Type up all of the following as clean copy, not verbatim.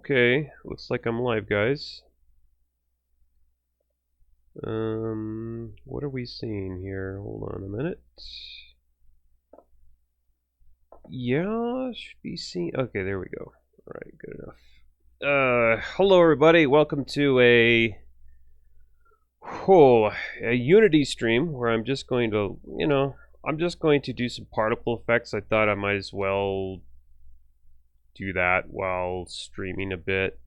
Okay, looks like I'm live, guys. What are we seeing here? Hold on a minute. Yeah, should be seeing. Okay, there we go. All right, good enough. Hello everybody. Welcome to a Unity stream where I'm just going to, I'm just going to do some particle effects. I thought I might as well do that while streaming a bit.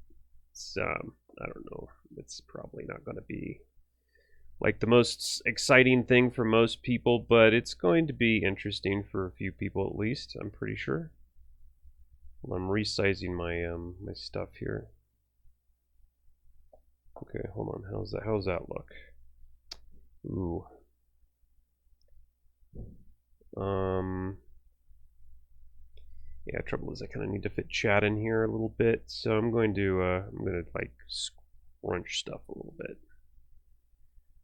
It's, I don't know. It's probably not going to be like the most exciting thing for most people, but it's going to be interesting for a few people at least, I'm pretty sure. Well, I'm resizing my my stuff here. Okay, hold on. How's that look? Ooh. Yeah, trouble is I kind of need to fit chat in here a little bit, so I'm going to like scrunch stuff a little bit.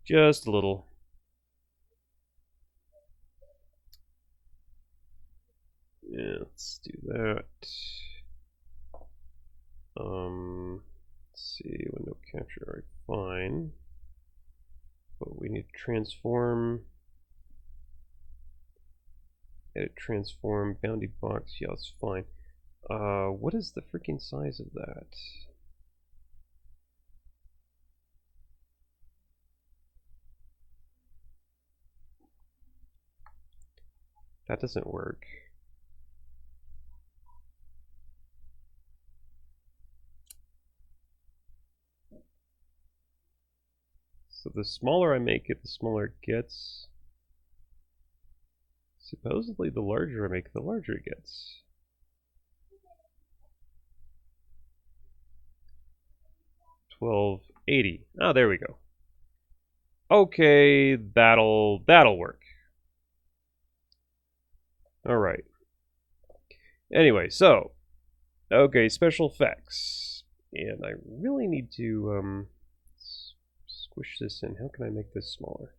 Just a little. Yeah, let's do that. Let's see, window capture, alright, fine. But we need to transform. Edit transform, bounding box, yeah, that's fine. What is the freaking size of that? That doesn't work. So the smaller I make it, the smaller it gets. Supposedly the larger I make it, the larger it gets. $12.80. Oh, there we go. Okay, that'll work. All right. Anyway, so okay, special effects, and I really need to squish this in. How can I make this smaller?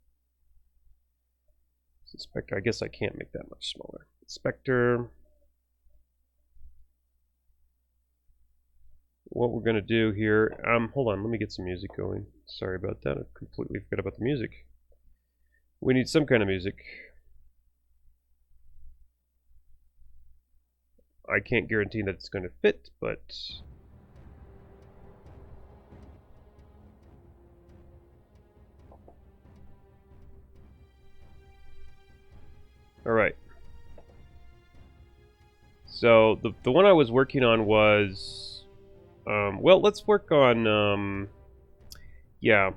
Inspector. I guess I can't make that much smaller. Inspector. What we're gonna do here? Hold on. Let me get some music going. Sorry about that. I completely forgot about the music. We need some kind of music. I can't guarantee that it's going to fit, but all right. So the one I was working on was, well, let's work on, yeah,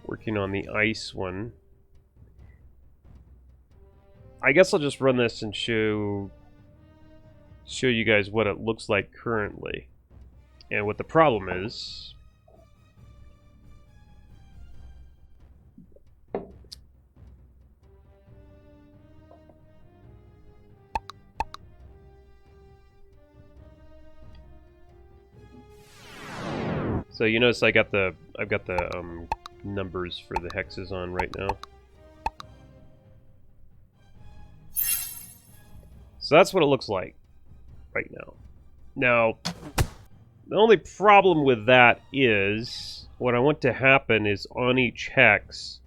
working on the ice one. I guess I'll just run this and show you guys what it looks like currently, and what the problem is. So you notice I've got the numbers for the hexes on right now. So that's what it looks like right now. Now, the only problem with that is what I want to happen is on each hex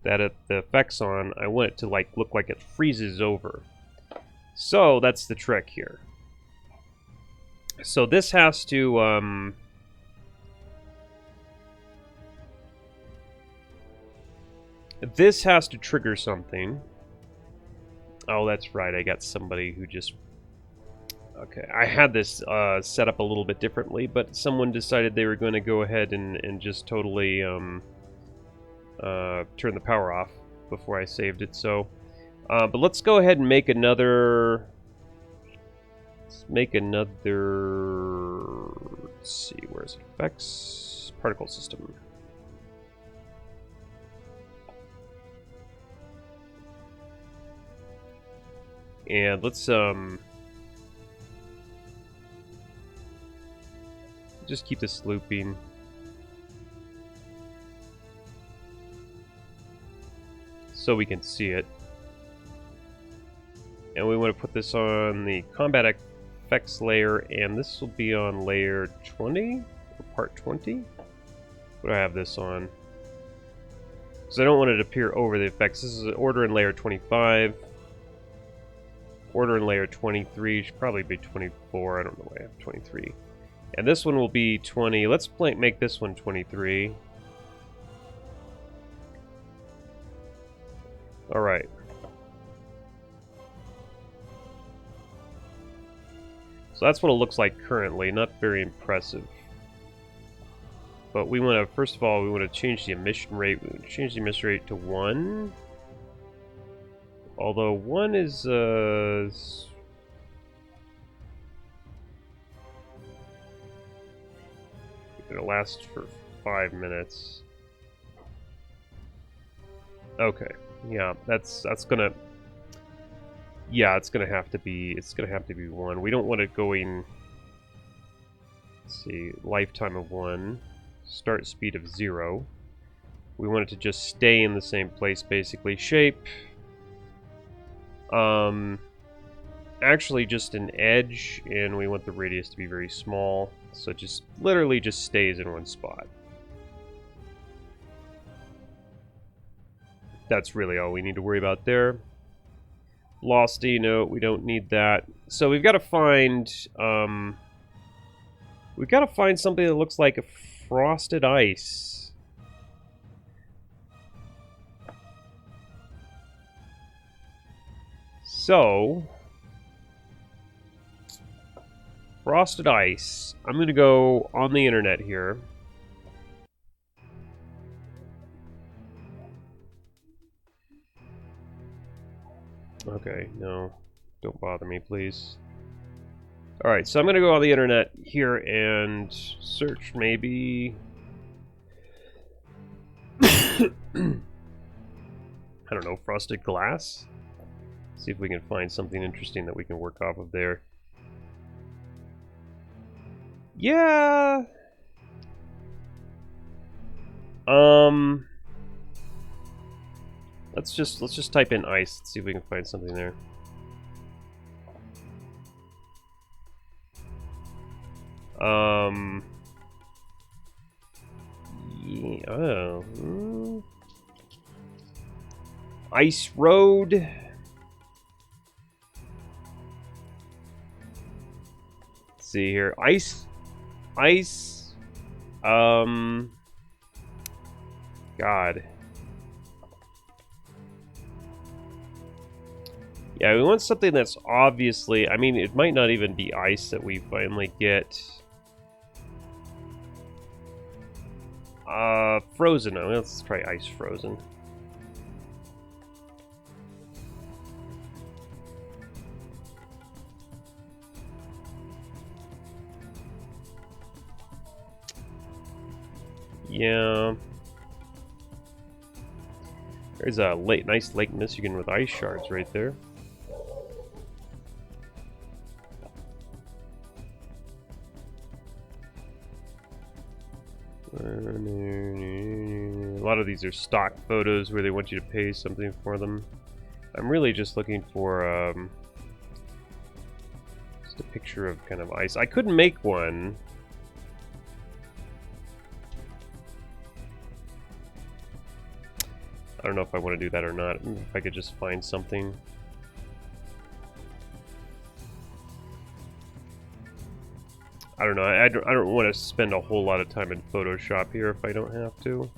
that the effect's on, I want it to like look like it freezes over. So that's the trick here. So this has to trigger something. Oh, that's right. I got somebody who just... Okay, I had this set up a little bit differently, but someone decided they were going to go ahead and just totally turn the power off before I saved it. So, but let's go ahead and make another... Let's make another... Let's see, where's it? Effects, particle system. And let's just keep this looping. So we can see it. And we want to put this on the combat effects layer, and this will be on layer 20, or part 20? What do I have this on? Because I don't want it to appear over the effects. This is an order in layer 25. Order in layer 23 should probably be 24. I don't know why I have 23. And this one will be 20. Let's make this one 23. Alright. So that's what it looks like currently. Not very impressive. But we want to, first of all, we want to change the emission rate. We want to change the emission rate to 1. Although 1 is, going to last for 5 minutes. Okay. Yeah, that's gonna... Yeah, it's gonna have to be 1. We don't want it going... Let's see, lifetime of 1. Start speed of 0. We want it to just stay in the same place, basically. Shape. Actually just an edge, and we want the radius to be very small. So it just literally just stays in one spot. That's really all we need to worry about there. Losty, no, we don't need that. So we've got to find something that looks like a frosted ice. So frosted ice. I'm going to go on the internet here. Okay, no. Don't bother me, please. Alright, so I'm going to go on the internet here and search maybe... I don't know, frosted glass? See if we can find something interesting that we can work off of there. Yeah! Let's just type in ice and see if we can find something there. Yeah, oh. Ice Road. Let's see here. Ice. God. Yeah, we want something that's obviously... I mean, it might not even be ice that we finally get. Frozen. Oh, let's try ice frozen. Yeah. There's a nice Lake Michigan with ice shards right there. A lot of these are stock photos where they want you to pay something for them. I'm really just looking for just a picture of kind of ice. I couldn't make one. I don't know if I want to do that or not. If I could just find something. I don't know. I don't want to spend a whole lot of time in Photoshop here if I don't have to.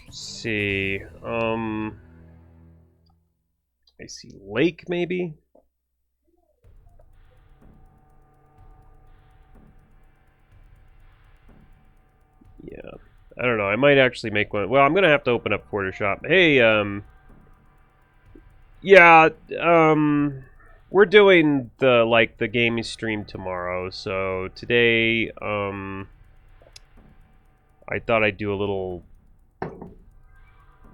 Let's see. I see lake maybe. Yeah. I don't know. I might actually make one. Well, I'm gonna have to open up Photoshop. Hey, yeah, we're doing the gaming stream tomorrow, so today, I thought I'd do a little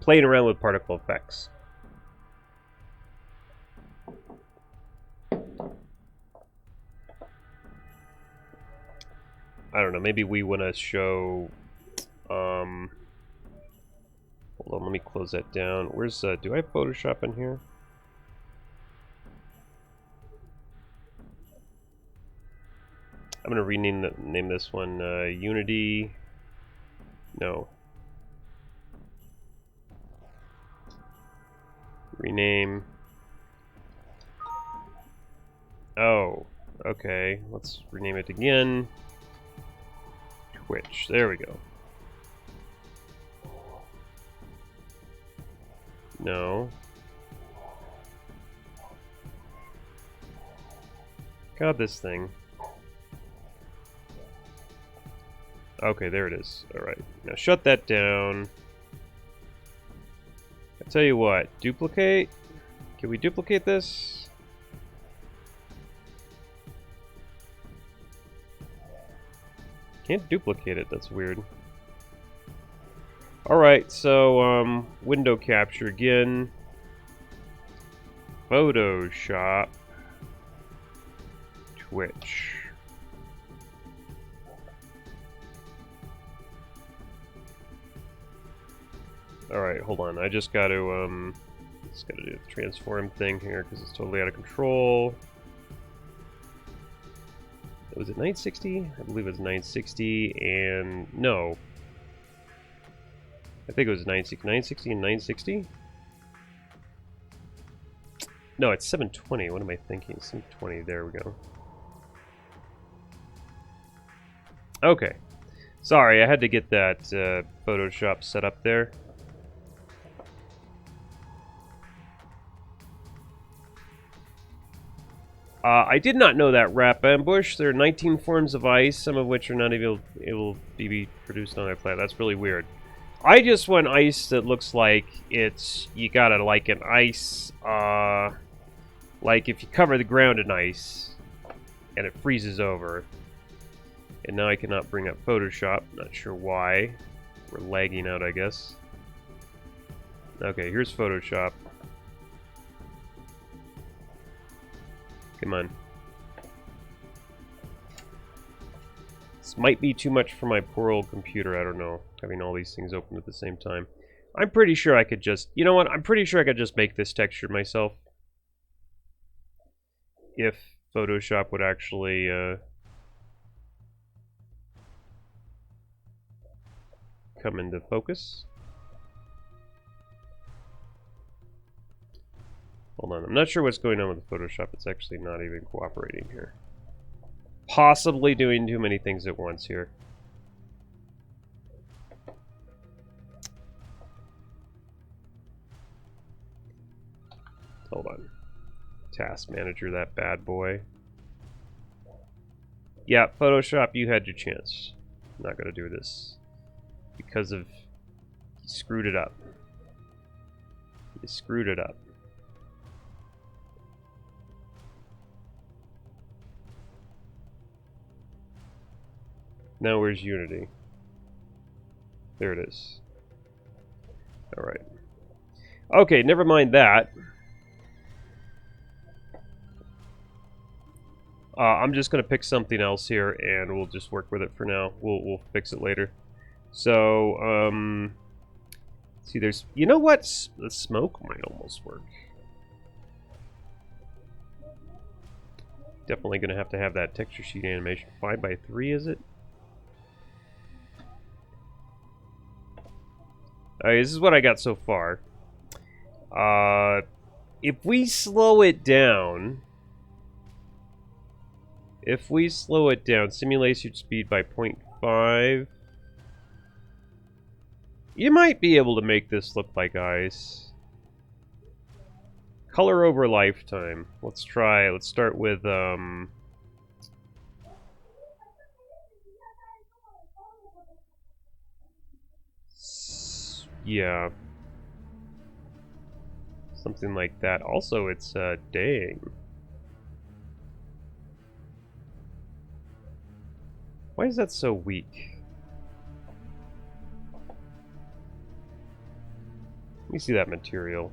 playing around with particle effects. I don't know, maybe we want to show... Hold on, let me close that down. Where's do I have Photoshop in here? I'm gonna name this one Unity. No. Rename. Oh, okay. Let's rename it again. Twitch. There we go. No. God, this thing. Okay, there it is. Alright. Now shut that down. I tell you what, duplicate? Can we duplicate this? Can't duplicate it, that's weird. Alright, so, window capture again. Photoshop. Twitch. Alright, hold on. I just gotta, do the transform thing here because it's totally out of control. Was it 960? I believe it was 960 and... no. I think it was 960 and 960? No, it's 720. What am I thinking? 720. There we go. Okay. Sorry, I had to get that Photoshop set up there. I did not know that wrap ambush. There are 19 forms of ice, some of which are not able to be produced on our planet. That's really weird. I just want ice that looks like it's... you gotta like an ice... like if you cover the ground in ice and it freezes over. And now I cannot bring up Photoshop. Not sure why. We're lagging out, I guess. Okay, here's Photoshop. Come on. This might be too much for my poor old computer, I don't know. Having all these things open at the same time. I'm pretty sure I could just... you know what? I'm pretty sure I could just make this texture myself. If Photoshop would actually... come into focus. Hold on, I'm not sure what's going on with Photoshop. It's actually not even cooperating here. Possibly doing too many things at once here. Hold on. Task Manager, that bad boy. Yeah, Photoshop, you had your chance. I'm not gonna do this. Because of... you screwed it up. You screwed it up. Now where's Unity? There it is. Alright. Okay, never mind that. I'm just going to pick something else here, and we'll just work with it for now. We'll fix it later. So, see, there's... you know what? The smoke might almost work. Definitely going to have that texture sheet animation. 5x3, is it? Alright, this is what I got so far. If we slow it down... simulation speed by 0.5... you might be able to make this look like ice. Color over lifetime. Let's try. Let's start with, yeah. Something like that. Also, it's, dang. Why is that so weak? Let me see that material.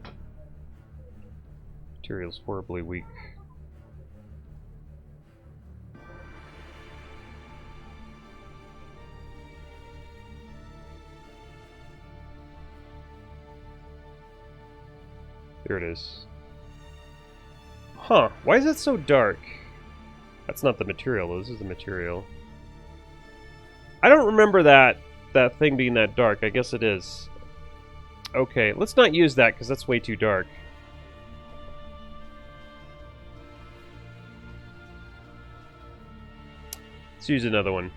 Material's horribly weak. Here it is. Huh, why is it so dark? That's not the material, though. This is the material. I don't remember that thing being that dark. I guess it is. Okay, let's not use that because that's way too dark. Let's use another one.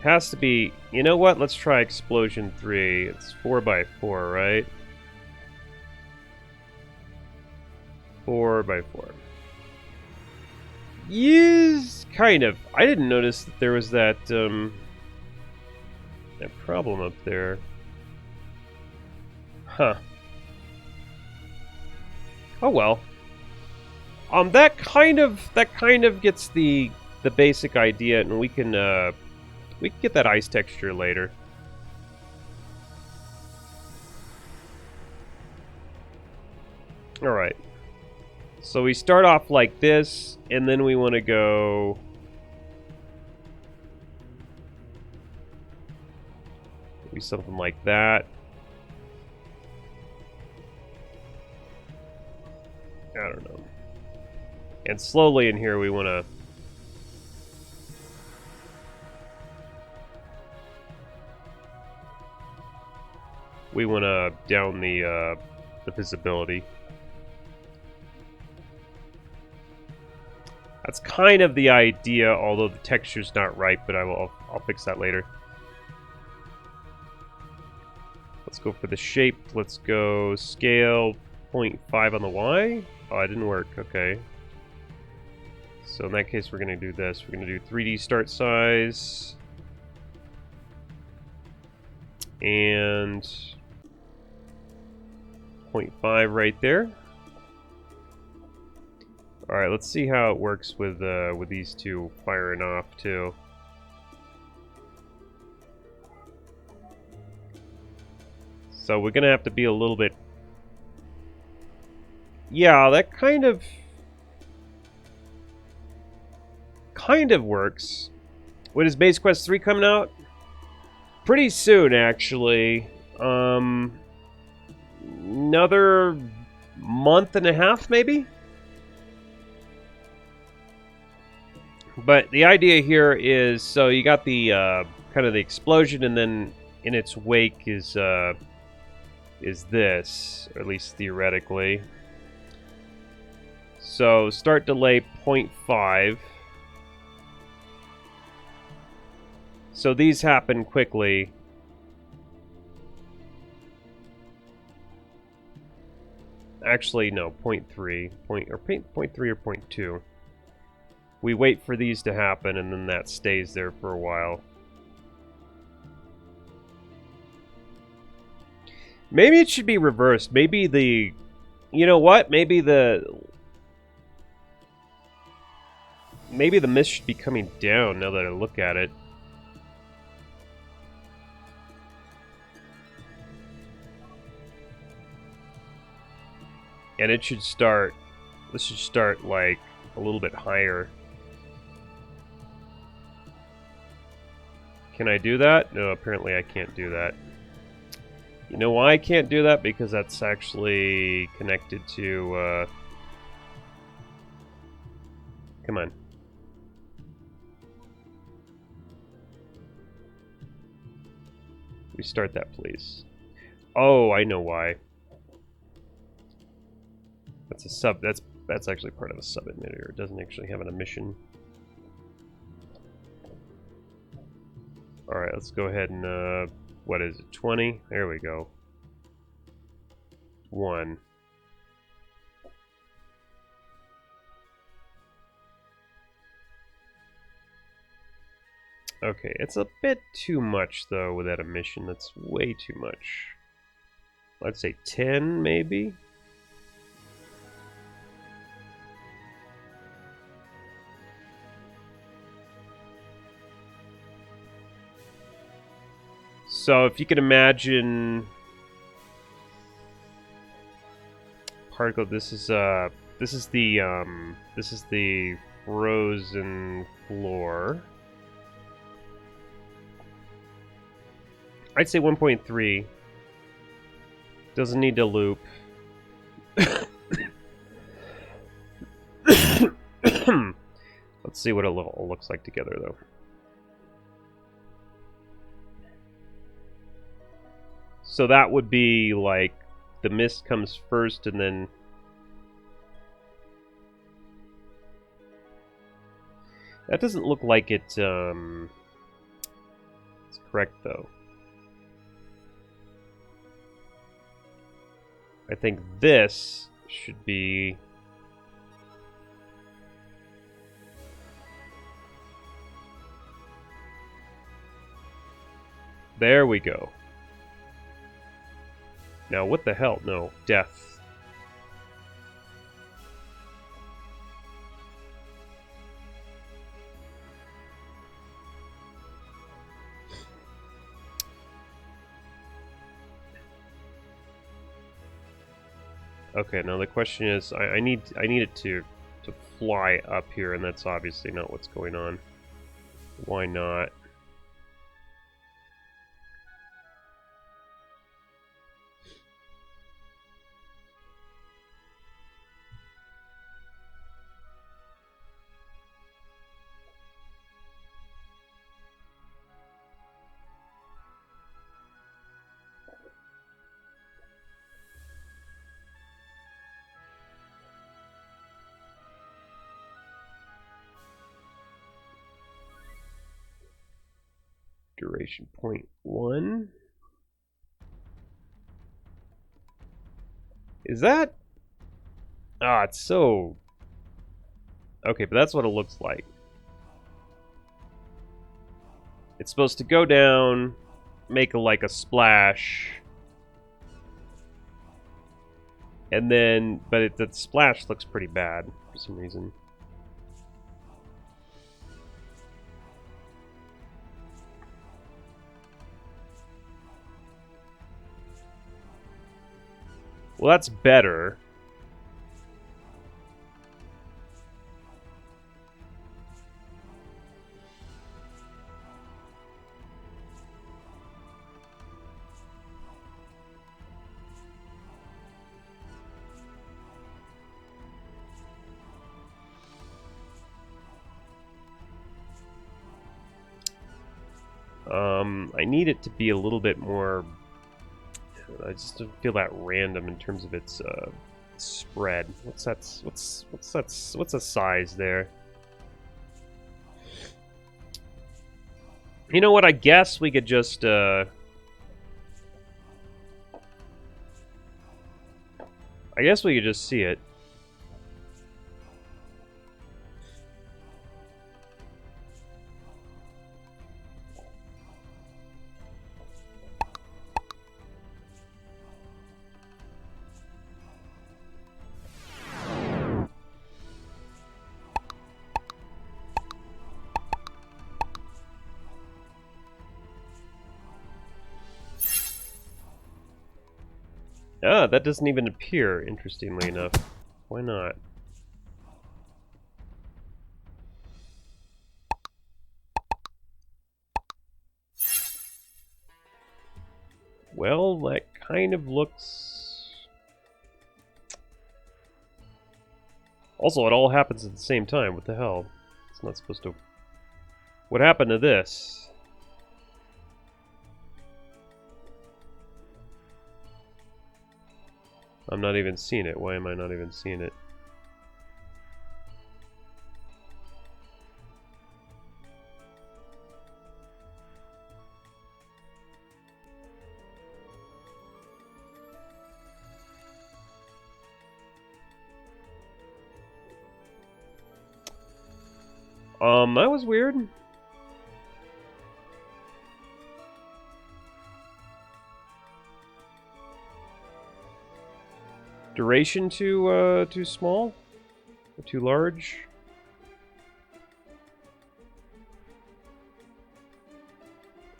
Has to be... You know what? Let's try Explosion 3. It's 4x4, right? 4x4. Yes, kind of. I didn't notice that there was that problem up there. Huh. Oh well. That kind of gets the basic idea, and we can get that ice texture later. All right. So we start off like this, and then we want to go... Maybe something like that. I don't know. And slowly in here we want to... down the visibility. That's kind of the idea, although the texture's not right, but I'll fix that later. Let's go for the shape. Let's go scale 0.5 on the Y. Oh, it didn't work. Okay. So in that case, we're going to do this. We're going to do 3D start size. And 0.5 right there. All right, let's see how it works with these two firing off too. So we're gonna have to be a little bit. Yeah, that kind of works. When is MazeQuest 3 coming out? Pretty soon, actually. Another month and a half, maybe. But the idea here is, so you got the kind of the explosion, and then in its wake is this, or at least theoretically. So start delay 0.5. So these happen quickly. Actually, no, 0.3, 0.3 or 0.2. We wait for these to happen, and then that stays there for a while. Maybe it should be reversed. Maybe the... You know what? Maybe the mist should be coming down now that I look at it. And it should start... This should start, like, a little bit higher. Can I do that? No, apparently I can't do that. You know why I can't do that? Because that's actually connected to... Come on. Restart that, please. Oh, I know why. That's a sub. That's actually part of a sub emitter. It doesn't actually have an emission. All right, let's go ahead and what is it? 20. There we go. 1. Okay, it's a bit too much though with that emission. That's way too much. I'd say 10 maybe. So if you can imagine particle, this is the frozen floor. I'd say 1.3. Doesn't need to loop. Let's see what it looks like together, though. So that would be like the mist comes first and then... That doesn't look like it's correct, though. I think this should be... There we go. Now, what the hell? No, death. Okay, now the question is, I need it to fly up here, and that's obviously not what's going on. Why not? Duration 0.1. Is that? Ah, it's so... Okay, but that's what it looks like. It's supposed to go down, make like a splash, and then, but the splash looks pretty bad for some reason. Well, that's better. I need it to be a little bit more... I just don't feel that random in terms of its spread. What's a size there? You know what? I guess we could just I guess we could just see it. Ah, that doesn't even appear, interestingly enough. Why not? Well, that kind of looks... Also, it all happens at the same time. What the hell? It's not supposed to... What happened to this? I'm not even seeing it. Why am I not even seeing it? That was weird. Duration too small? Or too large?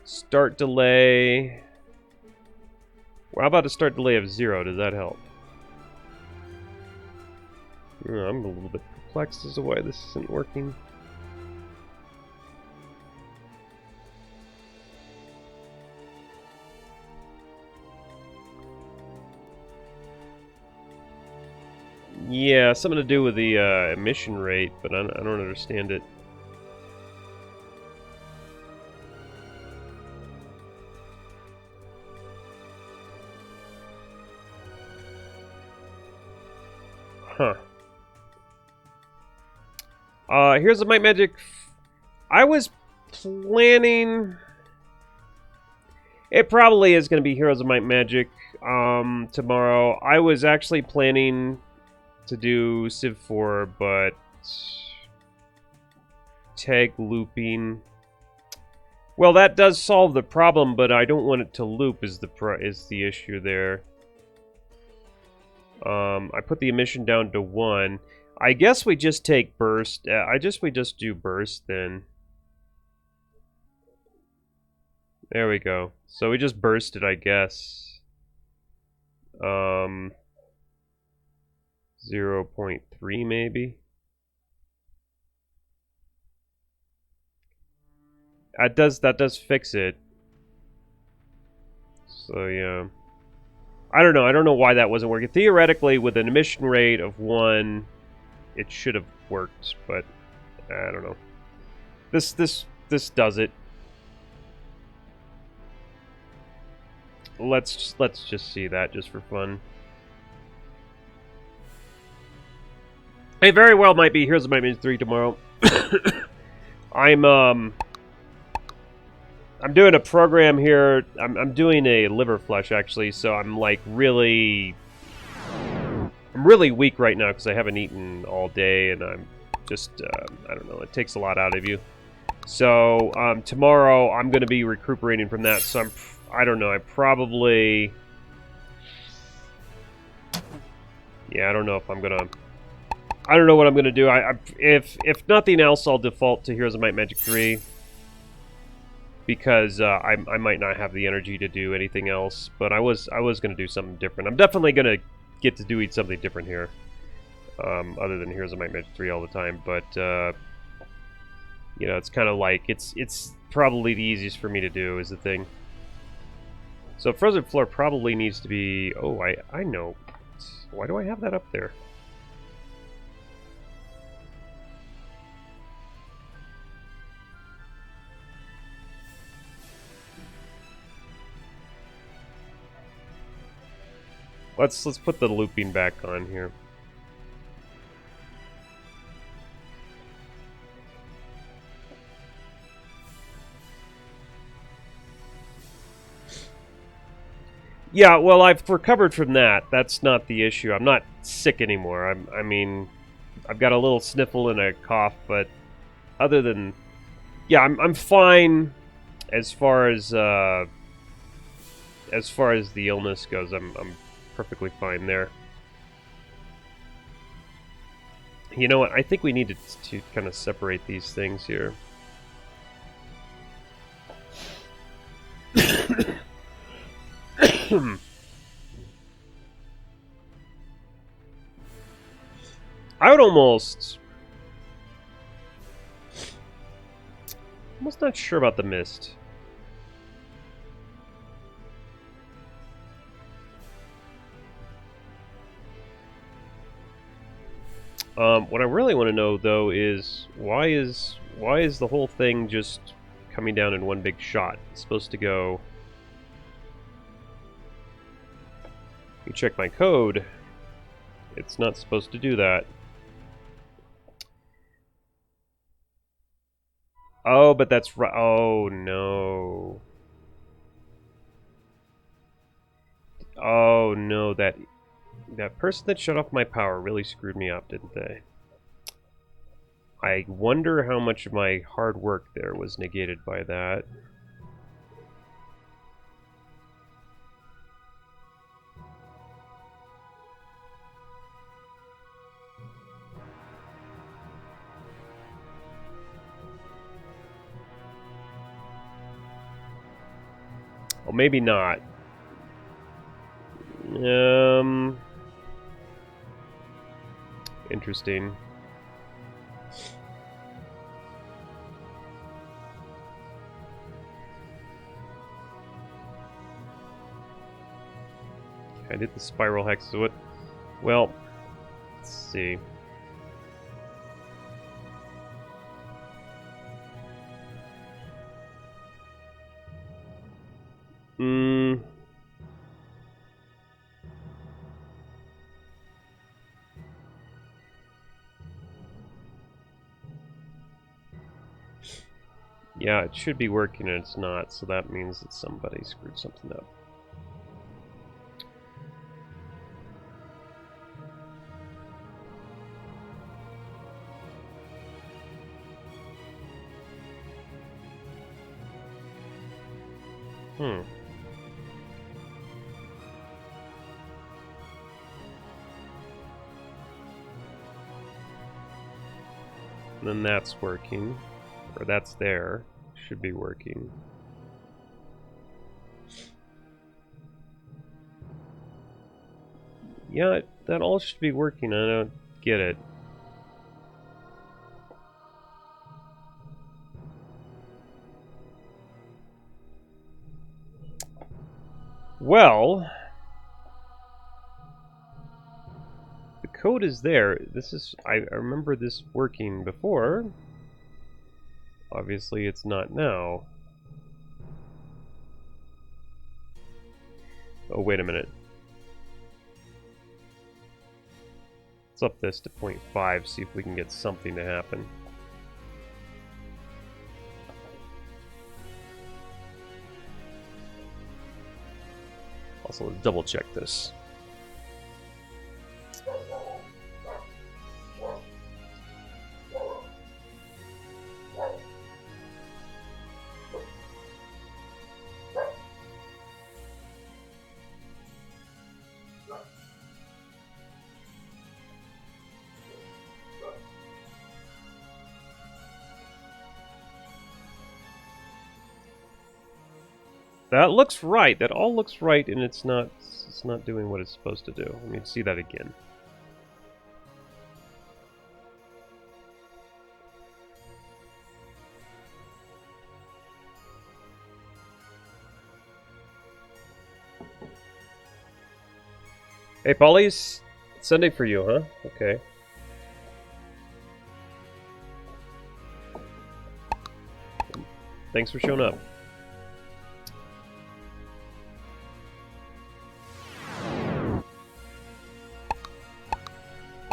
Start delay. Well, how about a start delay of 0? Does that help? I'm a little bit perplexed as to why this isn't working. Yeah, something to do with the emission rate, but I don't understand it. Huh. Here's the Might Magic. I was planning... It probably is going to be Heroes of Might Magic tomorrow. I was actually planning to do Civ 4, but tag looping. Well, that does solve the problem, but I don't want it to loop is the issue there. I put the emission down to 1. I guess we just take burst. We just do burst then. There we go. So we just bursted, I guess. 0.3 maybe. That does fix it. So yeah. I don't know why that wasn't working. Theoretically, with an emission rate of 1, it should have worked, but I don't know. This does it. Let's just see that just for fun. It very well might be Heroes of Might Magic 3 tomorrow. I'm doing a program here. I'm doing a liver flush actually, so I'm like really weak right now because I haven't eaten all day, and I'm just I don't know. It takes a lot out of you. So tomorrow I'm going to be recuperating from that. So I don't know. I probably... Yeah, I don't know if I'm gonna... I don't know what I'm gonna do. If nothing else, I'll default to Heroes of Might Magic 3 because I might not have the energy to do anything else. But I was gonna do something different. I'm definitely gonna get to doing something different here, other than Heroes of Might Magic 3 all the time. But you know, it's kind of like it's probably the easiest for me to do is the thing. So Frozen Floor probably needs to be... Oh, I know. Why do I have that up there? Let's put the looping back on here. Yeah, well, I've recovered from that. That's not the issue. I'm not sick anymore. I mean, I've got a little sniffle and a cough, but other than... Yeah, I'm fine as far as the illness goes. I'm perfectly fine there. You know what? I think we need to kind of separate these things here. I would almost not sure about the mist. What I really want to know though is why is the whole thing just coming down in one big shot? It's supposed to go... You check my code. It's not supposed to do that. Oh, but that's right. Oh, no. Oh, no. That person that shut off my power really screwed me up, didn't they? I wonder how much of my hard work there was negated by that. Well, maybe not. Interesting. I did the spiral hex, so it... Well, Let's see. Yeah, it should be working and it's not, so that means that somebody screwed something up. And then that's working. Or that's there. Should be working. Yeah, that all should be working. I don't get it. Well, the code is there. This is, I remember this working before. Obviously, it's not now. Oh, wait a minute. Let's up this to 0.5, see if we can get something to happen. Also, let's double check this. That looks right. That all looks right, and it's not doing what it's supposed to do. Let me see that again. Hey, Polly's Sunday for you, huh? Okay. Thanks for showing up.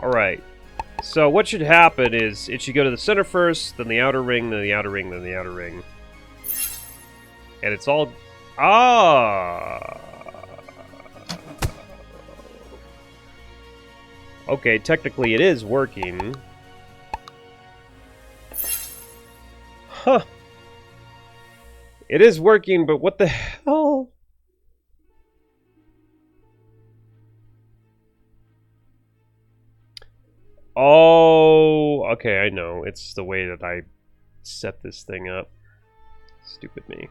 Alright, so what should happen is it should go to the center first, then the outer ring, then the outer ring, then the outer ring. And it's all... Ah! Okay, technically it is working. Huh. It is working, but what the hell? Oh, okay, I know. It's the way that I set this thing up. Stupid me.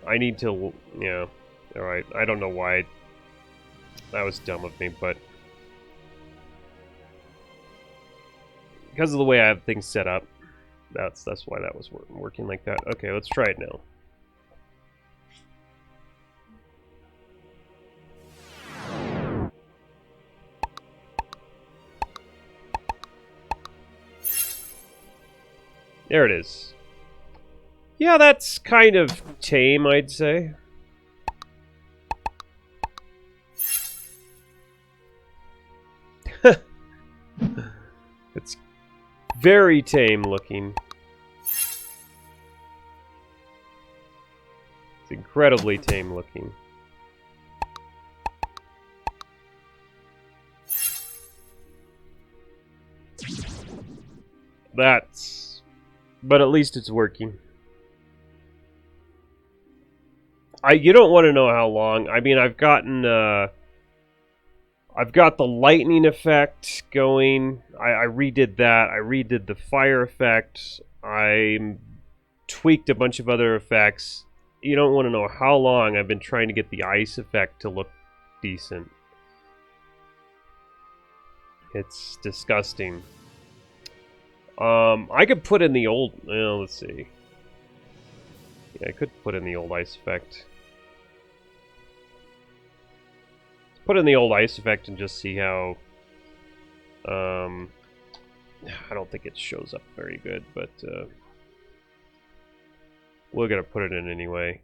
I need to... Yeah. Alright, I don't know why. That was dumb of me, but... because of the way I have things set up. That's why that was working like that. Okay, let's try it now. There it is. Yeah, that's kind of tame, I'd say. It's very tame looking. It's incredibly tame looking. That's... but at least it's working. You don't want to know how long. I mean, I've gotten... I've got the lightning effect going. I redid that. I redid the fire effect. I tweaked a bunch of other effects. You don't want to know how long I've been trying to get the ice effect to look decent. It's disgusting. I could put in the old... Well, let's see. Yeah, I could put in the old ice effect. Put in the old ice effect and just see how... I don't think it shows up very good, but... we're gonna put it in anyway.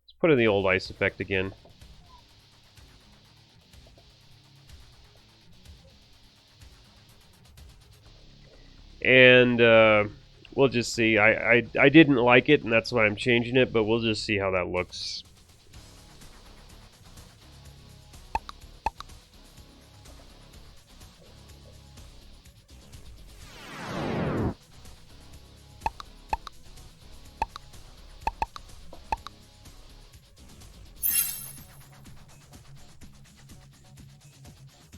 Let's put in the old ice effect again. And we'll just see. I didn't like it, and that's why I'm changing it, but we'll just see how that looks.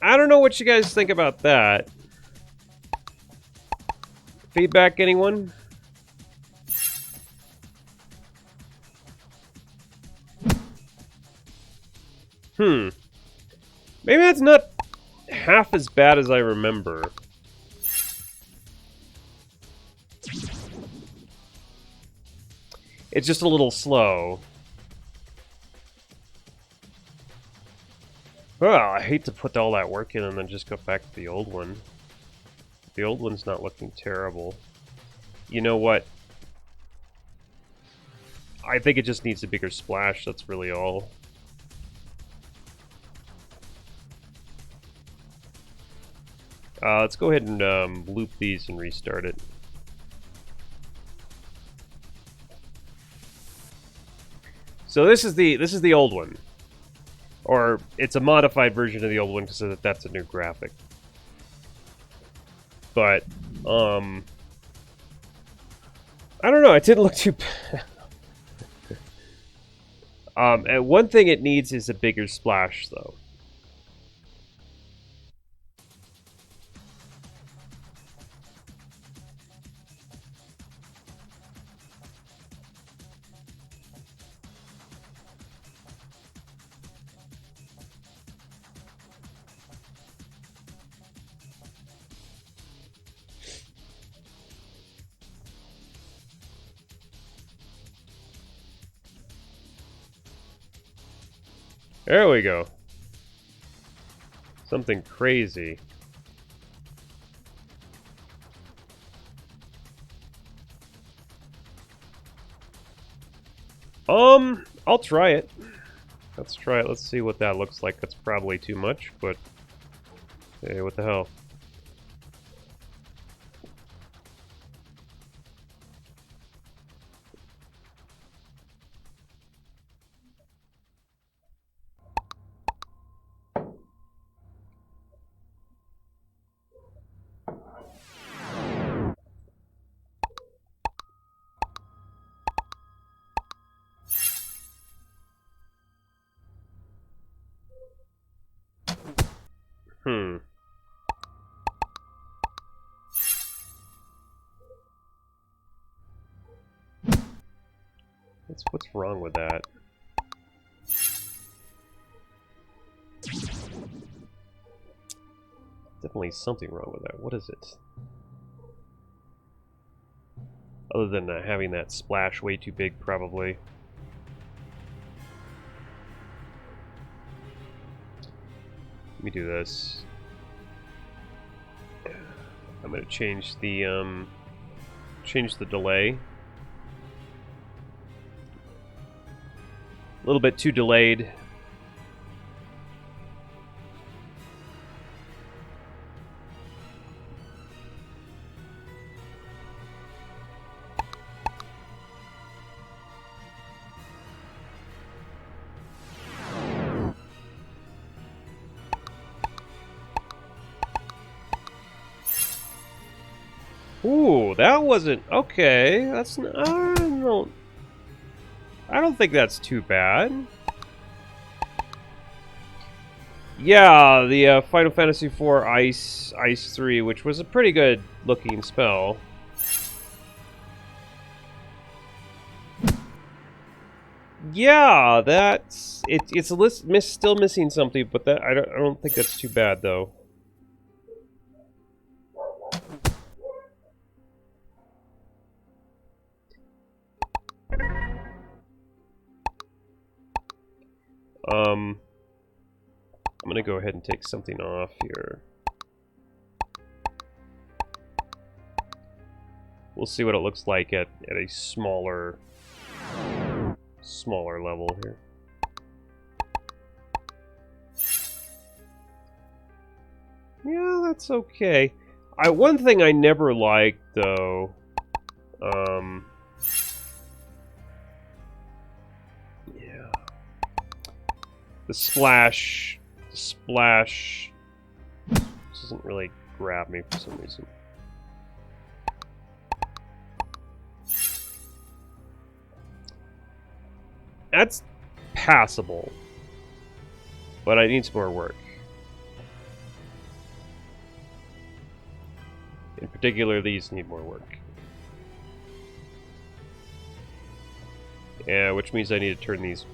I don't know what you guys think about that. Feedback, anyone? Maybe that's not half as bad as I remember. It's just a little slow. Well, I hate to put all that work in and then just go back to the old one. The old one's not looking terrible. You know what? I think it just needs a bigger splash, that's really all. Let's go ahead and loop these and restart it. So this is the old one. Or it's a modified version of the old one because that's a new graphic. But, I don't know, it didn't look too bad. And one thing it needs is a bigger splash, though. There we go. Something crazy. I'll try it. Let's try it. Let's see what that looks like. That's probably too much, but hey, what the hell? What's wrong with that? Definitely something wrong with that. What is it? Other than having that splash way too big, probably. Let me do this. I'm gonna change the delay. A little bit too delayed. Ooh, that wasn't okay. That's I don't think that's too bad. Yeah, the Final Fantasy IV Ice 3, which was a pretty good looking spell. Yeah, that's it's still missing something, but that I don't think that's too bad though. I'm gonna go ahead and take something off here. We'll see what it looks like at a smaller level here. Yeah, that's okay. One thing I never liked though, yeah, the splash doesn't really grab me for some reason. That's passable, but I need some more work. In particular, these need more work. Yeah, which means I need to turn these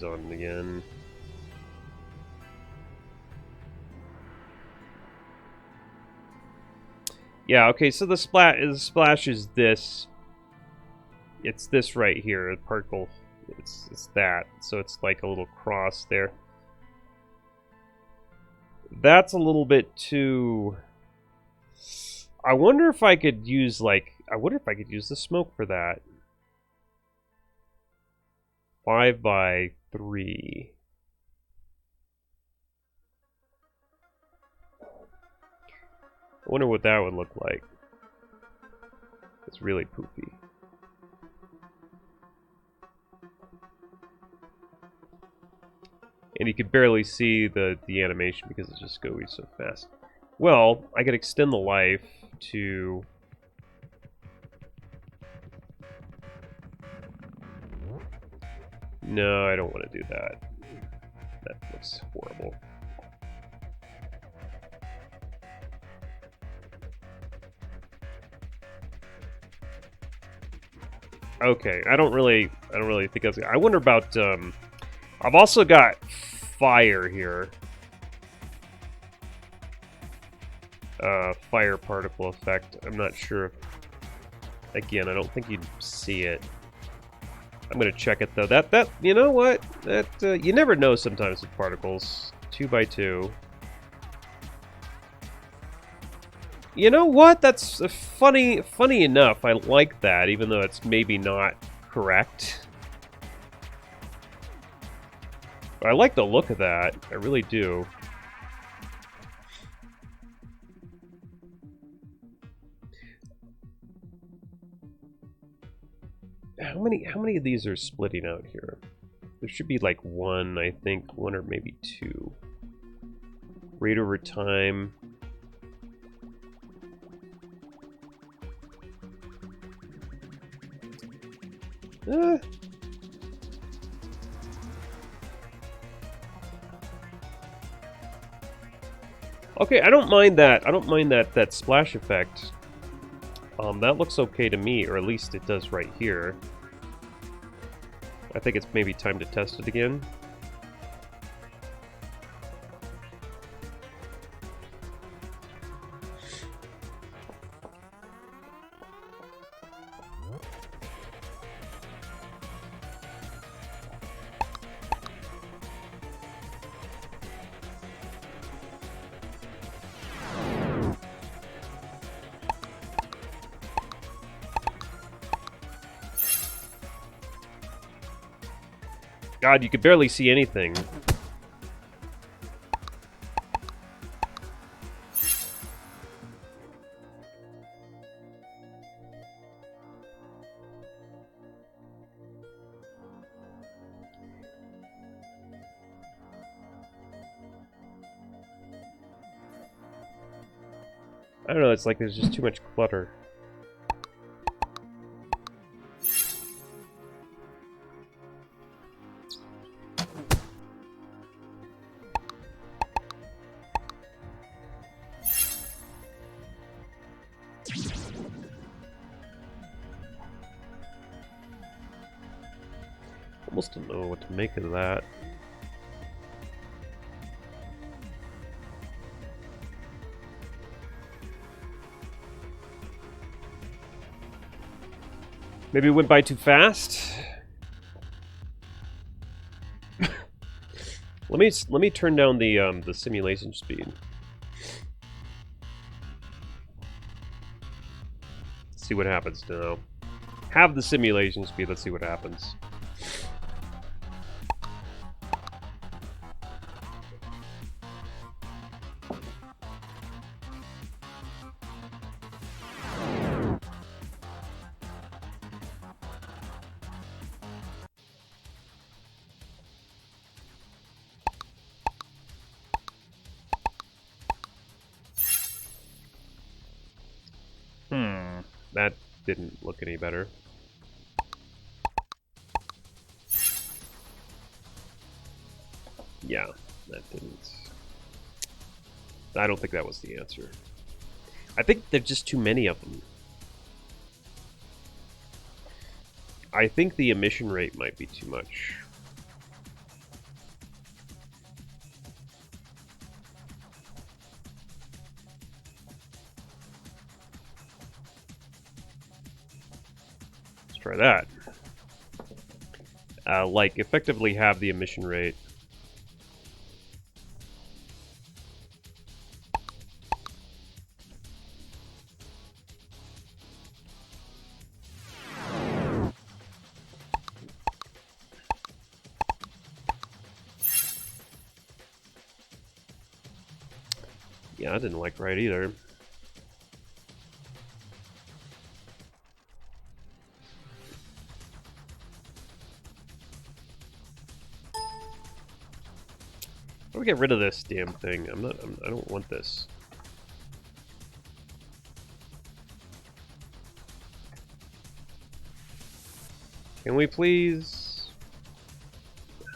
on again. Yeah, okay, so the splash is this. It's this right here, the particle. It's that. So it's like a little cross there. That's a little bit too... I wonder if I could use the smoke for that. 5 by 3. I wonder what that would look like. It's really poofy. And you can barely see the animation because it's just going so fast. Well, I could extend the life to... No, I don't want to do that. That looks horrible. Okay, I don't really think that's... I wonder about, I've also got fire here. Fire particle effect. I'm not sure if... Again, I don't think you'd see it. I'm gonna check it though. That you know what? That you never know sometimes with particles. 2 by 2. You know what? That's funny enough. I like that, even though it's maybe not correct. But I like the look of that. I really do. How many of these are splitting out here? There should be like one, I think, one or maybe two. Rate over time. Okay, I don't mind that. I don't mind that splash effect. That looks okay to me, or at least it does right here. I think it's maybe time to test it again. God, you could barely see anything. I don't know, it's like there's just too much clutter. Almost don't know what to make of that. Maybe it went by too fast? Let me turn down the simulation speed. See what happens now. Have the simulation speed. Let's see what happens. That didn't look any better. Yeah, that didn't. I don't think that was the answer. I think there's just too many of them. I think the emission rate might be too much. Let's try that. Like, effectively have the emission rate. Yeah, I didn't like right either. How do we get rid of this damn thing? I don't want this. Can we please?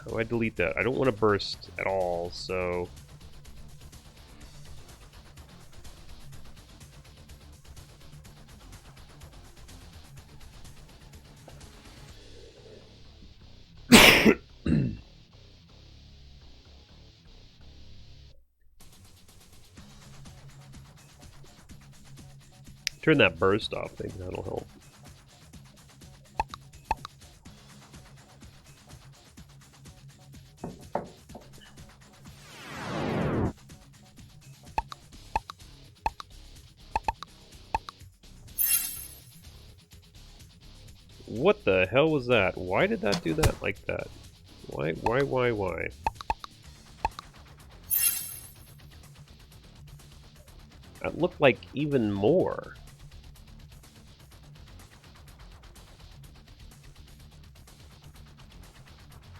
How do I delete that? I don't want to burst at all, so. Turn that burst off, maybe that'll help. What the hell was that? Why did that do that like that? Why? That looked like even more.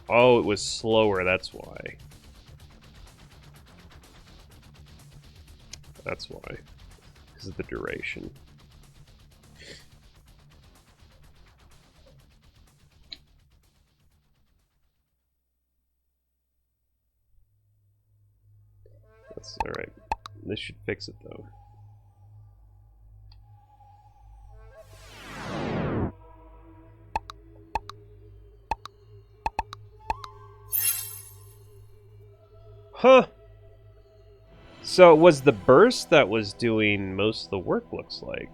Oh, it was slower, that's why. That's why. Because of the duration. That's alright. This should fix it though. Huh! So it was the burst that was doing most of the work, looks like.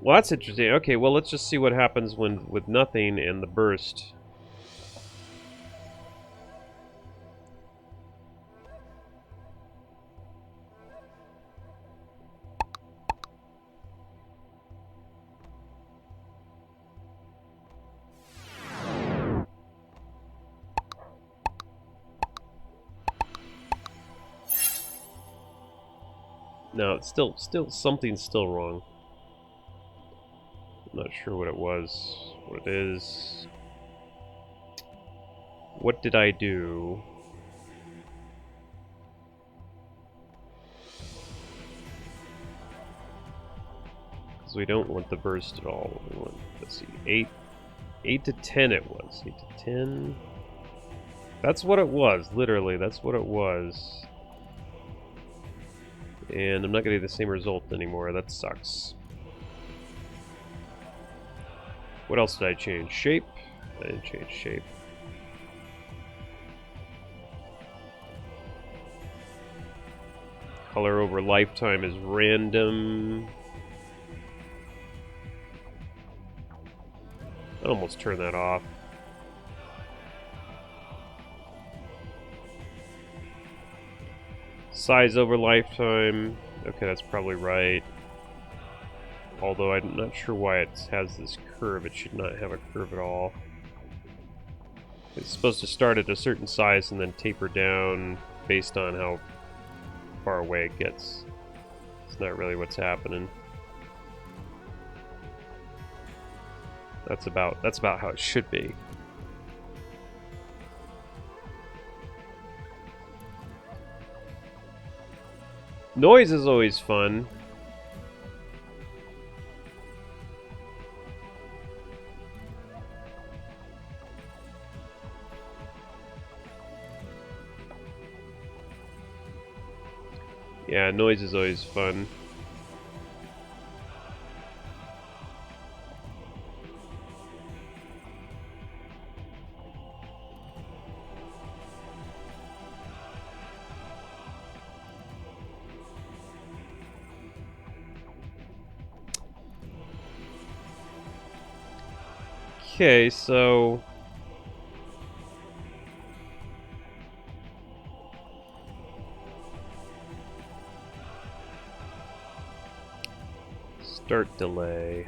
Well, that's interesting. Okay, well, let's just see what happens when with nothing and the burst. No, it's still something's still wrong. I'm not sure what it was, what it is. What did I do? Because we don't want the burst at all. We want, let's see, 8 to 10 it was. 8 to 10. That's what it was, literally, that's what it was. And I'm not getting the same result anymore, that sucks. What else did I change? Shape? I didn't change shape. Color over lifetime is random. I'd almost turn that off. Size over lifetime. Okay, that's probably right. Although I'm not sure why it has this curve. It should not have a curve at all. It's supposed to start at a certain size and then taper down based on how far away it gets. It's not really what's happening. That's about how it should be. Noise is always fun. Yeah, noise is always fun. Okay, so start delay.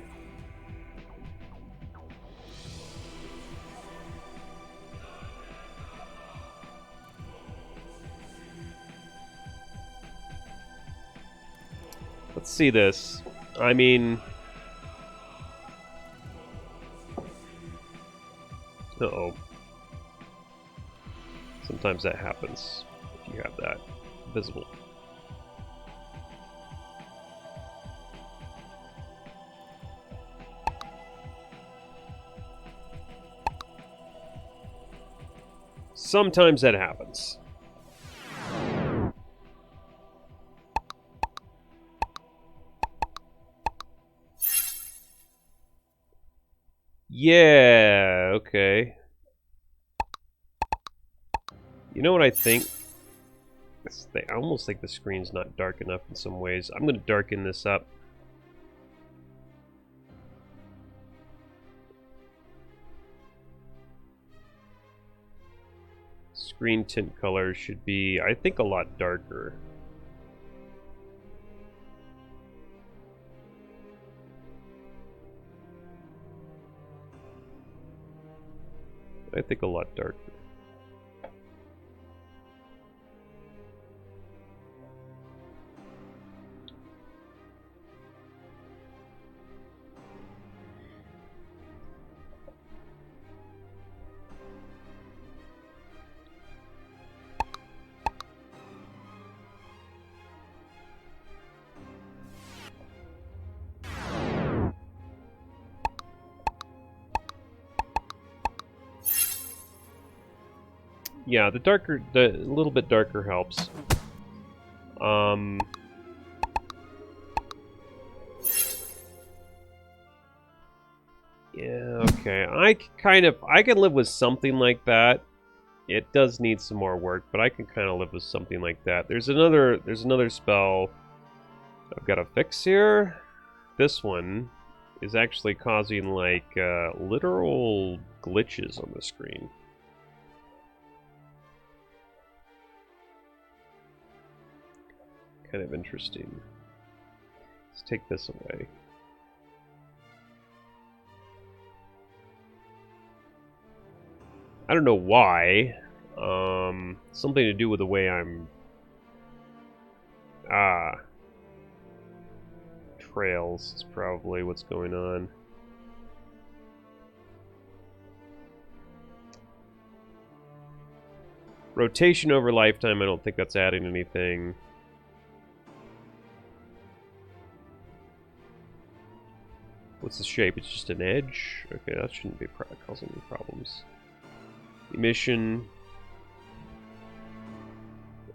Let's see this. I mean, uh-oh. Sometimes that happens if you have that visible. Sometimes that happens. Yeah, okay. You know what I think? I almost think the screen's not dark enough in some ways. I'm going to darken this up. Screen tint color should be, I think, a lot darker. I think a lot darker. Yeah, the little bit darker helps. Yeah, okay. I can live with something like that. It does need some more work, but I can kind of live with something like that. There's another spell I've got to fix here. This one is actually causing like literal glitches on the screen. Kind of interesting. Let's take this away. I don't know why. Something to do with the way I'm... Trails is probably what's going on. Rotation over lifetime, I don't think that's adding anything. What's the shape? It's just an edge? Okay, that shouldn't be causing any problems. Emission.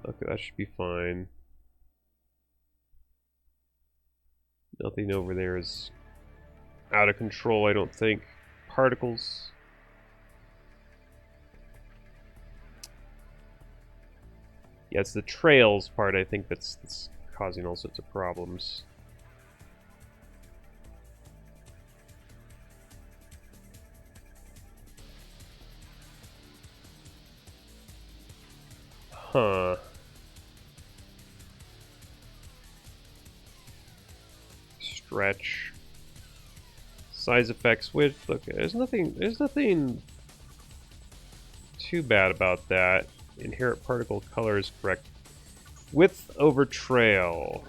Okay, that should be fine. Nothing over there is out of control, I don't think. Particles. Yeah, it's the trails part, I think, that's causing all sorts of problems. Huh. Stretch. Size effects, width. Okay, there's nothing too bad about that. Inherent particle color is correct. Width over trail.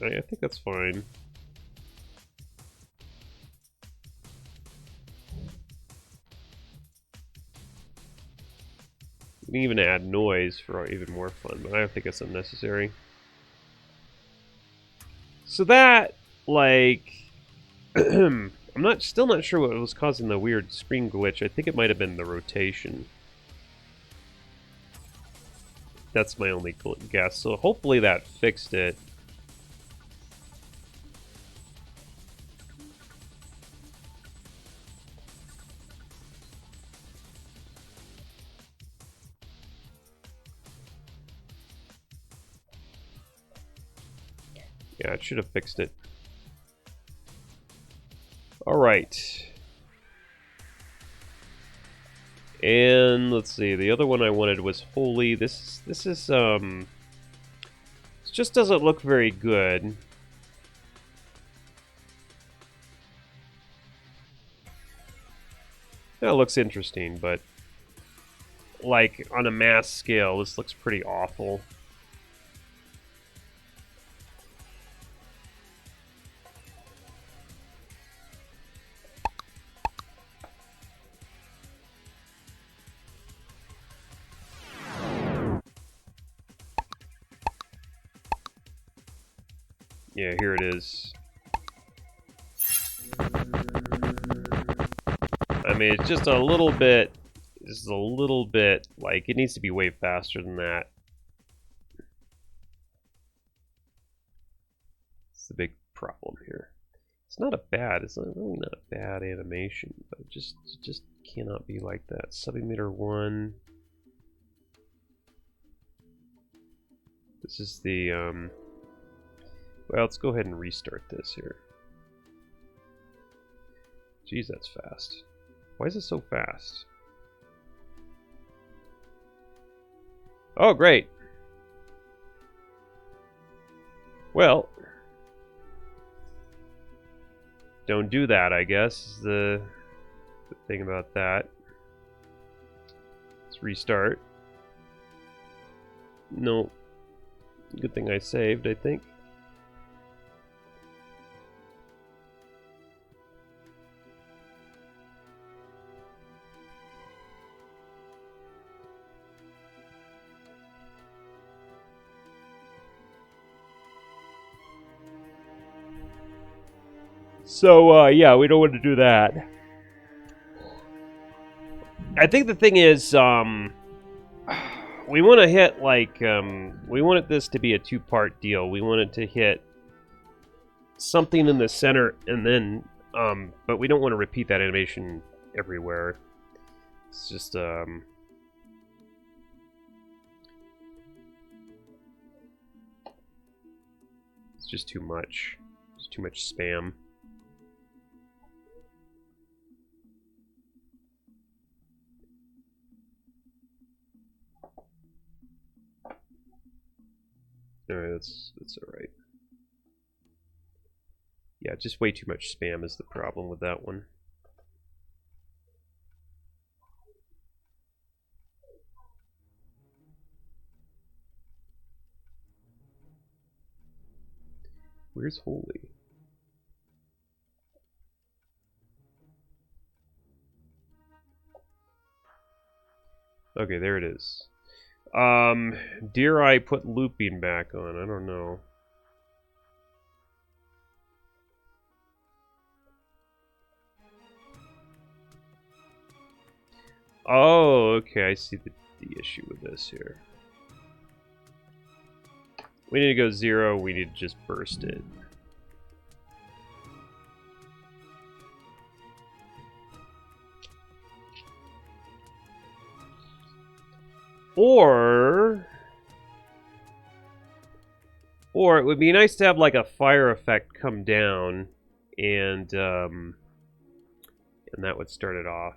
I think that's fine. We can even add noise for even more fun, but I don't think it's unnecessary. So that, like, I'm still not sure what was causing the weird screen glitch. I think it might have been the rotation. That's my only guess. So hopefully that fixed it. Yeah, it should have fixed it. All right. And let's see, the other one I wanted was Holy. This is it just doesn't look very good. That looks interesting, but like on a mass scale, this looks pretty awful. Yeah, here it is. I mean, it's just a little bit, like, it needs to be way faster than that. It's the big problem here. It's not really not a bad animation, but it just cannot be like that. Subemitter 1. This is the, well, let's go ahead and restart this here. Jeez, that's fast. Why is it so fast? Oh, great. Well, don't do that, I guess, is the thing about that. Let's restart. No. Good thing I saved, I think. So, yeah, we don't want to do that. I think the thing is, we want to hit, like, we wanted this to be a two-part deal. We wanted to hit something in the center, and then, but we don't want to repeat that animation everywhere. It's just, it's just too much. It's too much spam. Alright, that's alright. Yeah, just way too much spam is the problem with that one. Where's Holy? Okay, there it is. Dare I put looping back on? I don't know. Oh, okay, I see the issue with this here. We need to go 0, we need to just burst it. Or it would be nice to have like a fire effect come down, and that would start it off.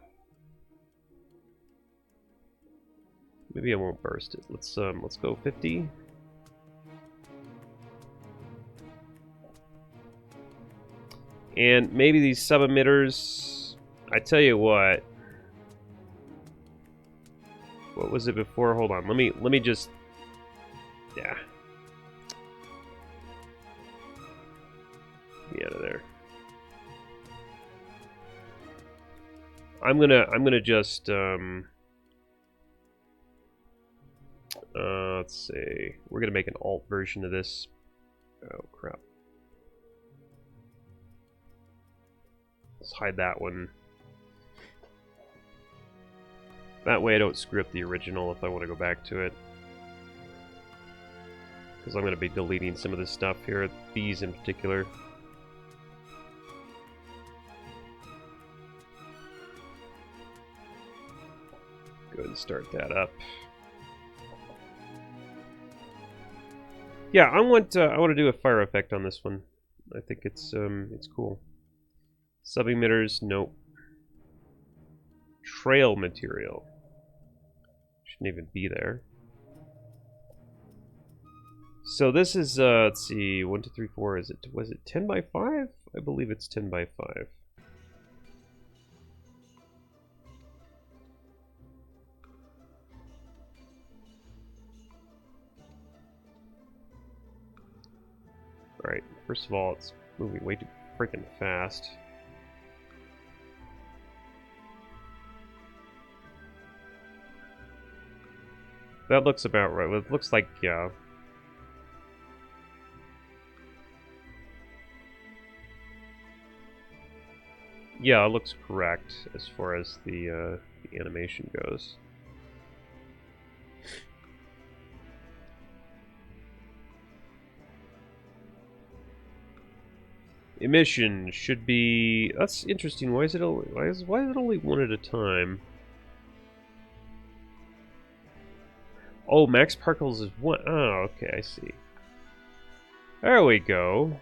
Maybe I won't burst it. Let's go 50. And maybe these sub-emitters, I tell you what was it before? Hold on, let me just, yeah. Get out of there. I'm gonna just let's see. We're gonna make an alt version of this. Oh crap. Let's hide that one. That way I don't screw up the original if I want to go back to it. Because I'm going to be deleting some of this stuff here, these in particular. Go ahead and start that up. Yeah, I want to do a fire effect on this one. I think it's cool. Sub-emitters, nope. Trail material. Shouldn't even be there. So this is, let's see, 1, 2, 3, 4, was it 10 by 5? I believe it's 10 by 5. Alright, first of all, it's moving way too freaking fast. That looks about right. It looks like, yeah. Yeah, it looks correct as far as the animation goes. Emission should be. That's interesting. Why is it only one at a time? Oh, max particles is one. Oh, okay, I see. There we go.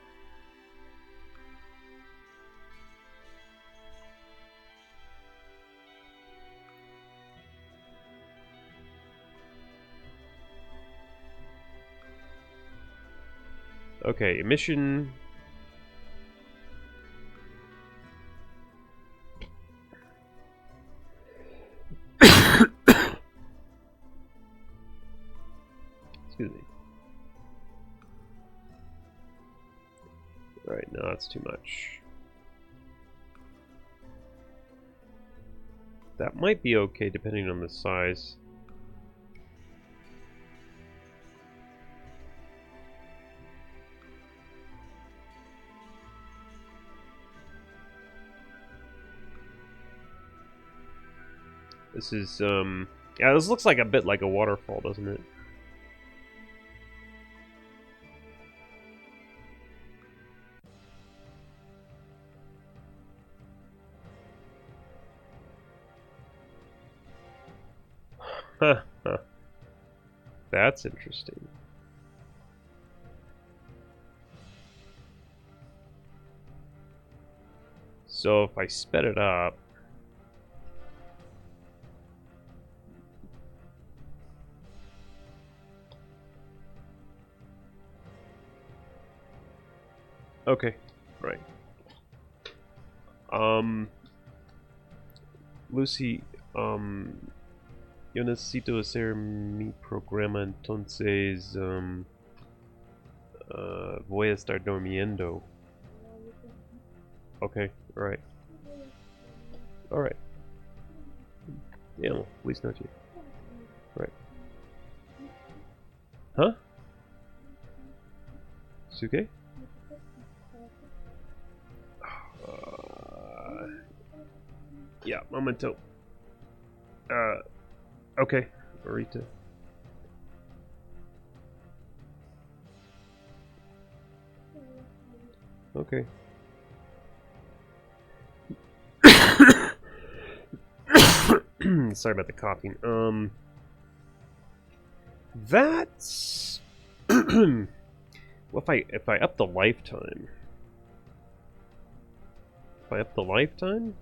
Okay, emission. Excuse me. Alright, no, that's too much. That might be okay depending on the size. This is, yeah, this looks like a bit like a waterfall, doesn't it? Huh, huh. That's interesting. So if I sped it up... Okay, right. Lucy, yo necesito hacer mi programa, entonces voy a estar durmiendo. Okay, alright. Alright. Yeah, well, please not you. Right. Huh? Suke? Yeah, momento. Okay, Marita. Okay. Sorry about the coughing. That's... well, if I up the lifetime... If I up the lifetime?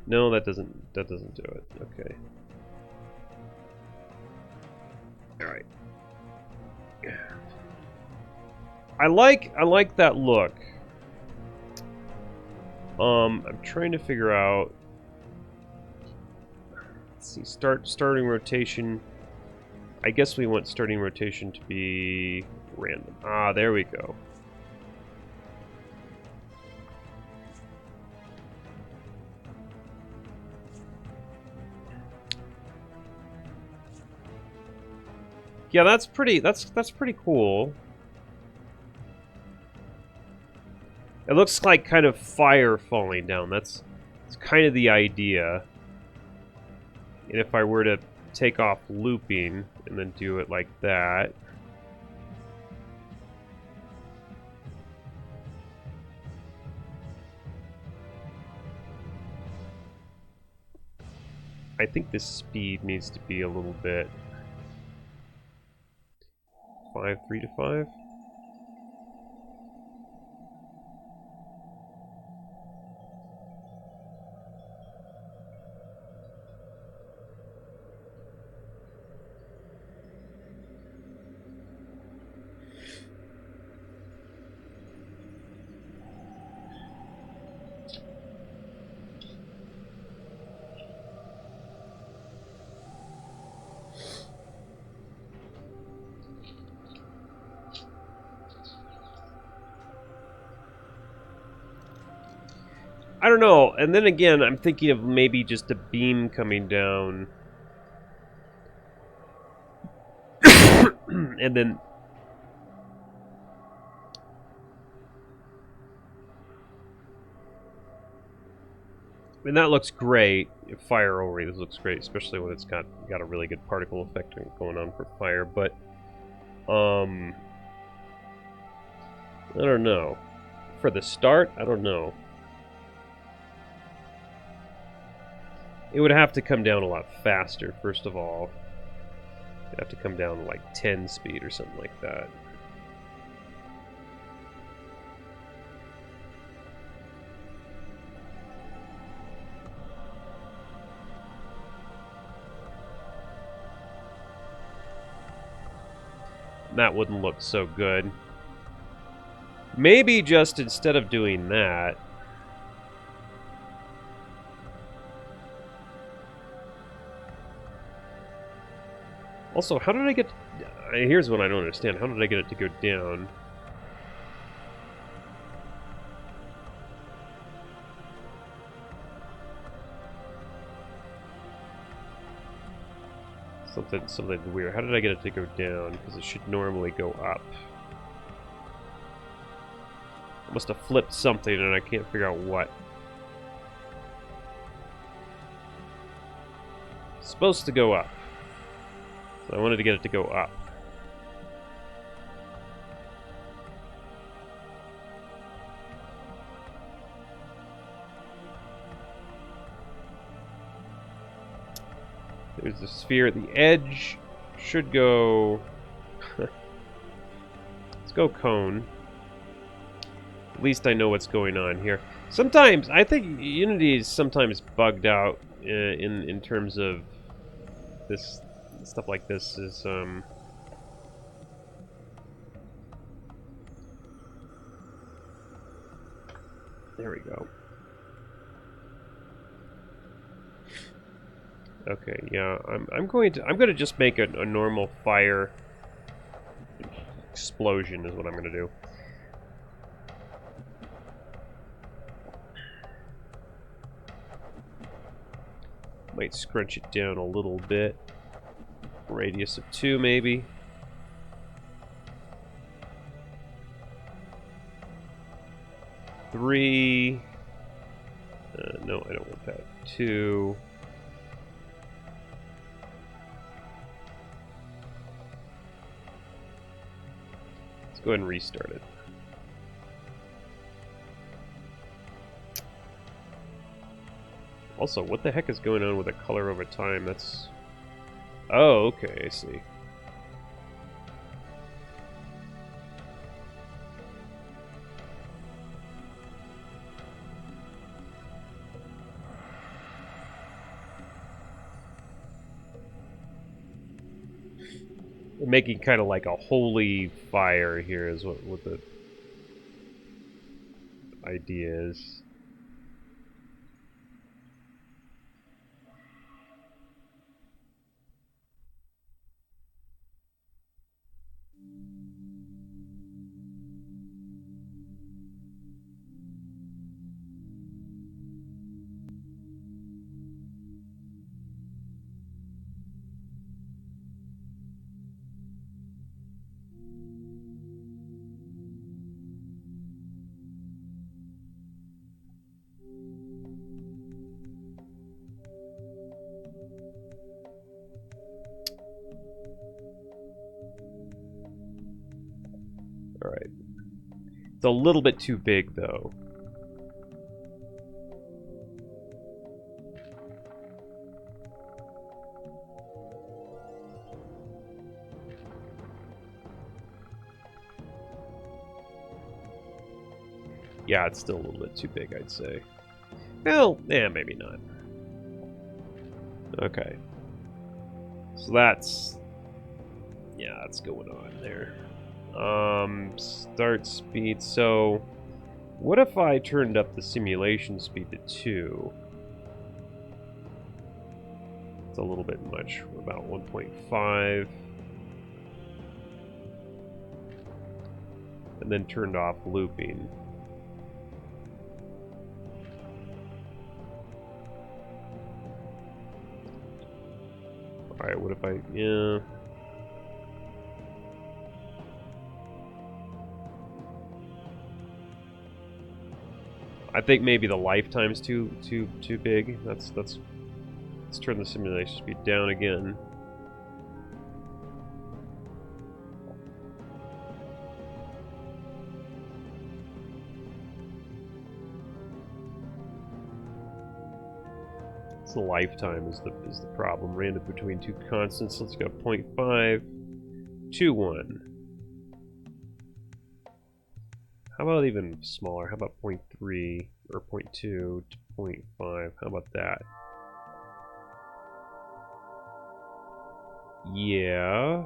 No, that doesn't do it. Okay. Alright. I like that look. I'm trying to figure out. Let's see, starting rotation. I guess we want starting rotation to be random. Ah, there we go. Yeah, that's pretty cool. It looks like kind of fire falling down. That's kind of the idea. And if I were to take off looping and then do it like that. I think the speed needs to be a little bit 3 to 5. I don't know. And then again, I'm thinking of maybe just a beam coming down. And then... And that looks great. Fire over this looks great, especially when it's got a really good particle effect going on for fire. But I don't know. For the start, I don't know. It would have to come down a lot faster, first of all. It'd have to come down to like 10 speed or something like that. That wouldn't look so good. Maybe just instead of doing that... Also, how did I get... Here's what I don't understand. How did I get it to go down? Something weird. How did I get it to go down? Because it should normally go up. I must have flipped something and I can't figure out what. It's supposed to go up. So I wanted to get it to go up. There's the sphere. The edge should go... Let's go cone. At least I know what's going on here. Sometimes, I think Unity is sometimes bugged out in terms of this stuff like this is... There we go. Okay, yeah, I'm going to just make a normal fire explosion is what I'm gonna do. Might scrunch it down a little bit. Radius of 2 maybe. Three. No, I don't want that. 2. Let's go ahead and restart it. Also, what the heck is going on with the color over time? That's... Oh, okay, I see. making kind of like a holy fire here is what the idea is. Alright. It's a little bit too big, though. Yeah, it's still a little bit too big, I'd say. Well, yeah, maybe not. Okay. So that's... yeah, that's going on there. Start speed. So, what if I turned up the simulation speed to 2? It's a little bit much. About 1.5. And then turned off looping. Alright, what if I... yeah... I think maybe the lifetime's too big. Let's turn the simulation speed down again. It's the lifetime is the problem. Random between two constants. Let's go 0.5 to 1. How about even smaller? How about 0.3 or 0.2 to 0.5? How about that? Yeah.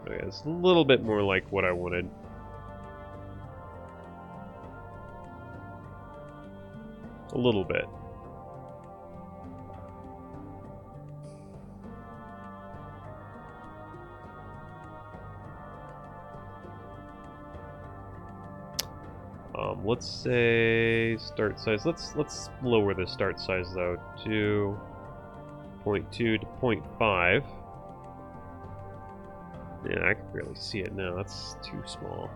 Okay, it's a little bit more like what I wanted. A little bit. Let's say start size. Let's lower the start size though to 0.2 to 0.5. Yeah, I can barely see it now. That's too small.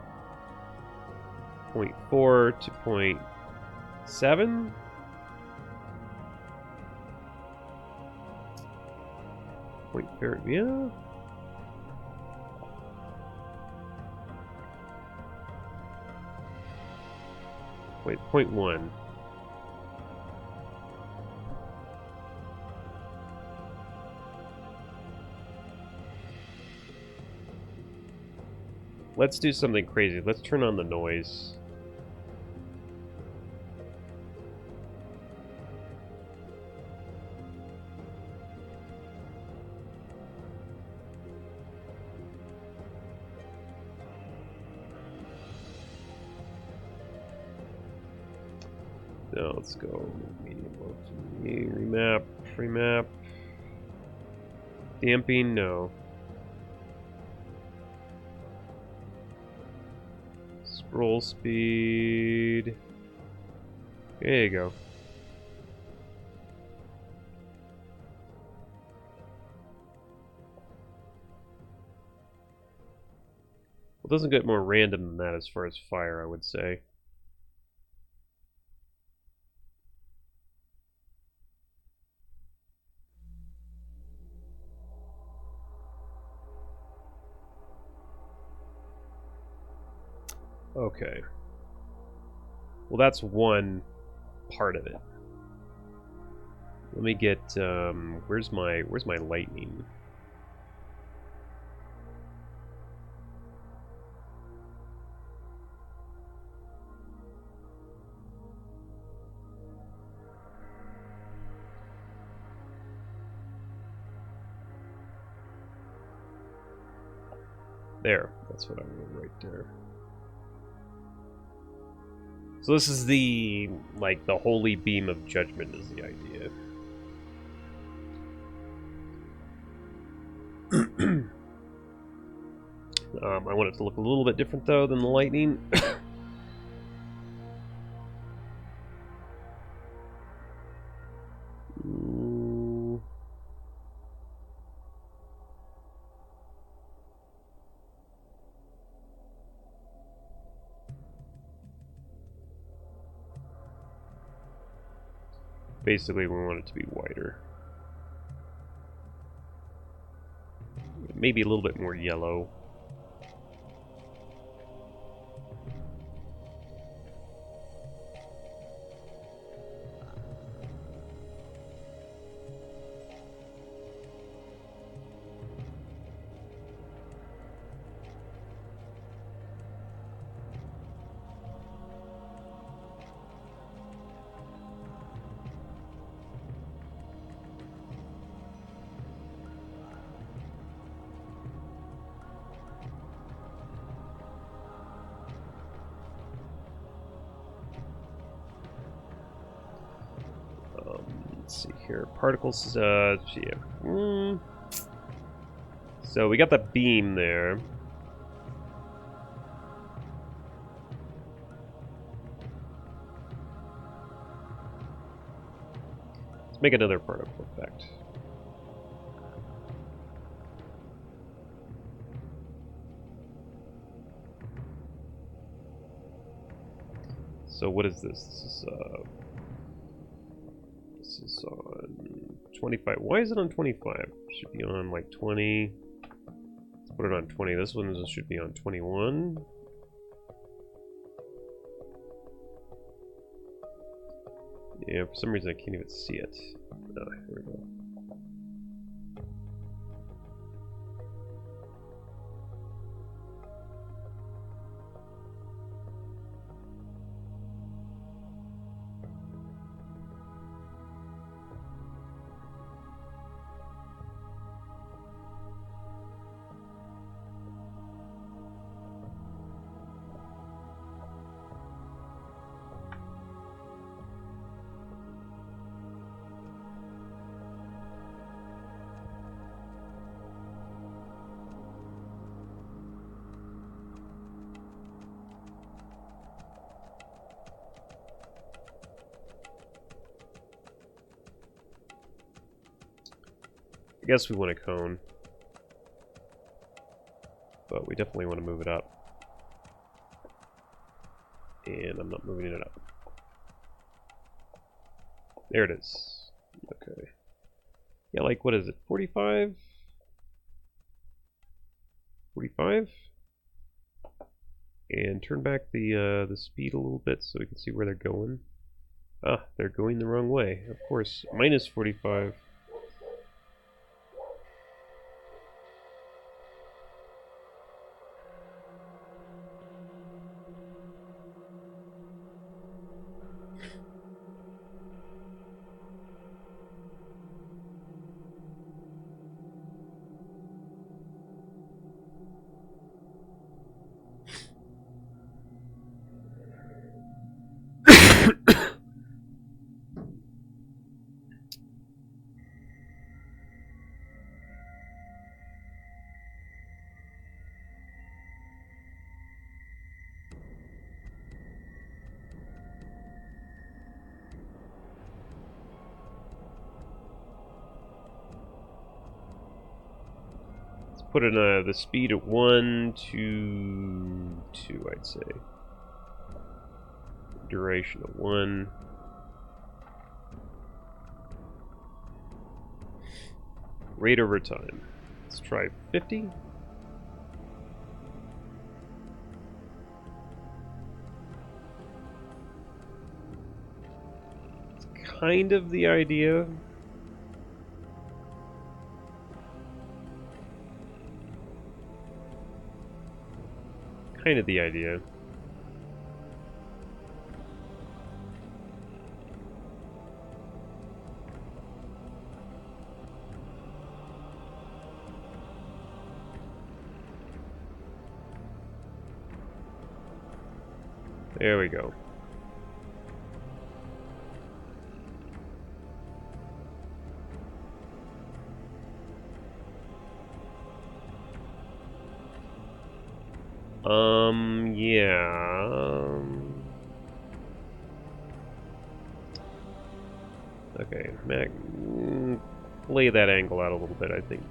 0.4 to 0.7. Yeah. Wait, 0.1. Let's do something crazy. Let's turn on the noise. Now let's go medium remap, remap. Damping, no. Scroll speed. There you go. Well, it doesn't get more random than that as far as fire, I would say. Okay. Well, that's one part of it. Let me get where's my lightning? There, that's what I want right there. So this is the, like, the holy beam of judgment is the idea. I want it to look a little bit different, though, than the lightning. Basically, we want it to be wider. Maybe a little bit more yellow. Let's see here. Particles, yeah. So we got the beam there. Let's make another particle effect. So what is this? This is on 25. Why is it on 25? Should be on like 20. Let's put it on 20. This one should be on 21. Yeah, for some reason I can't even see it. Oh, here we go. I guess we want a cone, but we definitely want to move it up. And I'm not moving it up. There it is. Okay. Yeah, like, what is it? 45? 45? And turn back the speed a little bit so we can see where they're going. Ah, they're going the wrong way. Of course, minus 45. Put in the speed at 1 to 2, I'd say. Duration of 1. Rate over time. Let's try 50. It's kind of the idea. Kind of the idea. There we go. Yeah. Okay, Mac, lay that angle out a little bit, I think.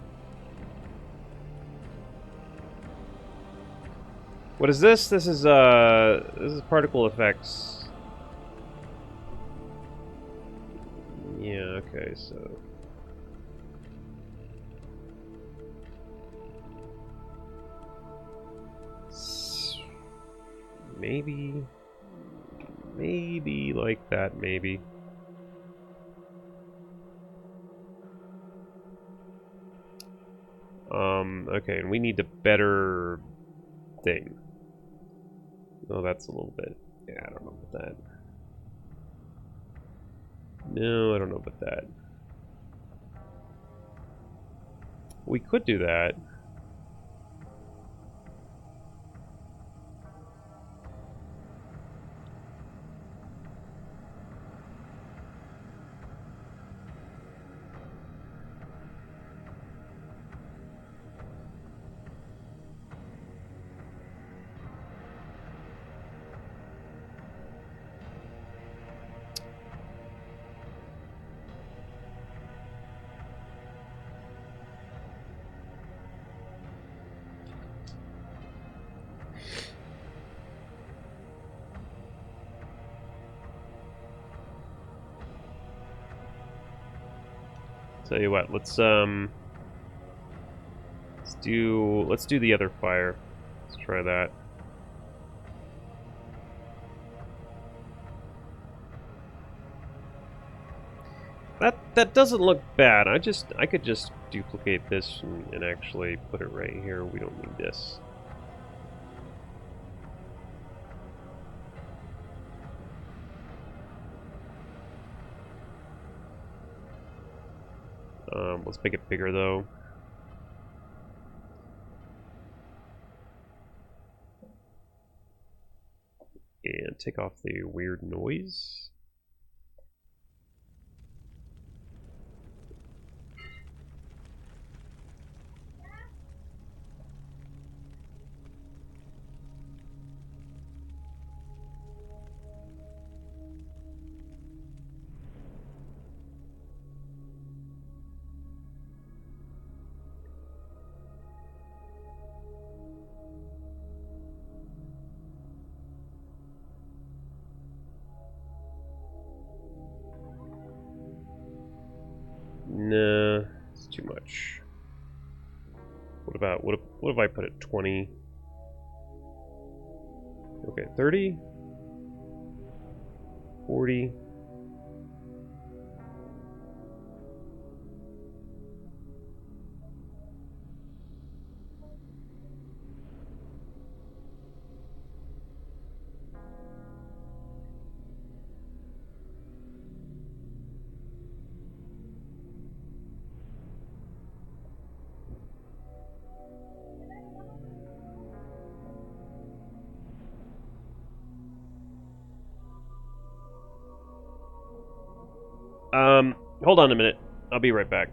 What is this? This is particle effects. Yeah, okay, so maybe like that, maybe. Okay, and we need a better thing. Oh, that's a little bit. Yeah, I don't know about that. No, I don't know about that. We could do that. Tell you what, let's do the other fire. Let's try that. That doesn't look bad. I could just duplicate this and actually put it right here. We don't need this. Let's make it bigger though. And take off the weird noise. Nah, it's too much. What if I put it 20? Okay, 30, 40. Hold on a minute. I'll be right back.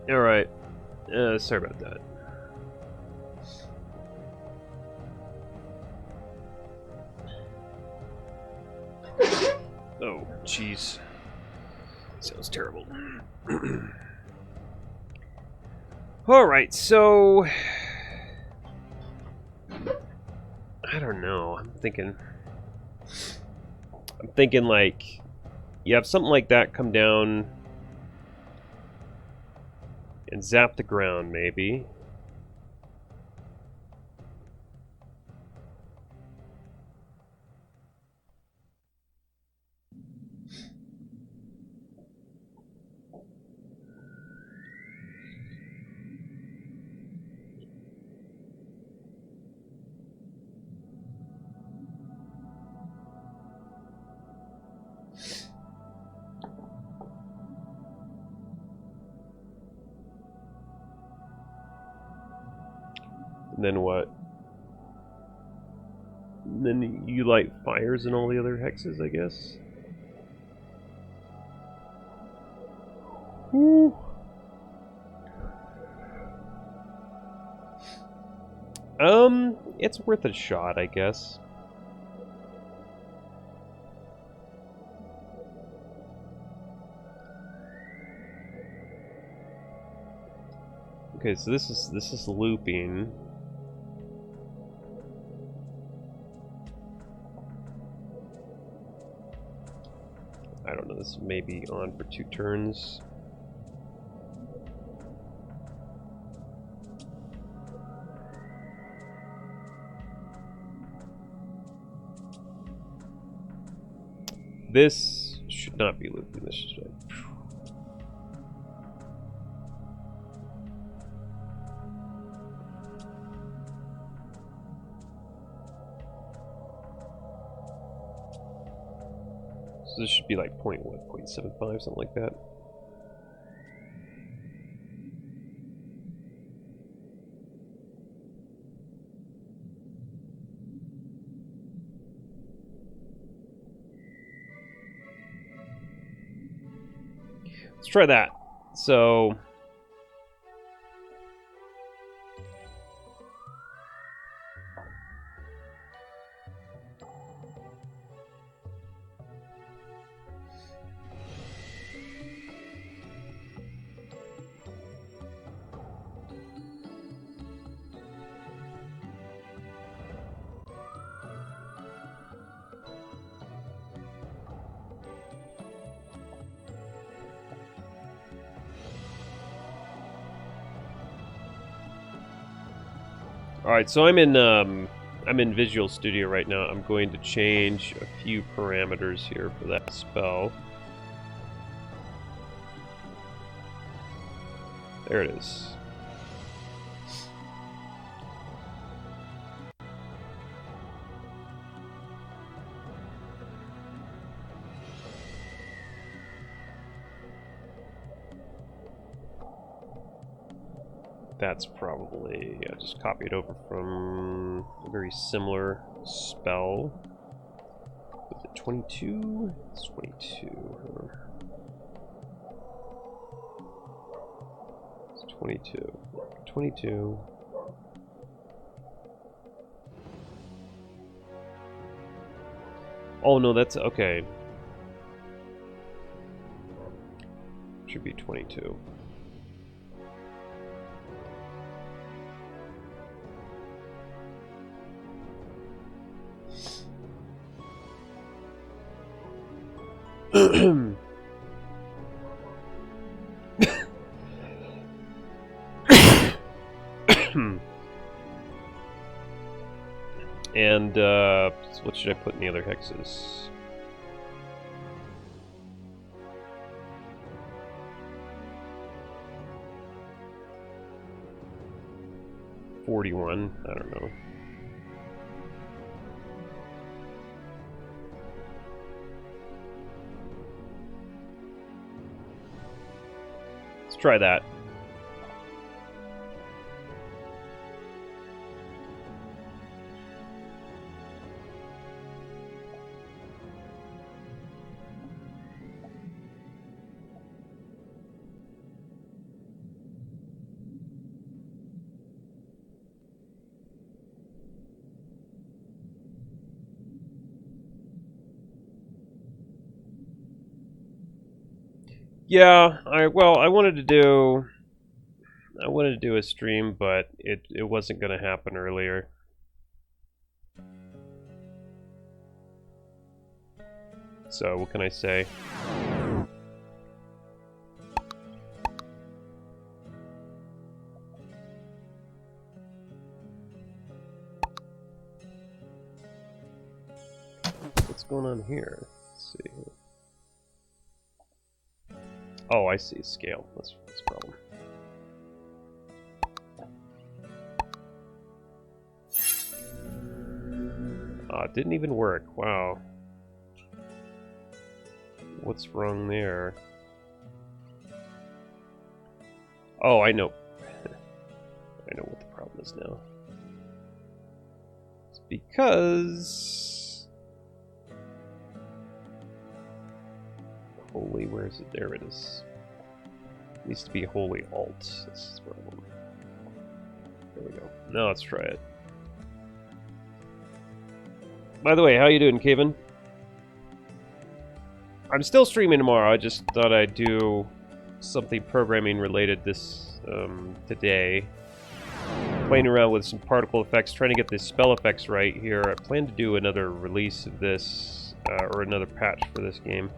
Alright. Sorry about that. Oh, jeez. Sounds terrible. Alright, so... I don't know. I'm thinking like... You have something like that come down... and zap the ground, maybe. And then what? And then you light fires in all the other hexes, I guess? Woo. It's worth a shot, I guess. Okay, so this is looping. I don't know, this may be on for 2 turns. This should not be looping, this should... So this should be like 0.75, something like that. Let's try that. So... Alright, so I'm in Visual Studio right now. I'm going to change a few parameters here for that spell. There it is. That's probably... I just copied over from a very similar spell. Was it 22? It's 22. It's 22. 22. Oh no, that's... okay. Should be 22. And what should I put in the other hexes? $41. I don't know. Let's try that. Yeah, I wanted to do a stream, but it wasn't going to happen earlier. So what can I say? What's going on here? Let's see. Oh, I see. Scale. That's the problem. It didn't even work. Wow. What's wrong there? Oh, I know. I know what the problem is now. It's because... Holy, where is it? There it is. It needs to be holy alt. This is the problem. There we go. Now let's try it. By the way, how you doing, Kevin? I'm still streaming tomorrow. I just thought I'd do something programming related this today. Playing around with some particle effects, trying to get the spell effects right here. I plan to do another release of this, or another patch for this game.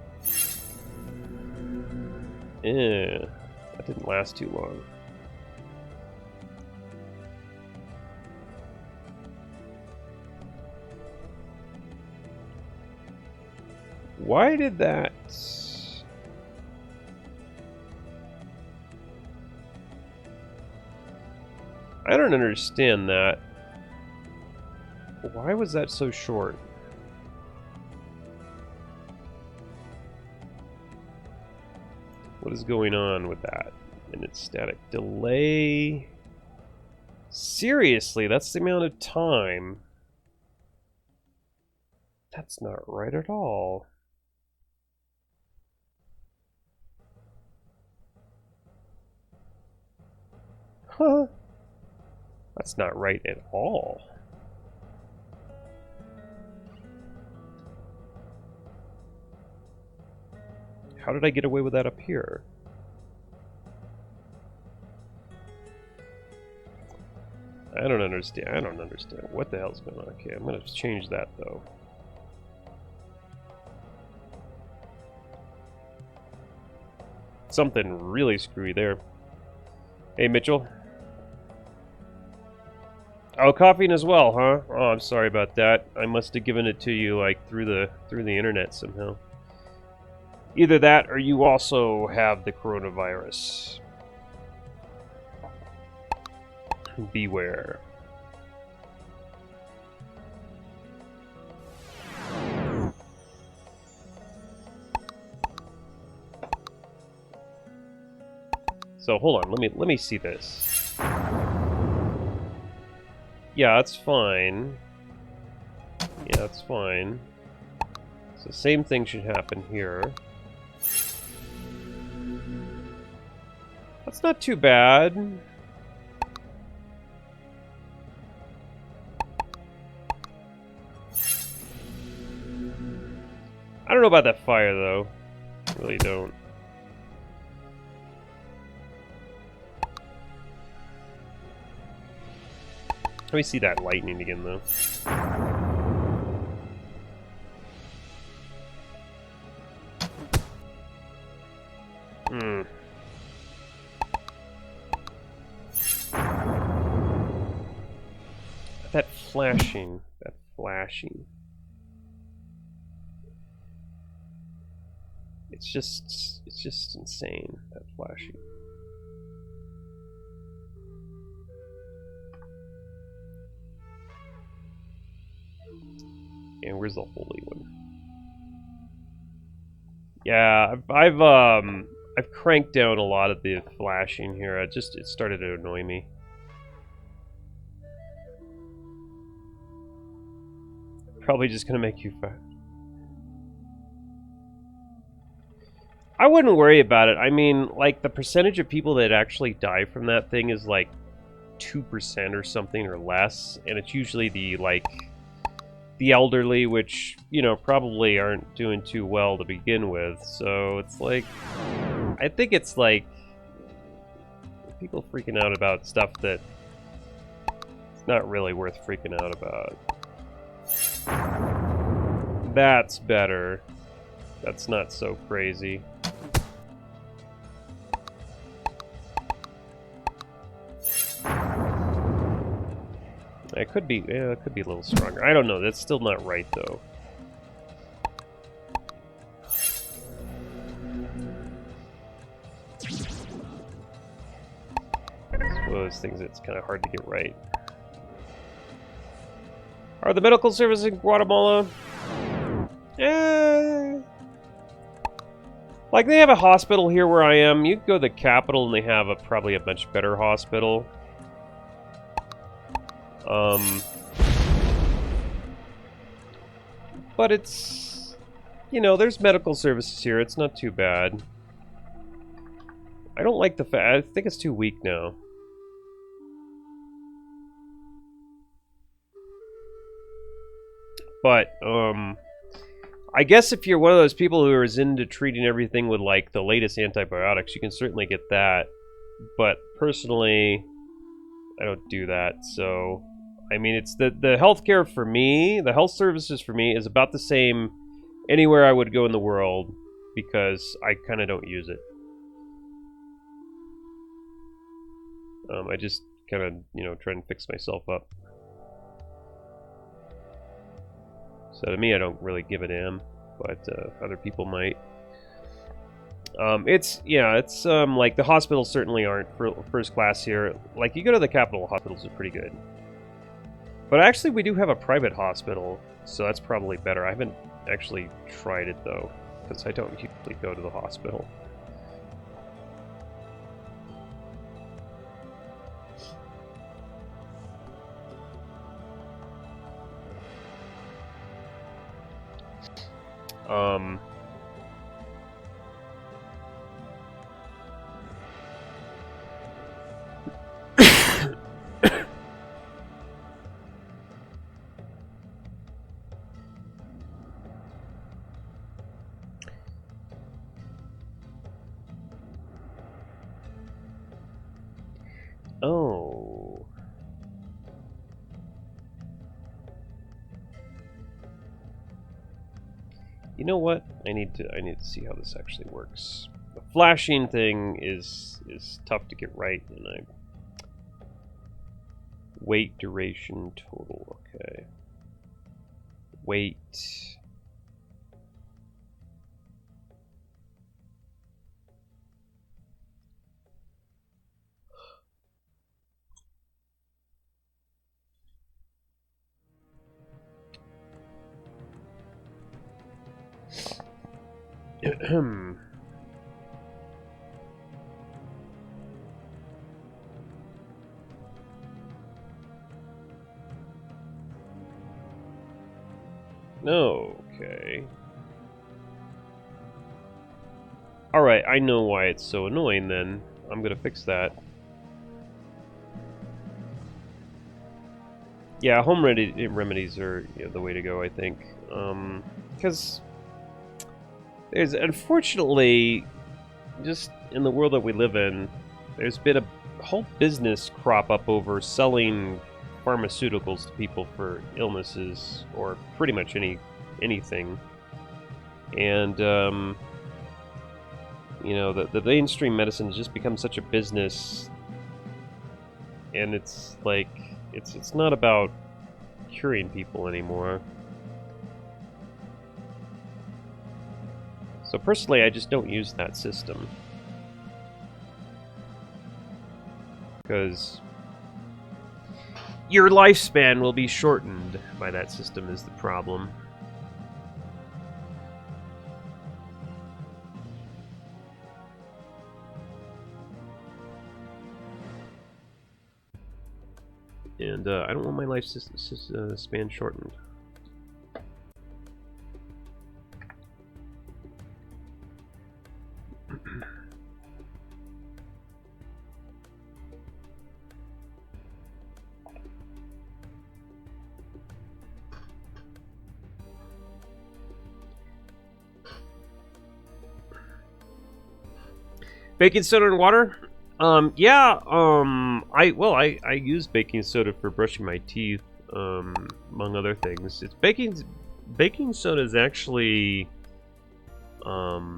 That didn't last too long. Why did that... I don't understand that. Why was that so short? What is going on with that? And its static delay... Seriously, that's the amount of time. That's not right at all. Huh? That's not right at all. How did I get away with that up here? I don't understand. I don't understand. What the hell's going on? Okay, I'm gonna change that though. Something really screwy there. Hey, Mitchell. Oh, coughing as well, huh? Oh, I'm sorry about that. I must have given it to you like through the internet somehow. Either that or you also have the coronavirus. Beware. So hold on, let me see this. Yeah, that's fine. Yeah, that's fine. So same thing should happen here. That's not too bad. I don't know about that fire though. I really don't. Let me see that lightning again though. That flashing. It's just insane, that flashing. And where's the holy one? Yeah, I've cranked down a lot of the flashing here. It started to annoy me. Probably just gonna make you fat. I wouldn't worry about it. I mean, like, the percentage of people that actually die from that thing is like 2% or something or less, and it's usually the elderly, which, you know, probably aren't doing too well to begin with. So it's like, I think it's like people freaking out about stuff that it's not really worth freaking out about. That's better. That's not so crazy. It could be, yeah, it could be a little stronger. I don't know. That's still not right, though. It's one of those things that's kind of hard to get right. Are the medical services in Guatemala? Like, they have a hospital here where I am. You go to the capital and they have probably a much better hospital. But it's, you know, there's medical services here. It's not too bad. I don't like the fact, I think it's too weak now. But, I guess if you're one of those people who is into treating everything with, like, the latest antibiotics, you can certainly get that. But, personally, I don't do that, so... I mean, it's the healthcare for me, the health services for me, is about the same anywhere I would go in the world, because I kind of don't use it. I just kind of, you know, try and fix myself up. So to me, I don't really give a damn, but other people might. It's like the hospitals certainly aren't first class here. Like, you go to the capital, hospitals are pretty good. But actually, we do have a private hospital, so that's probably better. I haven't actually tried it, though, because I don't usually go to the hospital. Oh. You know what? I need to see how this actually works. The flashing thing is tough to get right, and weight, duration, total. Okay. Weight. Okay. Alright, I know why it's so annoying then. I'm gonna fix that. Yeah, home remedies are, you know, the way to go, I think. Because there's, unfortunately, just in the world that we live in, there's been a whole business crop up over selling pharmaceuticals to people for illnesses, or pretty much anything. And, you know, the mainstream medicine has just become such a business, and it's like, it's not about curing people anymore. So personally, I just don't use that system. Because your lifespan will be shortened by that system is the problem. And I don't want my lifespan shortened. Baking soda and water? Yeah, I use baking soda for brushing my teeth, among other things. Baking soda is actually, for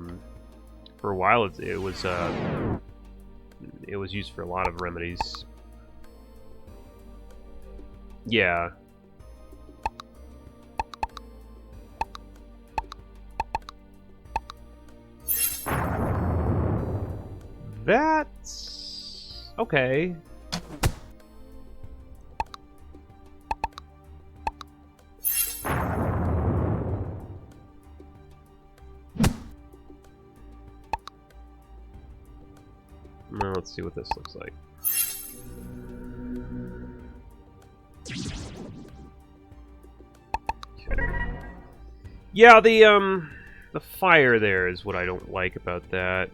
a while it was used for a lot of remedies. Yeah. That's okay. Now let's see what this looks like. Okay. Yeah, the fire there is what I don't like about that.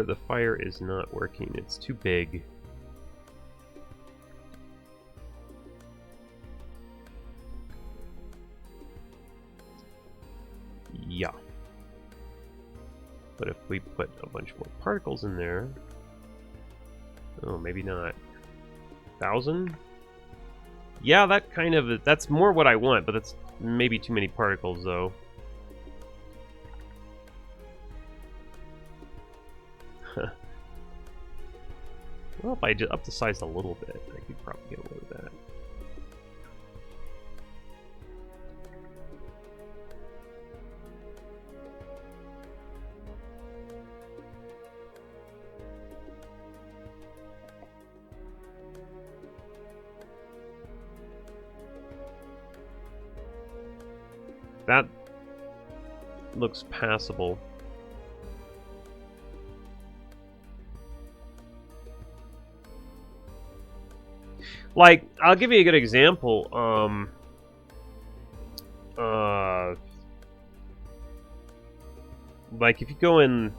The fire is not working. It's too big. Yeah. But if we put a bunch more particles in there... Oh, maybe not. 1,000? Yeah, that kind of... That's more what I want, but that's maybe too many particles, though. Well, if I just up the size a little bit, I could probably get away with that. That looks passable. Like, I'll give you a good example. Like if you go in,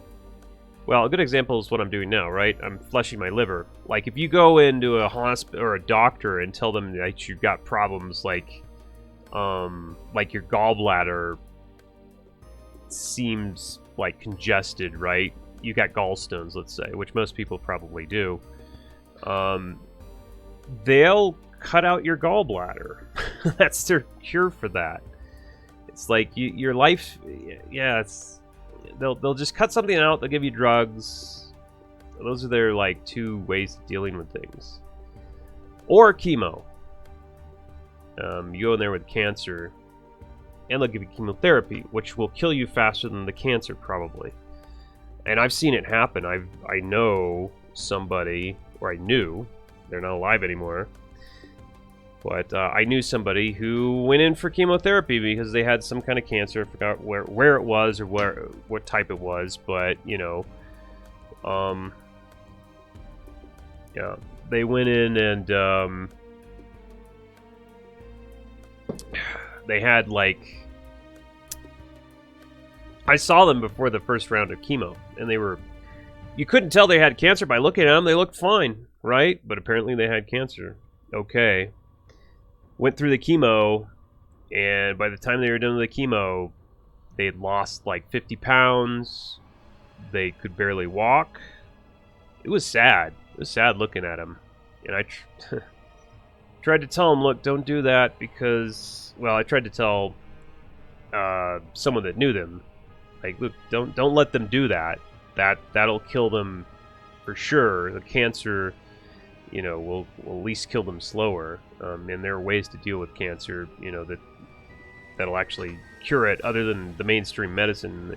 well, a good example is what I'm doing now, right? I'm flushing my liver. Like if you go into a hospital or a doctor and tell them that you've got problems like your gallbladder seems like congested, right? You got gallstones, let's say, which most people probably do. They'll cut out your gallbladder. That's their cure for that. It's like your life, yeah. They'll just cut something out. They'll give you drugs. Those are their like two ways of dealing with things. Or chemo. You go in there with cancer, and they'll give you chemotherapy, which will kill you faster than the cancer probably. And I've seen it happen. I know somebody, or I knew. They're not alive anymore. But I knew somebody who went in for chemotherapy because they had some kind of cancer. I forgot where it was or what type it was, but you know, yeah, they went in and they had like, I saw them before the first round of chemo, and you couldn't tell they had cancer by looking at them. They looked fine. Right? But apparently they had cancer. Okay. Went through the chemo, and by the time they were done with the chemo, they had lost like 50 pounds. They could barely walk. It was sad. It was sad looking at them. And I tried to tell them, look, don't do that because... Well, I tried to tell someone that knew them. Like, look, don't let them do that. That'll kill them for sure. The cancer... you know, will at least kill them slower. And there are ways to deal with cancer, you know, that'll actually cure it other than the mainstream medicine.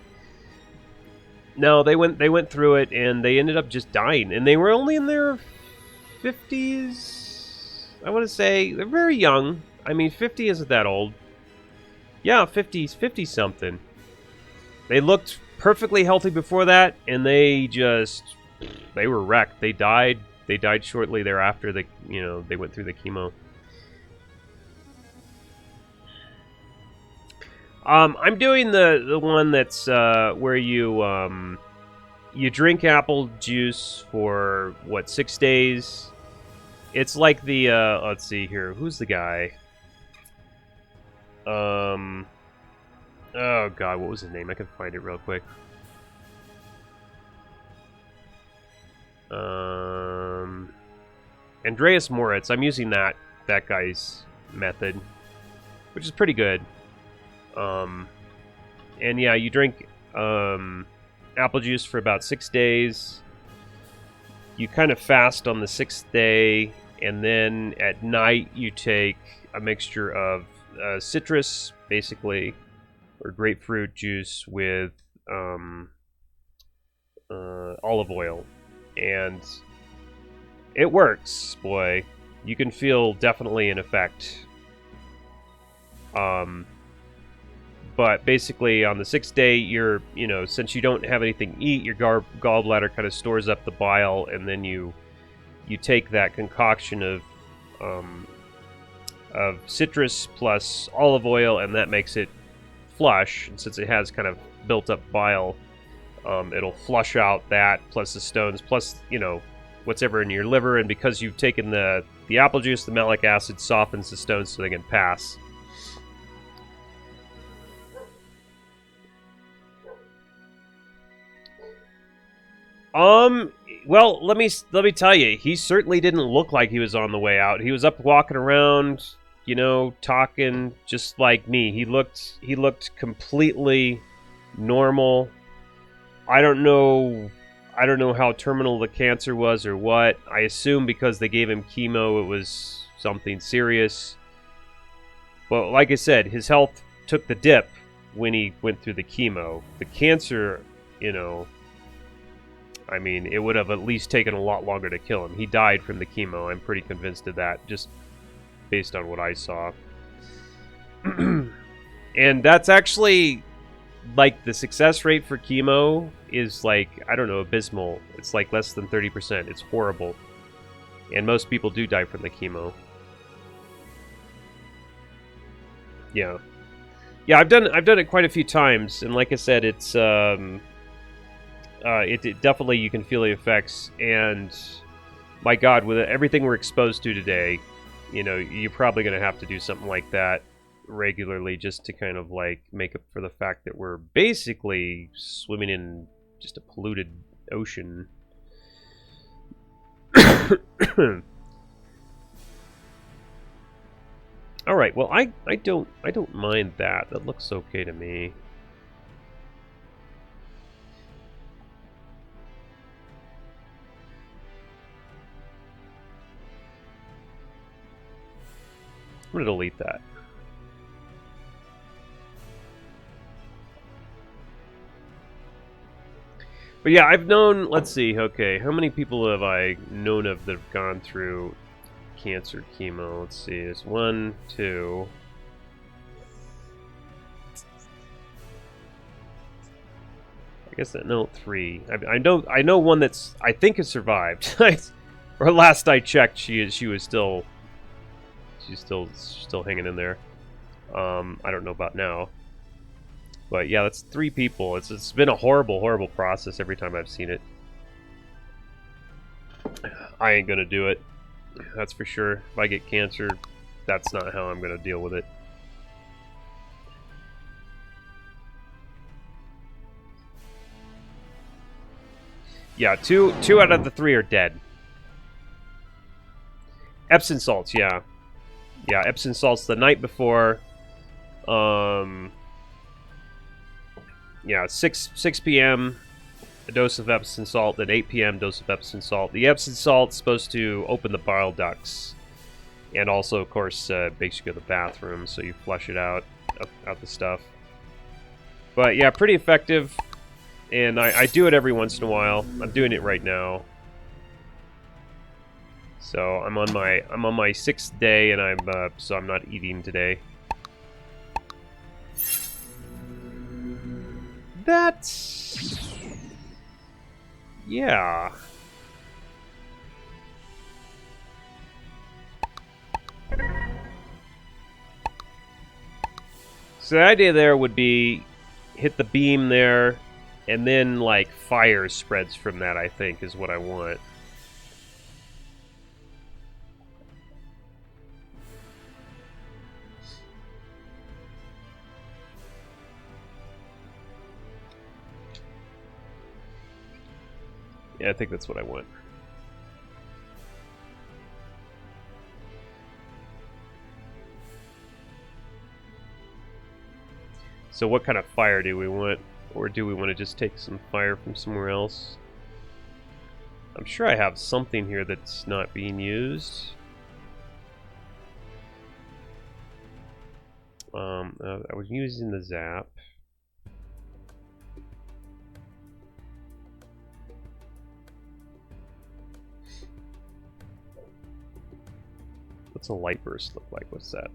No, they went through it and they ended up just dying. And they were only in their 50s. I want to say they're very young. I mean, 50 isn't that old. Yeah, 50 something. They looked perfectly healthy before that, and they were wrecked. They died. They died shortly thereafter. They went through the chemo. I'm doing the one that's where you drink apple juice for what 6 days. It's like the let's see here. Who's the guy? Oh god, what was his name? I can find it real quick. Andreas Moritz. I'm using that guy's method, which is pretty good. And yeah, you drink apple juice for about 6 days. You kind of fast on the 6th day, and then at night you take a mixture of citrus, basically, or grapefruit juice with olive oil, and it works, boy. You can feel definitely an effect. But basically, on the 6th day, since you don't have anything to eat, your gallbladder kind of stores up the bile, and then you take that concoction of citrus plus olive oil, and that makes it flush. And since it has kind of built up bile, it'll flush out that plus the stones plus what's ever in your liver. And because you've taken the apple juice, the malic acid softens the stones so they can pass. Well, let me tell you, he certainly didn't look like he was on the way out. He was up walking around, talking just like me. He looked completely normal. I don't know how terminal the cancer was or what. I assume because they gave him chemo, it was something serious. But like I said, his health took the dip when he went through the chemo. The cancer, I mean, it would have at least taken a lot longer to kill him. He died from the chemo. I'm pretty convinced of that, just based on what I saw. And that's actually, like, the success rate for chemo is, like, I don't know, abysmal. It's, like, less than 30%. It's horrible. And most people do die from the chemo. Yeah. Yeah, I've done it quite a few times, and like I said, it's, it definitely, you can feel the effects, and my god, with everything we're exposed to today, you're probably going to have to do something like that regularly just to kind of like make up for the fact that we're basically swimming in just a polluted ocean. All right, well, I don't mind that. That looks okay to me. I'm going to delete that. But yeah, I've known, let's see, okay, how many people have I known of that have gone through cancer chemo? Let's see, it's 1, 2. I guess that, no, 3. I know one that's, I think, has survived. Or last I checked, she's still hanging in there. I don't know about now. But yeah, that's 3 people. It's been a horrible process every time I've seen it. I ain't gonna do it. That's for sure. If I get cancer, that's not how I'm gonna deal with it. Yeah, two out of the 3 are dead. Epsom salts, yeah. Yeah, Epsom salts the night before. Yeah, 6 p.m. a dose of Epsom salt, then 8 p.m. dose of Epsom salt. The Epsom salt's supposed to open the bile ducts, and also, of course, makes you go to the bathroom, so you flush it out the stuff. But yeah, pretty effective, and I do it every once in a while. I'm doing it right now. So I'm on my 6th day, and so I'm not eating today. That's... yeah. So the idea there would be hit the beam there, and then like fire spreads from that, I think, is what I want. Yeah, I think that's what I want. So what kind of fire do we want? Or do we want to just take some fire from somewhere else? I'm sure I have something here that's not being used. I was using the zap. What's a light burst look like? What's that?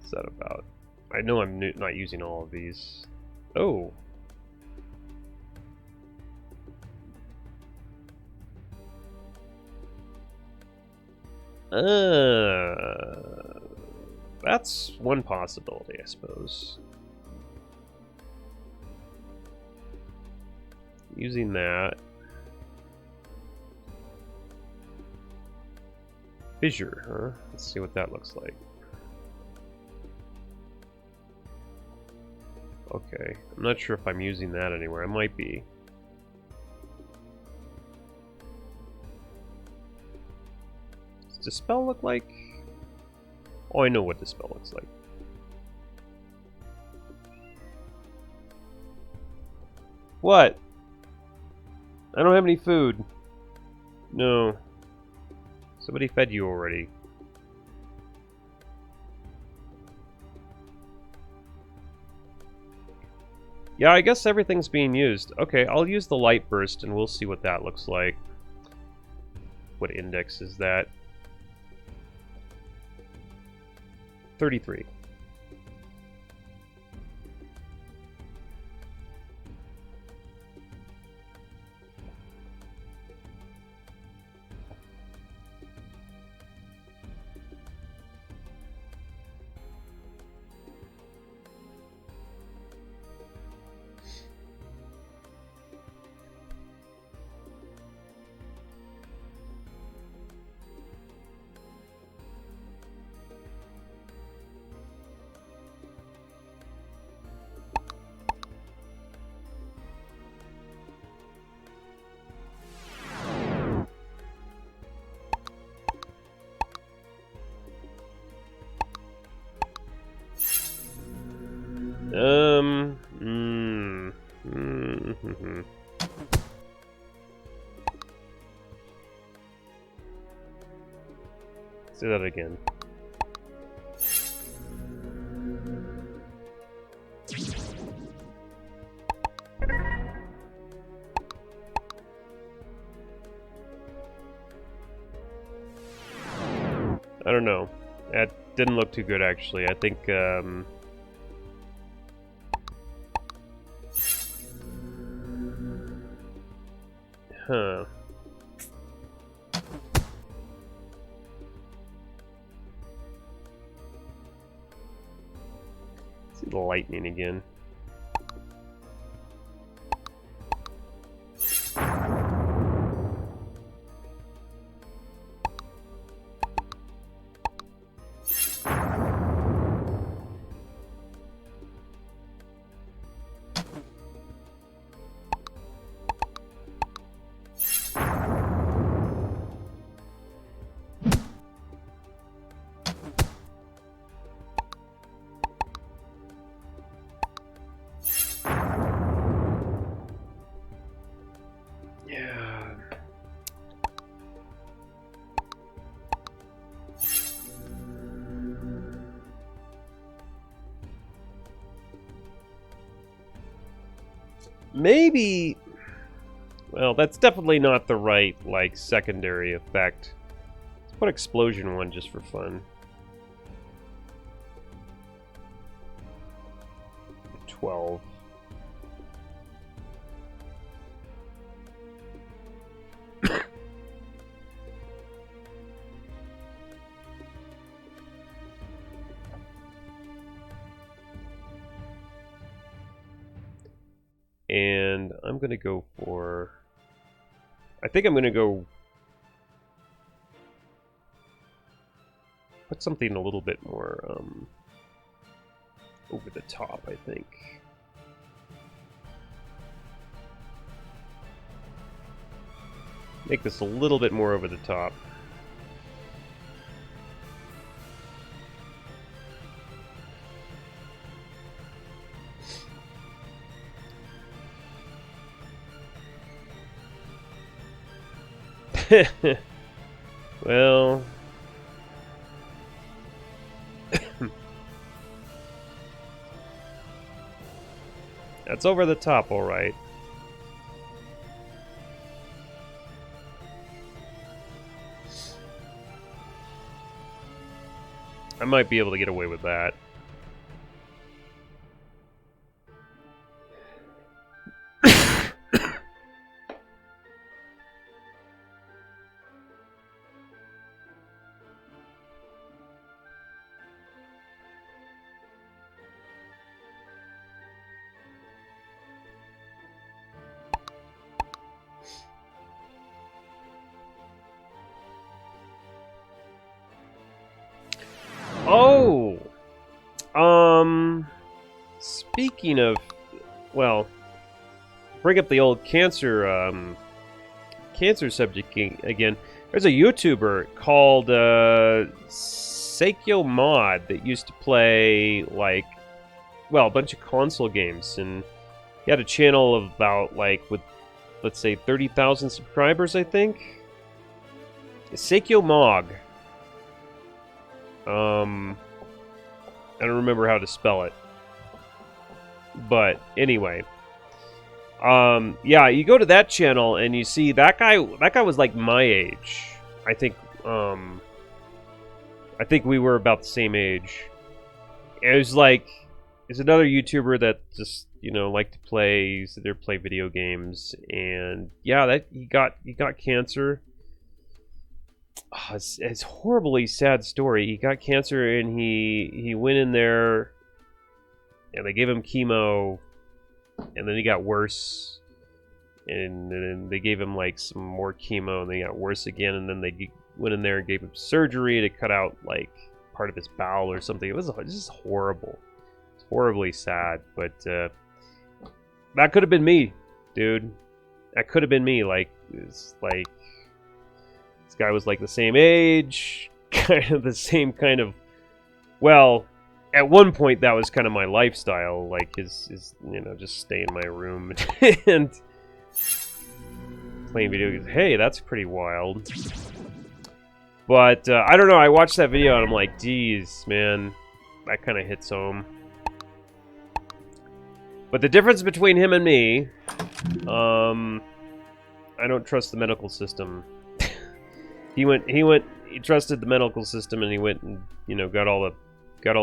What's that about? I know I'm not using all of these. Oh. That's one possibility, I suppose. Using that. Fissure, huh? Let's see what that looks like. Okay, I'm not sure if I'm using that anywhere. I might be. Does Dispel look like? Oh, I know what Dispel looks like. What? I don't have any food. No. Somebody fed you already. Yeah, I guess everything's being used. Okay, I'll use the light burst and we'll see what that looks like. What index is that? 33. Say that again. I don't know. That didn't look too good, actually. I think, huh. Let's see the lightning again. Maybe... Well, that's definitely not the right, like, secondary effect. Let's put Explosion 1 just for fun. 12. And I'm going to go for... I think I'm going to go... Put something a little bit more over the top, I think. Make this a little bit more over the top. Well... That's over the top, alright. I might be able to get away with that. Oh! Speaking of... Well... Bring up the old cancer, cancer subject again. There's a YouTuber called, Seikyo Mod that used to play, like... Well, a bunch of console games, and... He had a channel of about, like, with, let's say, 30,000 subscribers, I think? Seikyo Mod. I don't remember how to spell it. But, anyway. Yeah, you go to that channel and you see that guy was like my age. I think we were about the same age. It was like, it's another YouTuber that just, you know, liked to play, sit there, play video games, and yeah, that he got cancer. Oh, it's a horribly sad story. He got cancer and he went in there and they gave him chemo and then he got worse and then they gave him like some more chemo and they got worse again, and then they went in there and gave him surgery to cut out like part of his bowel or something. It was just horrible. It's horribly sad, but that could have been me, dude. That could have been me. Like, it's like guy was like the same age, kind of the same kind of, well, at one point that was kind of my lifestyle, like his you know, just stay in my room and playing video games. Hey, that's pretty wild. But I don't know, I watched that video and I'm like, geez, man, that kind of hits home. But the difference between him and me, I don't trust the medical system. He trusted the medical system, and he went and, you know, got all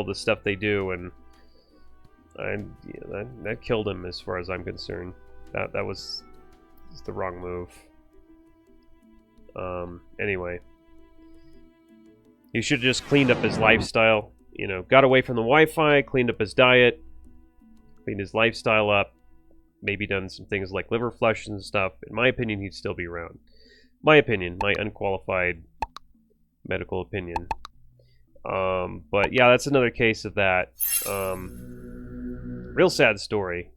the stuff they do, and that killed him as far as I'm concerned. That was the wrong move. Anyway, he should have just cleaned up his lifestyle. You know, got away from the Wi-Fi, cleaned up his diet, cleaned his lifestyle up, maybe done some things like liver flush and stuff. In my opinion, he'd still be around. My opinion, my unqualified medical opinion. But yeah, that's another case of that. Real sad story.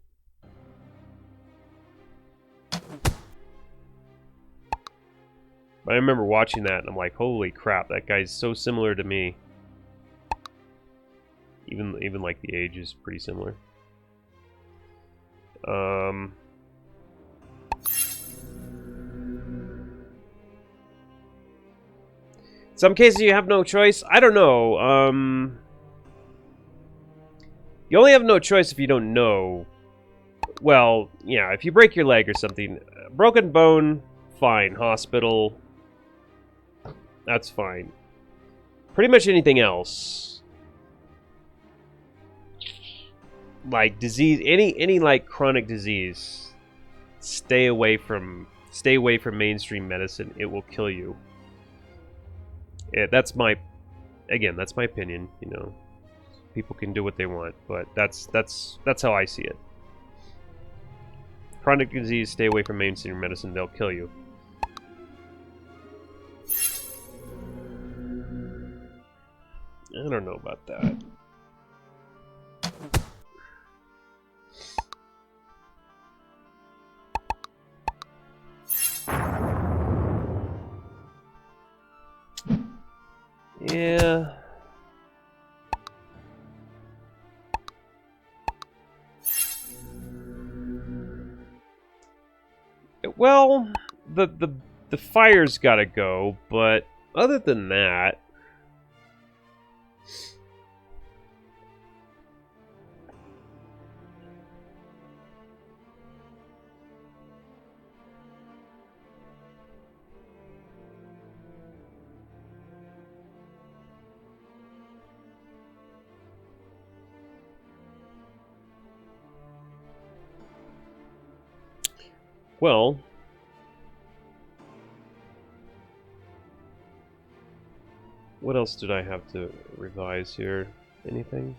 I remember watching that and I'm like, holy crap, that guy's so similar to me. Even like the age is pretty similar. Some cases you have no choice. I don't know. You only have no choice if you don't know. Well, yeah, if you break your leg or something. Broken bone, fine. Hospital, that's fine. Pretty much anything else. Like disease, any like chronic disease, stay away from mainstream medicine. It will kill you. Yeah, that's my opinion. You know, people can do what they want, but that's how I see it. Chronic disease, stay away from mainstream medicine. They'll kill you. I don't know about that. Yeah. Well, the fire's gotta go, but other than that, well, what else did I have to revise here? Anything?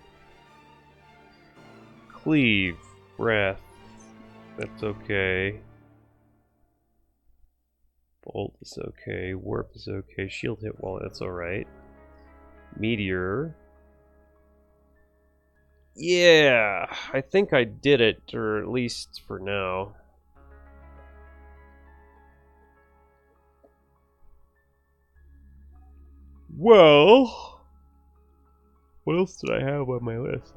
Cleave, breath. That's okay. Bolt is okay. Warp is okay. Shield hit wall, that's alright. Meteor. Yeah, I think I did it, or at least for now. Well, what else did I have on my list?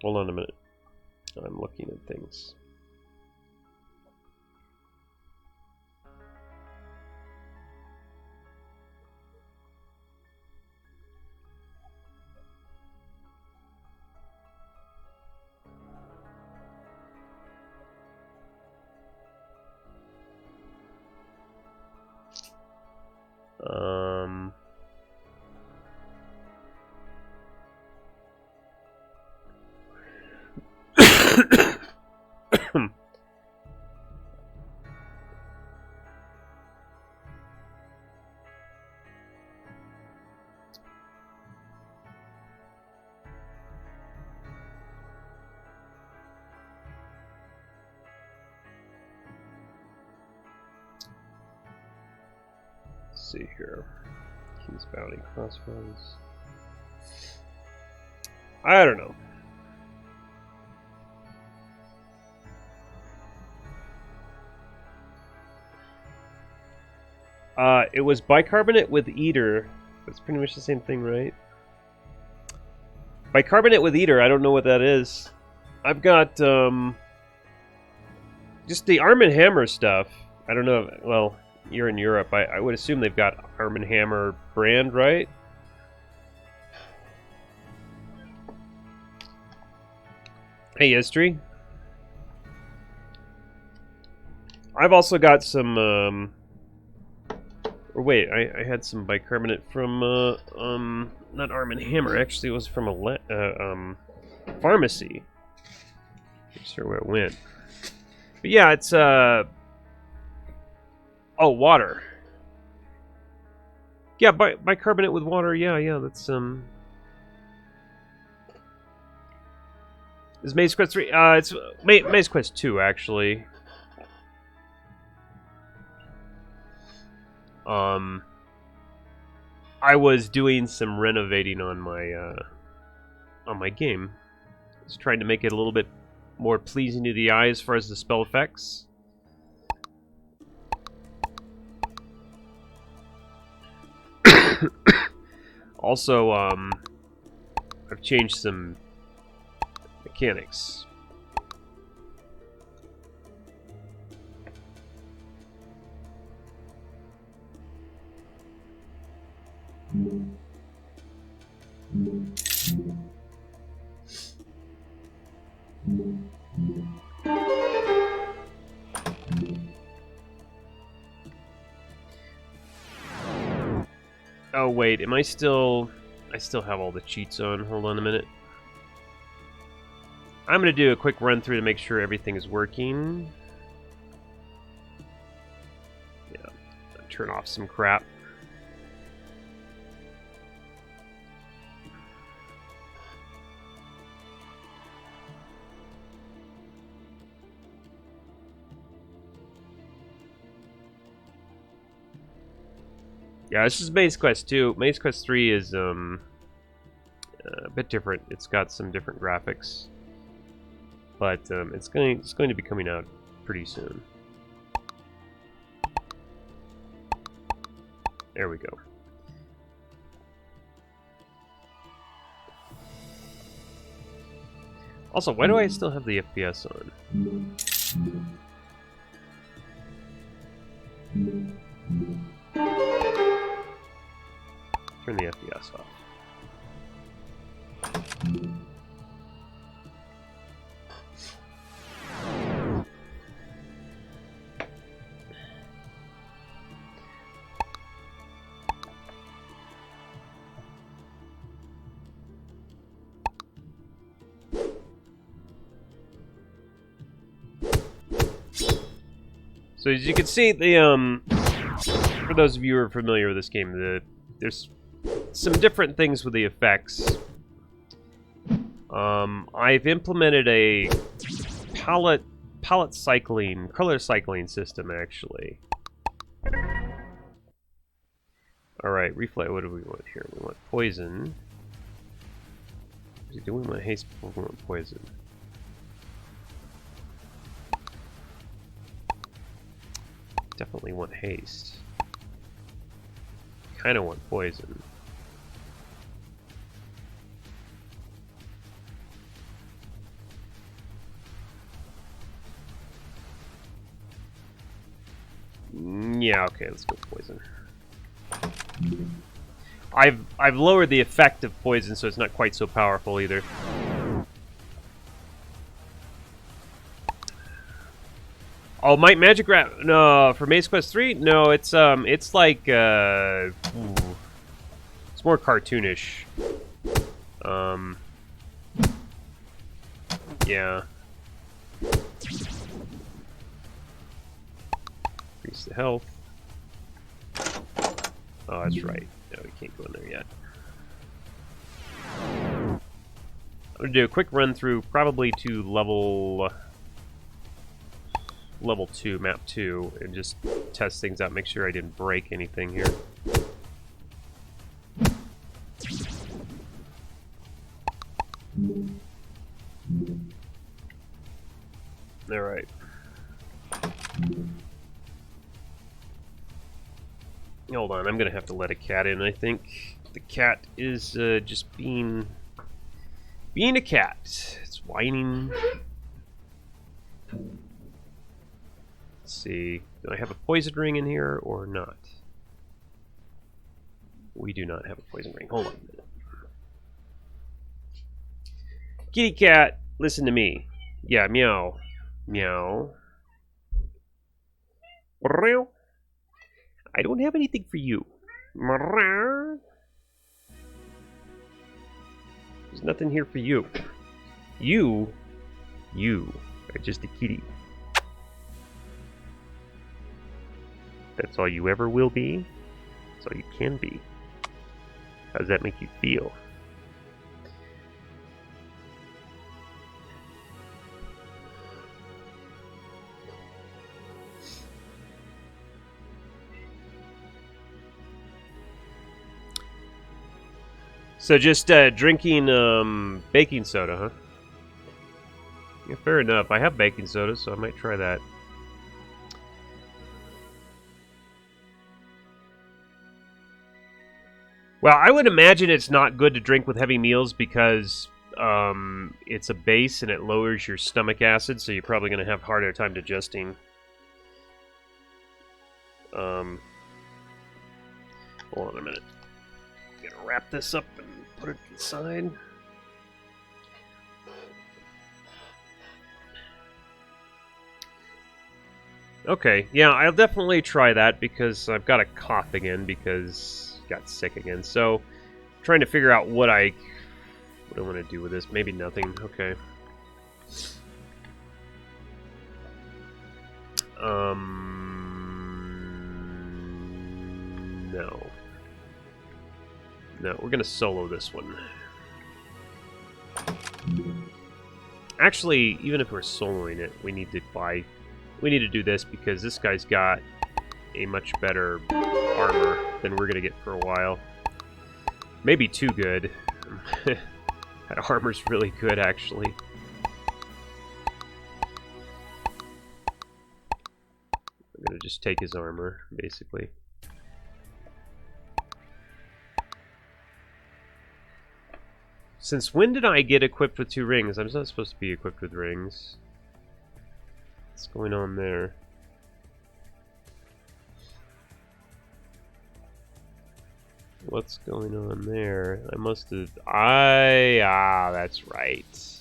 Hold on a minute. I'm looking at things. Let's see here. King's Bounty, Crossbones. I don't know. It was bicarbonate with Eater. That's pretty much the same thing, right? Bicarbonate with Eater, I don't know what that is. I've got, just the Arm & Hammer stuff. I don't know, well, you're in Europe. I would assume they've got Arm & Hammer brand, right? Hey, History. I've also got some, or wait, I had some bicarbonate from, not Arm & Hammer, actually it was from a, pharmacy. I'm not sure where it went. But yeah, it's, oh, water. Yeah, bicarbonate with water, yeah, that's, Is MazeQuest 3? It's MazeQuest 2, actually. I was doing some renovating on my game. I was trying to make it a little bit more pleasing to the eye as far as the spell effects. Also, I've changed some mechanics. Oh wait, am I still... I still have all the cheats on. Hold on a minute. I'm going to do a quick run through to make sure everything is working. Yeah, turn off some crap. Yeah, this is MazeQuest 2. MazeQuest 3 is a bit different. It's got some different graphics, but it's going to be coming out pretty soon. There we go. Also, why do I still have the FPS on? Turn the FPS off. So as you can see, the for those of you who are familiar with this game, there's some different things with the effects. I've implemented a palette cycling, color cycling system, actually. Alright, reflect, what do we want here? We want poison. Do we want haste before we want poison? Definitely want haste. Kinda want poison. Yeah, okay, let's go poison. I've lowered the effect of poison so it's not quite so powerful either. Oh, Magic Rat? No, for MazeQuest 3? No, it's like it's more cartoonish. Yeah. Increase the health. Oh, that's right. No, we can't go in there yet. I'm gonna do a quick run through, probably to level 2, map 2, and just test things out, make sure I didn't break anything here. Alright. Hold on, I'm gonna have to let a cat in, I think. The cat is just being a cat. It's whining. Let's see. Do I have a poison ring in here or not? We do not have a poison ring. Hold on a minute. Kitty cat, listen to me. Yeah, meow. Meow. I don't have anything for you. There's nothing here for you. You are just a kitty. That's all you ever will be. That's all you can be. How does that make you feel? So just drinking baking soda, huh? Yeah, fair enough. I have baking soda, so I might try that. Well, I would imagine it's not good to drink with heavy meals because it's a base and it lowers your stomach acid, so you're probably going to have a harder time digesting. Hold on a minute. I'm going to wrap this up and put it inside. Okay, yeah, I'll definitely try that because I've got a cough again because I got sick again. So, I'm trying to figure out what I want to do with this. Maybe nothing. Okay. No. No, we're gonna solo this one. Actually, even if we're soloing it, we need to do this because this guy's got a much better armor than we're gonna get for a while. Maybe too good. That armor's really good, actually. I'm gonna just take his armor, basically. Since when did I get equipped with 2 rings? I'm not supposed to be equipped with rings. What's going on there? What's going on there? I must have... that's right.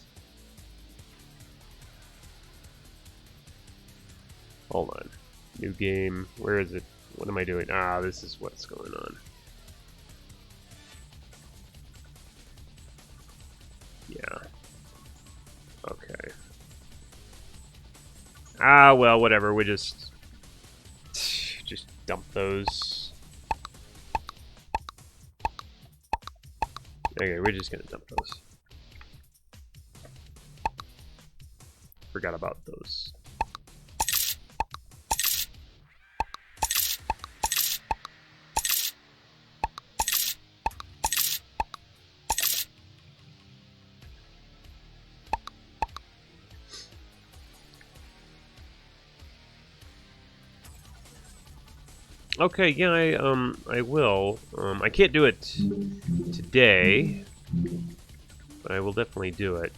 Hold on. New game. Where is it? What am I doing? This is what's going on. Yeah. Okay. Well, whatever. We just dump those. Okay, we're just gonna dump those. Forgot about those. Okay, yeah, I will. I can't do it today, but I will definitely do it.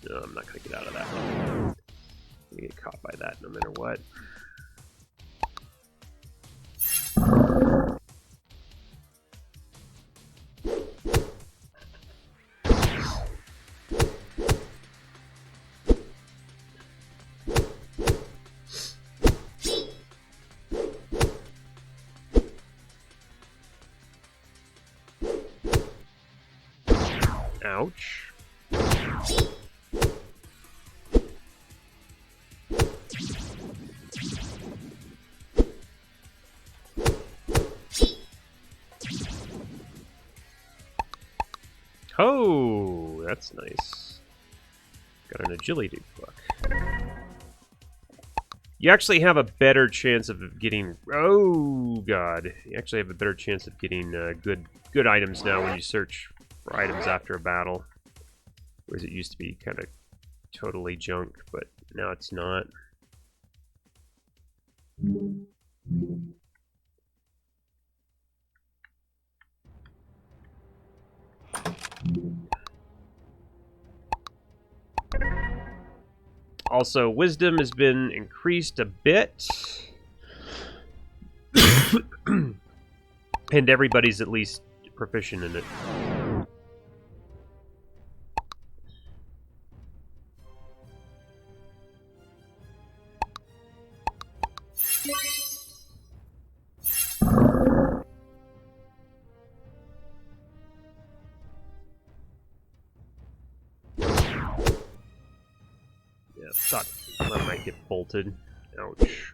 No, I'm not gonna get out of that one. I'm gonna get caught by that no matter what. Ouch. Oh, that's nice. Got an agility book. You actually have a better chance of getting... Oh, God. You actually have a better chance of getting good items now when you search for items after a battle. Whereas it used to be kind of totally junk, but now it's not. Also, wisdom has been increased a bit. And everybody's at least proficient in it. Yeah, thought that might get bolted. Ouch.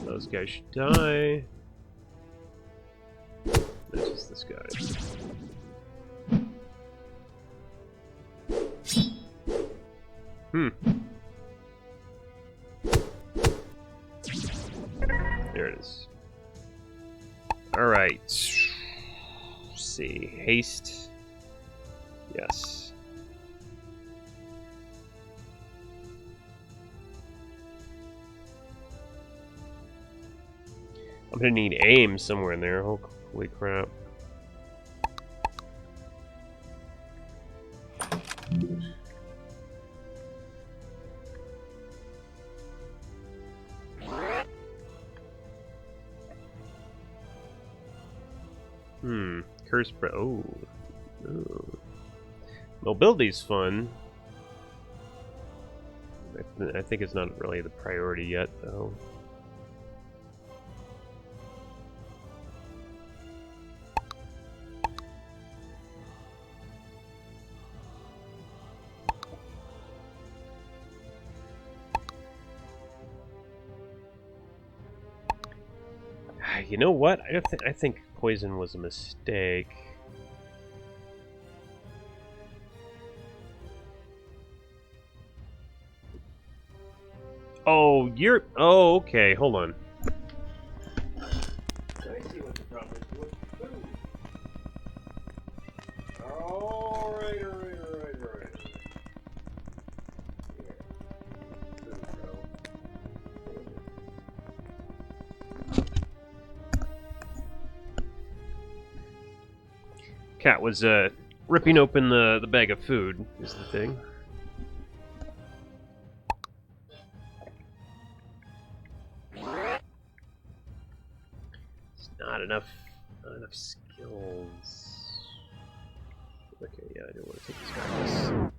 Those guys should die. That's just this guy. There it is. Alright. Let's see. Haste. Yes. I'm gonna need aim somewhere in there. Holy crap. Curse oh. Ooh. Mobility's fun. I think it's not really the priority yet, though. You know what? I think poison was a mistake. Oh, you're... Oh, okay. Hold on. Let me see what the problem is with food. Alright. Here. Cat was ripping open the bag of food, is the thing. It's not enough skills. Okay, yeah, I don't want to take this guy.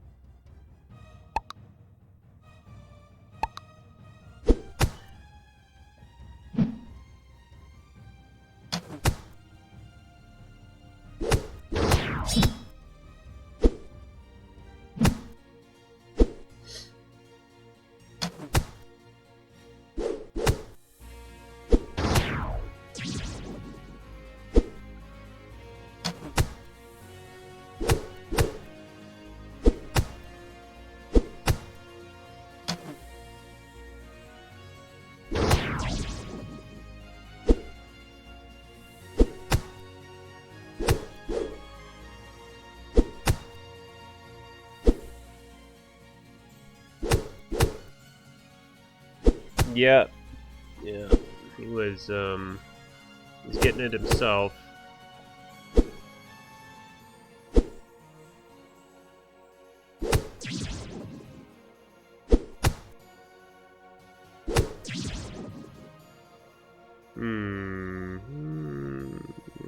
Yeah, he was he's getting it himself.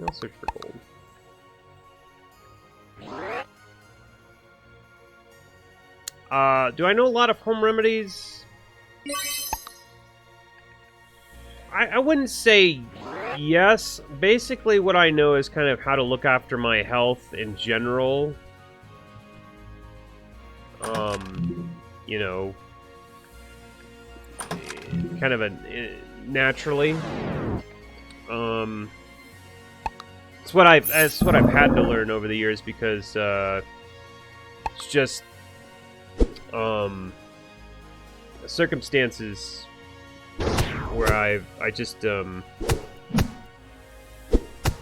I'll search for gold. Do I know a lot of home remedies? I wouldn't say yes. Basically, what I know is kind of how to look after my health in general. You know, kind of naturally. It's what I've had to learn over the years because it's just circumstances where I just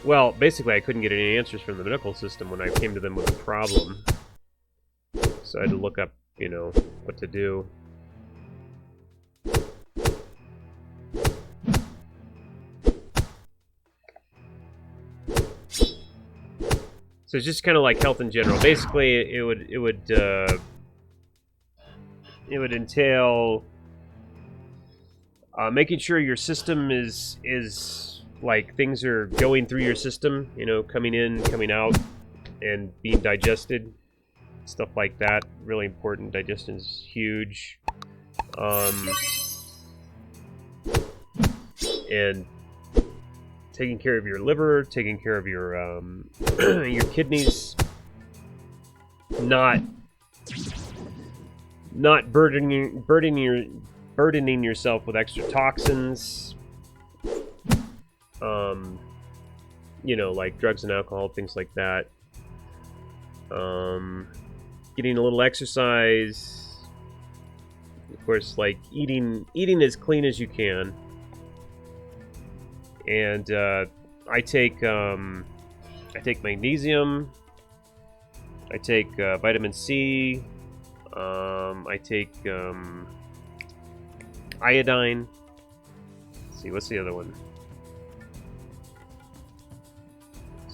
well, basically I couldn't get any answers from the medical system when I came to them with a problem, so I had to look up, you know, what to do. So it's just kind of like health in general. Basically, it would entail making sure your system is like things are going through your system, you know, coming in, coming out, and being digested, stuff like that. Really important. Digestion is huge. And taking care of your liver, taking care of your your kidneys, not burdening yourself with extra toxins, you know, like drugs and alcohol, things like that. Getting a little exercise, of course, like eating as clean as you can. And I take magnesium, I take vitamin C, I take iodine. Let's see, what's the other one?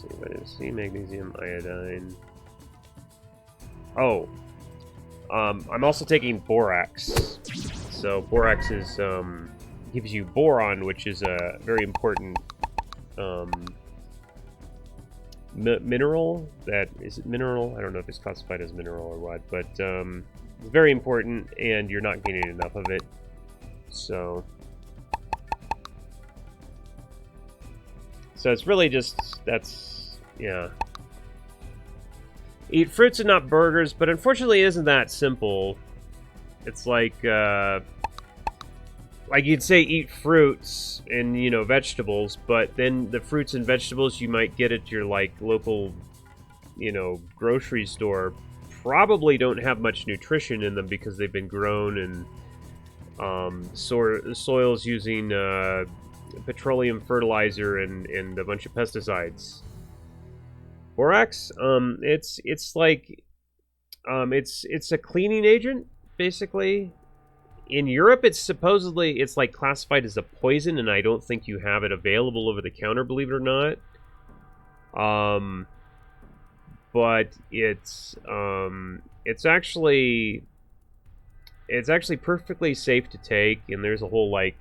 Let's see, vitamin C, magnesium, iodine. Oh, I'm also taking borax. So borax is gives you boron, which is a very important mineral. That is it mineral? I don't know if it's classified as mineral or what, but it's very important, and you're not getting enough of it. So it's really just yeah. Eat fruits and not burgers, but unfortunately, it isn't that simple. It's like you'd say eat fruits and, you know, vegetables, but then the fruits and vegetables you might get at your, like, local, you know, grocery store probably don't have much nutrition in them because they've been grown in soils using petroleum fertilizer and a bunch of pesticides. Borax, it's like, it's a cleaning agent, basically. In Europe, it's like classified as a poison, and I don't think you have it available over the counter, believe it or not. But it's actually perfectly safe to take, and there's a whole, like,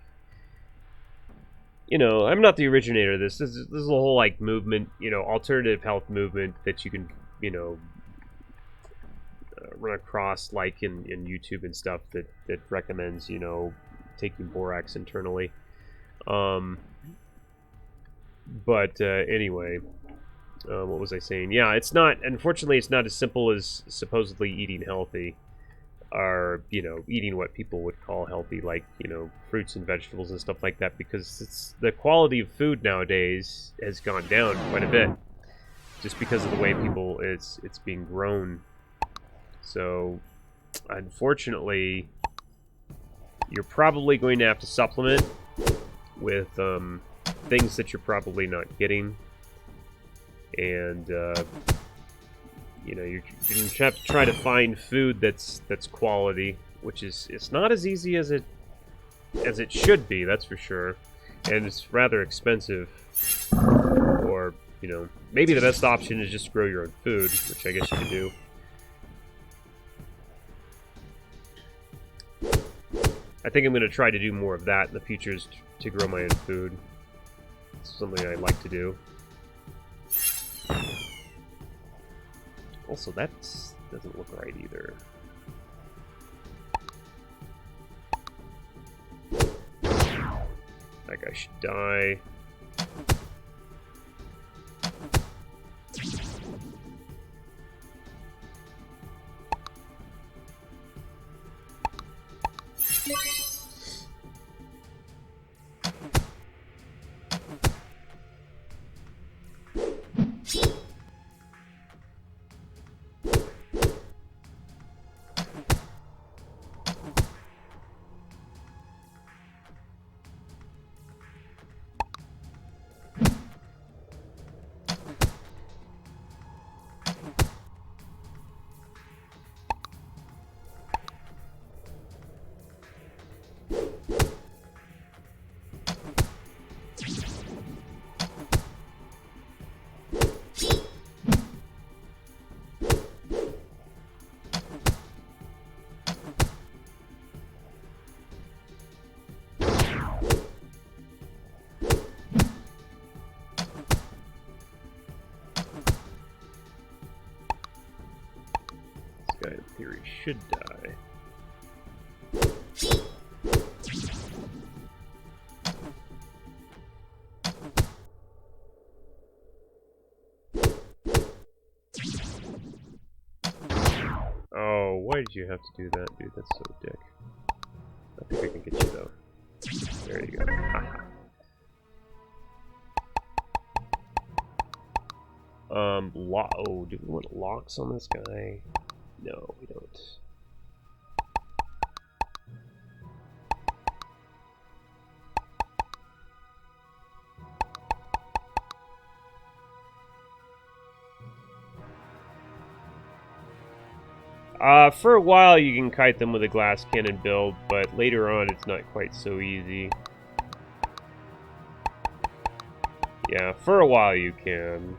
you know, I'm not the originator of this. This is a whole, like, movement, you know, alternative health movement that you can, you know, run across, like, in YouTube and stuff that recommends, you know, taking borax internally. But anyway, what was I saying? Yeah, unfortunately, it's not as simple as supposedly eating healthy. Are, you know, eating what people would call healthy, like, you know, fruits and vegetables and stuff like that, because the quality of food nowadays has gone down quite a bit, just because of the way it's being grown. So, unfortunately, you're probably going to have to supplement with things that you're probably not getting, and you know, you're going to have to try to find food that's quality, which it's not as easy as it should be, that's for sure, and it's rather expensive. Or, you know, maybe the best option is just grow your own food, which I guess you can do. I think I'm going to try to do more of that in the future, is to grow my own food. It's something I like to do. Also, that doesn't look right either. That guy should die. Guy in theory should die. Oh, why did you have to do that, dude? That's so dick. I think I can get you, though. There you go. Haha. Oh, do we want locks on this guy? No, we don't. For a while you can kite them with a glass cannon build, but later on it's not quite so easy. Yeah, for a while you can.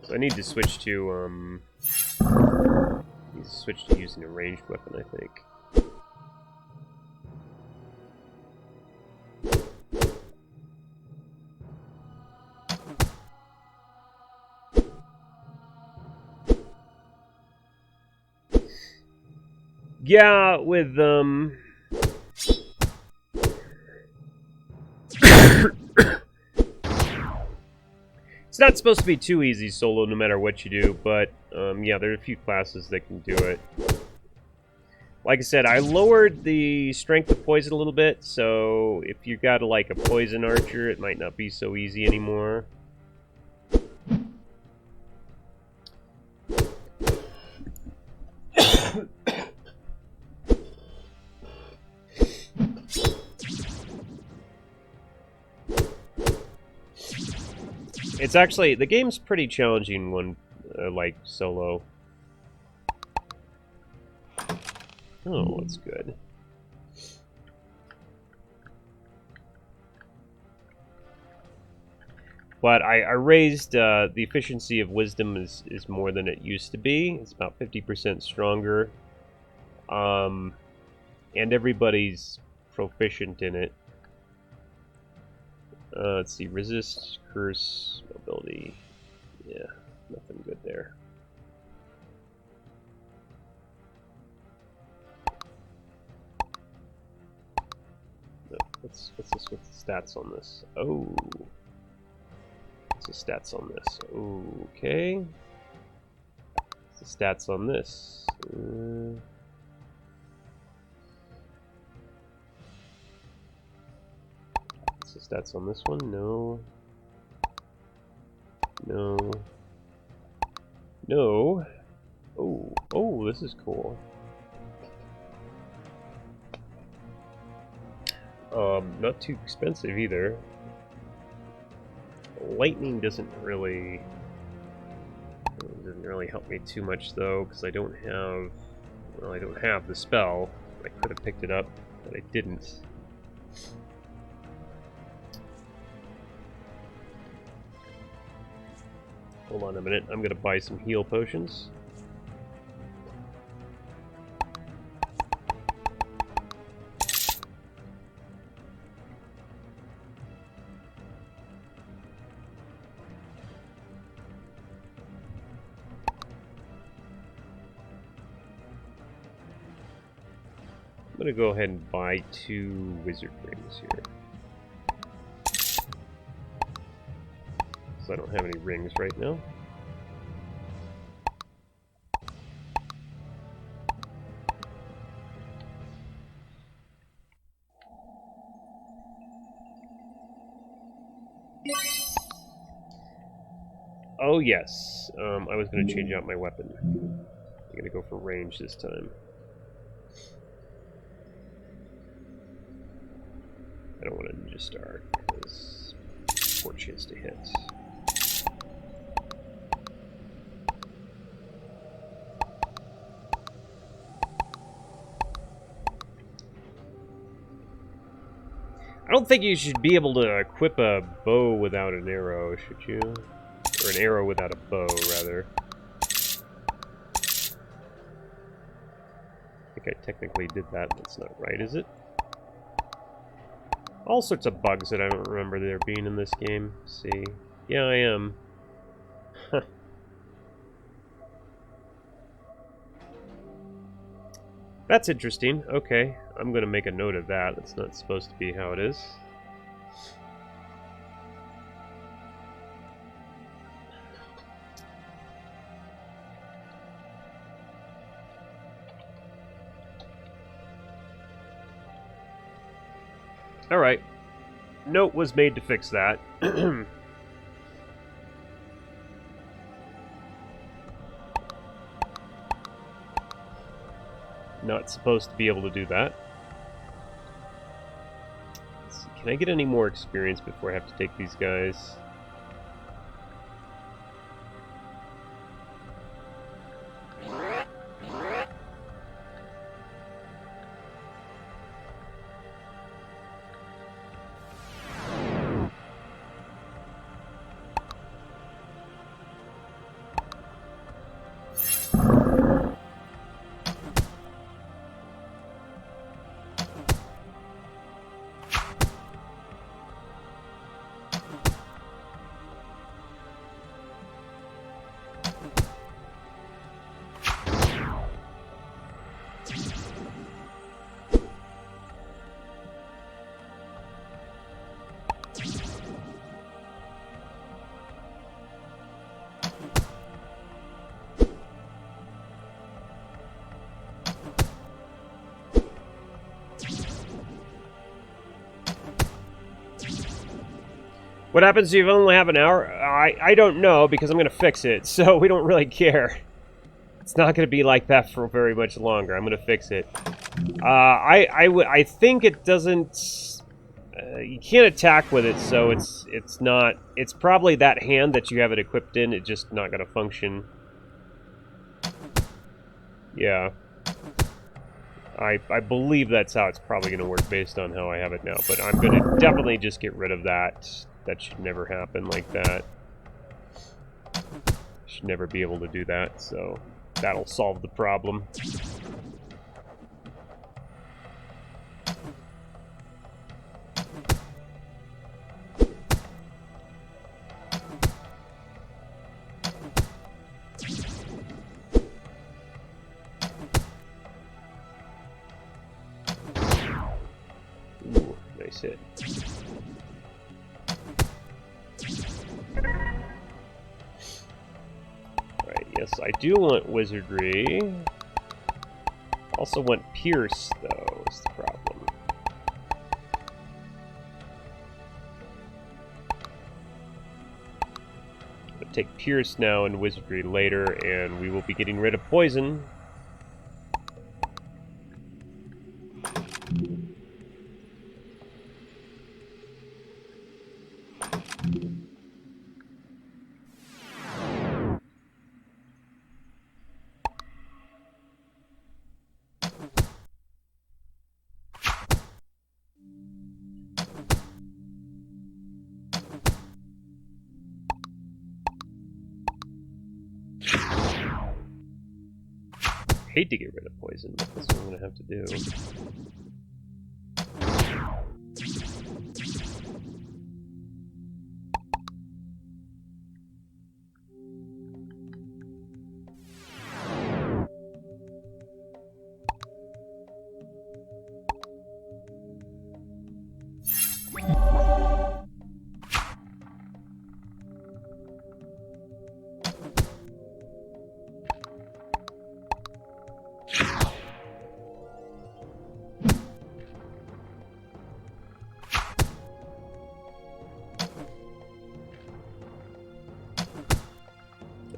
So I need to switch to using a ranged weapon, I think. Yeah, with it's not supposed to be too easy solo no matter what you do, but yeah, there are a few classes that can do it. Like I said, I lowered the strength of poison a little bit, so if you got like a poison archer, it might not be so easy anymore. It's actually, the game's pretty challenging when, like, solo. Oh, that's good. But I raised, the efficiency of wisdom is more than it used to be. It's about 50% stronger. And everybody's proficient in it. Let's see, resist, curse, mobility. Yeah, nothing good there. No, what's this with the stats on this? Oh. What's the stats on this? Okay. What's the stats on this? What's the stats on this one? No. No. No. Oh, this is cool. Not too expensive either. Lightning doesn't really help me too much though, because I don't have the spell. I could have picked it up, but I didn't. Hold on a minute, I'm gonna buy some heal potions. I'm gonna go ahead and buy 2 wizard rings here. Because I don't have any rings right now. Oh yes, I was gonna change out my weapon. I'm gonna go for range this time. I don't want a ninja star, because 4 chance to hit. I don't think you should be able to equip a bow without an arrow, should you? Or an arrow without a bow, rather. I think I technically did that, that's not right, is it? All sorts of bugs that I don't remember there being in this game. Let's see. Yeah, I am. That's interesting. Okay, I'm gonna make a note of that. That's not supposed to be how it is. Alright. Note was made to fix that. Not supposed to be able to do that. Let's see, can I get any more experience before I have to take these guys? What happens if you only have an hour? I don't know, because I'm going to fix it, so we don't really care. It's not going to be like that for very much longer. I'm going to fix it. I think it doesn't... you can't attack with it, so it's not... It's probably that hand that you have it equipped in. It's just not going to function. Yeah. I believe that's how it's probably going to work based on how I have it now. But I'm going to definitely just get rid of that. That should never happen like that. Should never be able to do that, so that'll solve the problem. Ooh, nice hit. Yes, I do want wizardry. Also want pierce, though, is the problem. I'll take pierce now and wizardry later, and we will be getting rid of poison. Hate to get rid of poison, but that's what I'm going to have to do.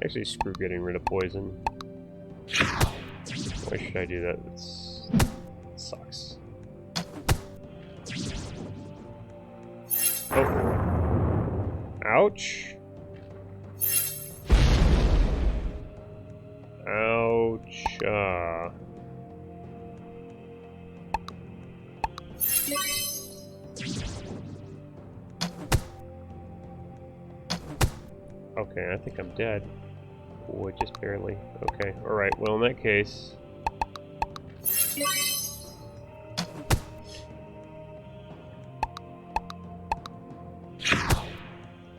Actually, screw getting rid of poison. Why should I do that? It sucks. Oh. Ouch. Ouch. Okay, I think I'm dead. Oh, just barely. Okay, alright, well in that case...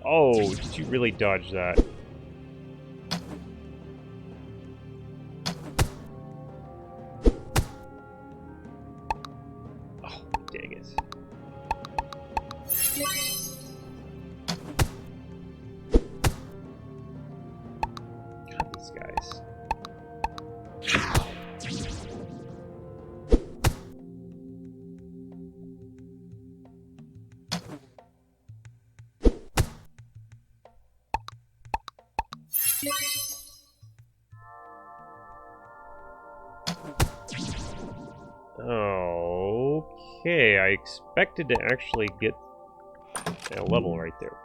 Oh, did you really dodge that? Oh, dang it. God, these guys. Okay, I expected to actually get a level right there.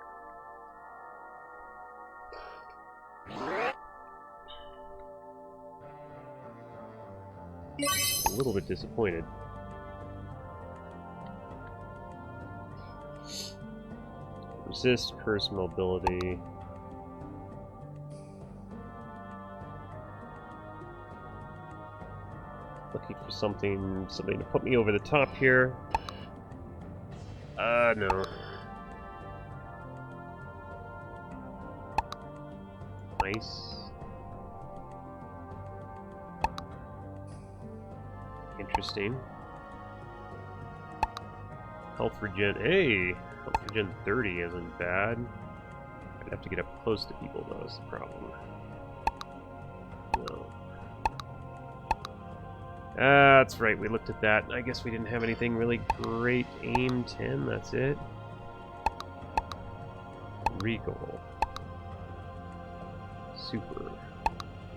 A little bit disappointed. Resist, curse, mobility. Looking for something to put me over the top here. No. Nice. Interesting. Health regen. Hey! Health regen 30 isn't bad. I'd have to get up close to people, though, is the problem. No. That's right, we looked at that. I guess we didn't have anything really great. Aim 10, that's it. Regal. Super.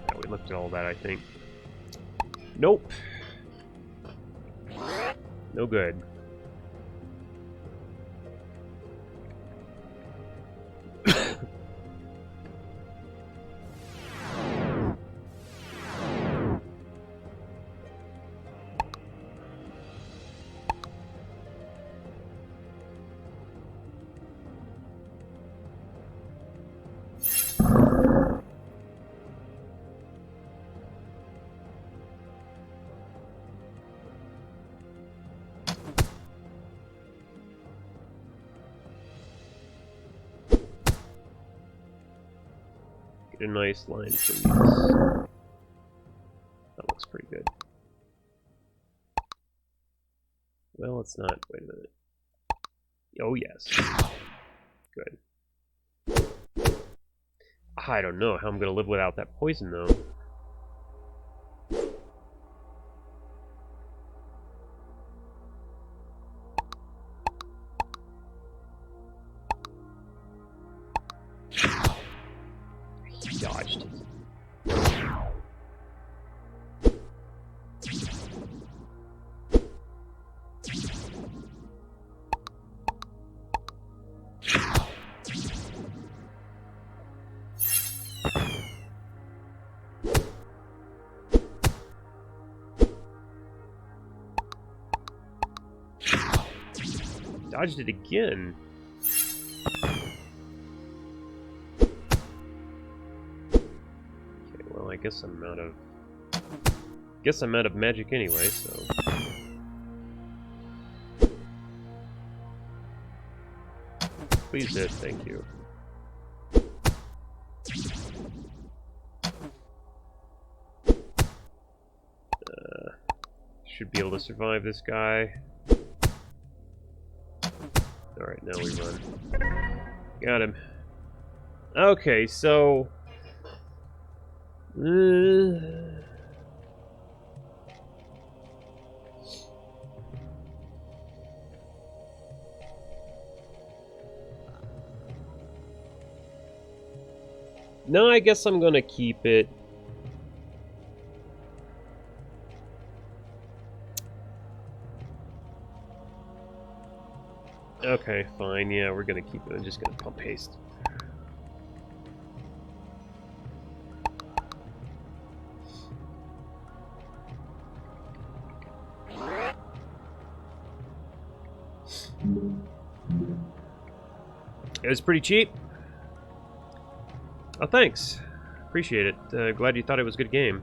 Yeah, we looked at all that, I think. Nope. No good. Get a nice line, please. That looks pretty good. Well, it's not. Wait a minute. Oh, yes. Good. I don't know how I'm going to live without that poison, though. He dodged it. Dodged it again. Okay, well, I guess I'm out of... Guess I'm out of magic anyway, so... Please hit, thank you. Should be able to survive this guy. Alright, now we run. Got him. Okay, so... No, I guess I'm gonna keep it. Okay, fine, yeah, we're gonna keep it. I'm just gonna pump haste. It was pretty cheap. Oh, thanks. Appreciate it. Glad you thought it was a good game.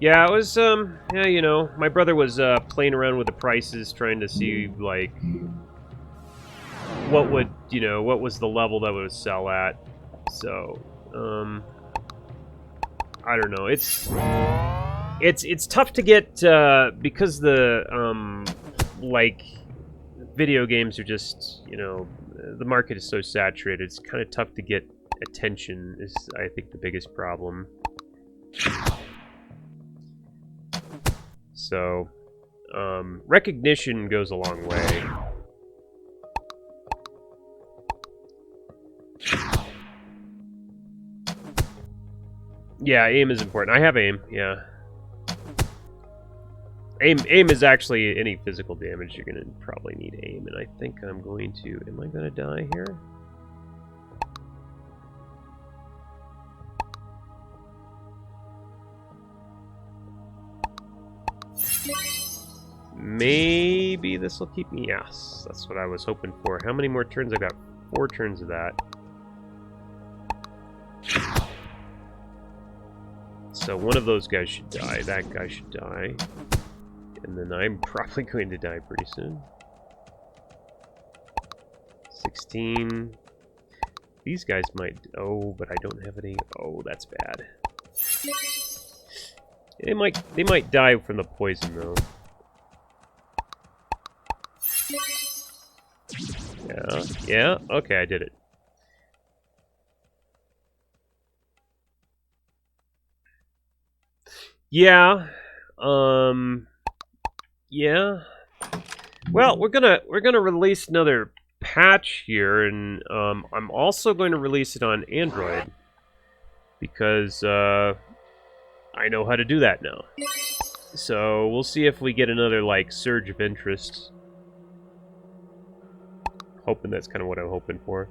Yeah, it was, yeah, you know, my brother was playing around with the prices, trying to see, like, what would, you know, what was the level that would sell at. So, I don't know. It's tough to get, because the, like, video games are just, you know, the market is so saturated, it's kind of tough to get attention is, I think, the biggest problem. So, recognition goes a long way. Yeah, aim is important. I have aim, yeah. Aim is actually any physical damage. You're gonna probably need aim, and I think I'm going to... Am I gonna die here? Maybe this will keep me... Yes, that's what I was hoping for. How many more turns? I've got 4 turns of that. So one of those guys should die. That guy should die. And then I'm probably going to die pretty soon. 16. These guys might... Oh, but I don't have any... Oh, that's bad. They might die from the poison, though. Yeah, okay, I did it. Yeah, yeah. Well, we're gonna release another patch here, and I'm also going to release it on Android because I know how to do that now. So we'll see if we get another like surge of interest. Hoping that's kind of what I'm hoping for.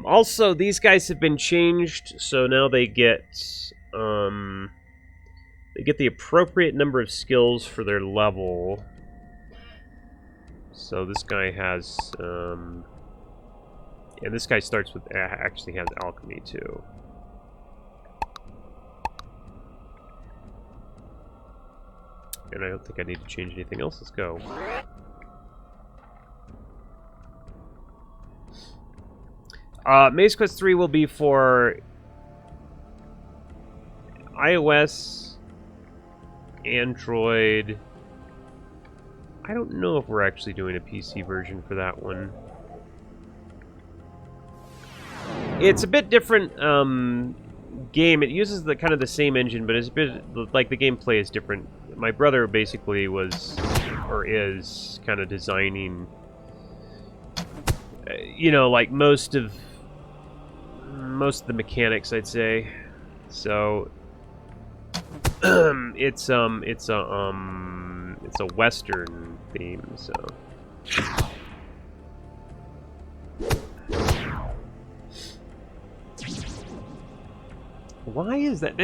Also, these guys have been changed, so now they get the appropriate number of skills for their level. So this guy has, and this guy starts with, actually has alchemy too. And I don't think I need to change anything else. Let's go. MazeQuest 3 will be for iOS, Android. I don't know if we're actually doing a PC version for that one. It's a bit different game. It uses the kind of the same engine, but it's a bit like the gameplay is different. My brother basically was, or is, kind of designing, you know, like most of the mechanics, I'd say. So it's a Western theme, so. Why is that?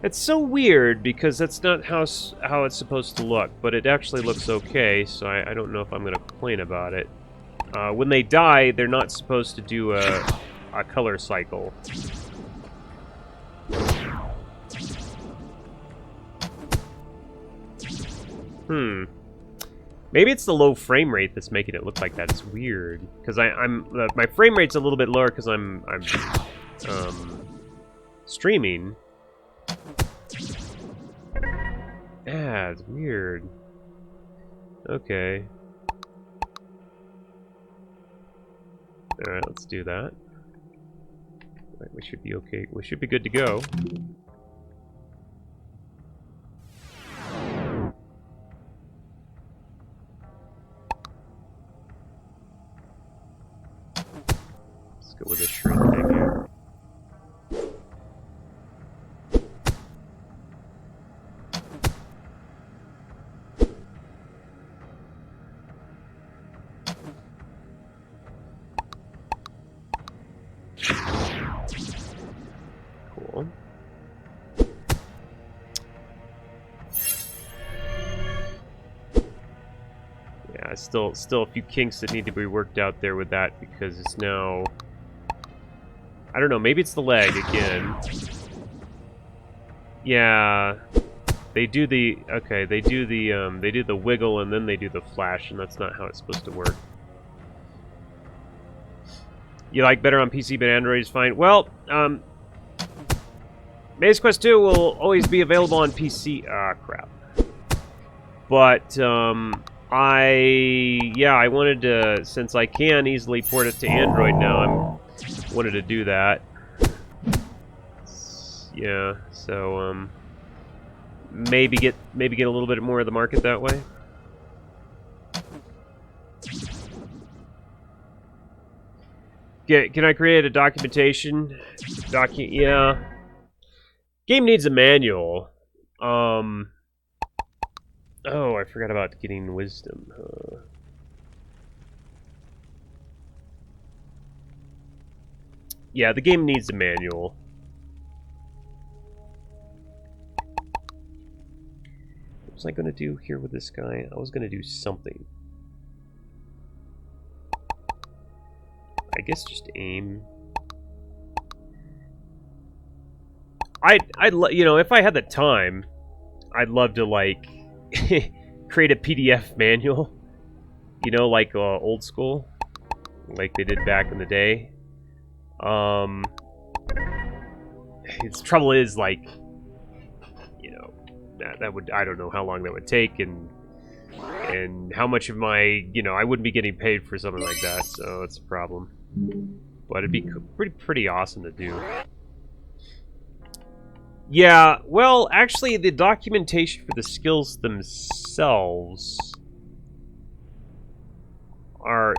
It's so weird because that's not how it's supposed to look, but it actually looks okay, so I don't know if I'm going to complain about it. When they die, they're not supposed to do a color cycle. Maybe it's the low frame rate that's making it look like that. It's weird because my frame rate's a little bit lower because I'm streaming. Yeah, it's weird. Okay. Alright, let's do that. Right, we should be okay. We should be good to go. Let's go with a shrink thing here. Cool. Yeah, still a few kinks that need to be worked out there with that because it's now, I don't know, maybe it's the lag again. Yeah, they do the wiggle and then they do the flash, and that's not how it's supposed to work. You like better on PC, but Android is fine. Well, MazeQuest 2 will always be available on PC. Ah, crap. But I wanted to, since I can easily port it to Android now, wanted to do that. Yeah, so maybe get a little bit more of the market that way. Can I create a documentation? Yeah. Game needs a manual. Oh, I forgot about getting wisdom. Yeah, the game needs a manual. What was I going to do here with this guy? I was going to do something. I guess just aim. You know, if I had the time, I'd love to, like, create a PDF manual. You know, like old school, like they did back in the day. Its trouble is, like, you know, that would, I don't know how long that would take, and how much of my, you know, I wouldn't be getting paid for something like that, so it's a problem. But it'd be pretty awesome to do. Yeah, well, actually, the documentation for the skills themselves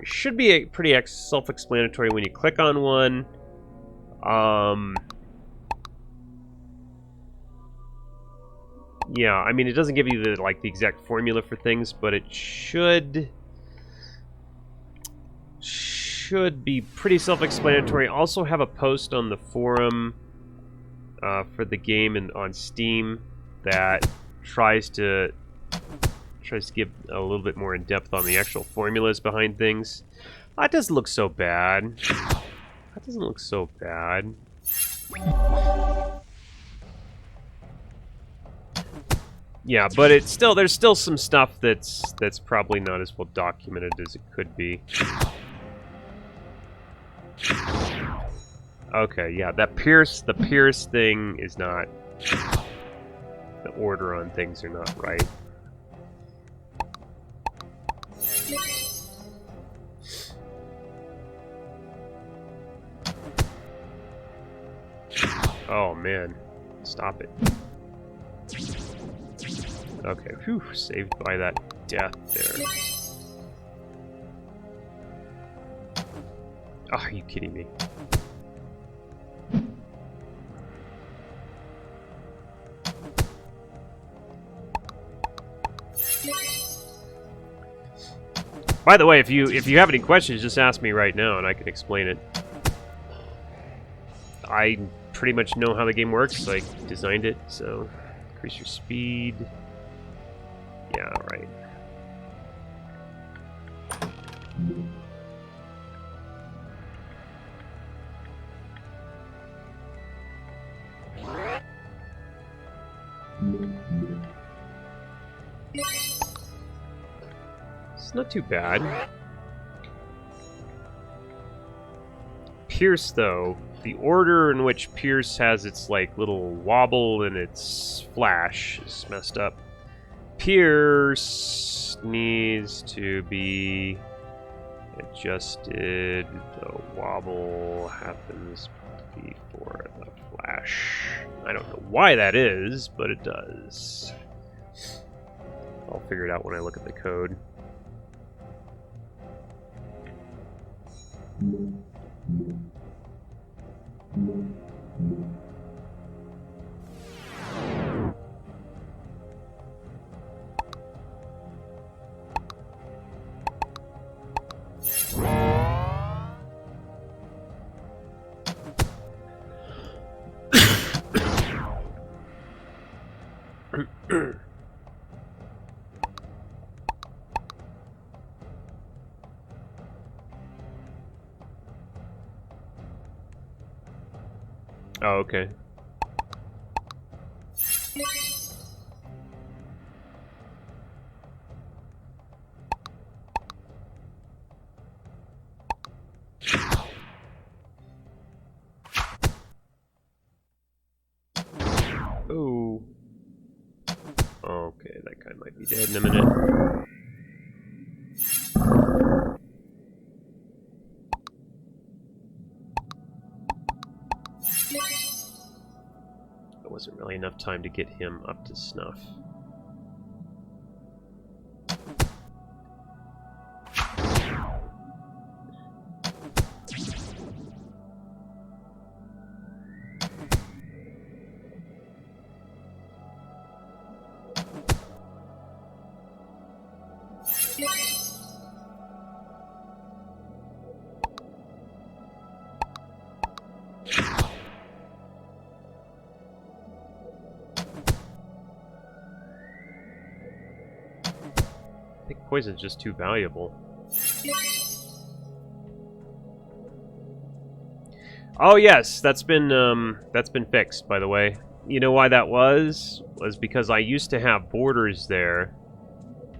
should be pretty self-explanatory when you click on one. Yeah, I mean, it doesn't give you the exact formula for things, but it should be pretty self-explanatory. Also have a post on the forum for the game and on Steam that tries to give a little bit more in depth on the actual formulas behind things. That doesn't look so bad. That doesn't look so bad. Yeah, but there's still some stuff that's probably not as well documented as it could be. Okay, yeah, the Pierce thing is not, the order on things are not right. Oh man, stop it. Okay, whew, saved by that death there. Oh, are you kidding me? By the way, if you have any questions, just ask me right now and I can explain it. I pretty much know how the game works. I designed it, so increase your speed. Yeah, right. It's not too bad. Pierce, though, the order in which Pierce has its little wobble and its flash is messed up. Pierce needs to be adjusted. The wobble happens before the flash. I don't know why that is, but it does. I'll figure it out when I look at the code. Oh, okay. Oh. Okay, that guy might be dead in a minute. Wasn't really enough time to get him up to snuff. I think poison's just too valuable. Oh yes, that's been fixed, by the way. You know why that was? Was because I used to have borders there,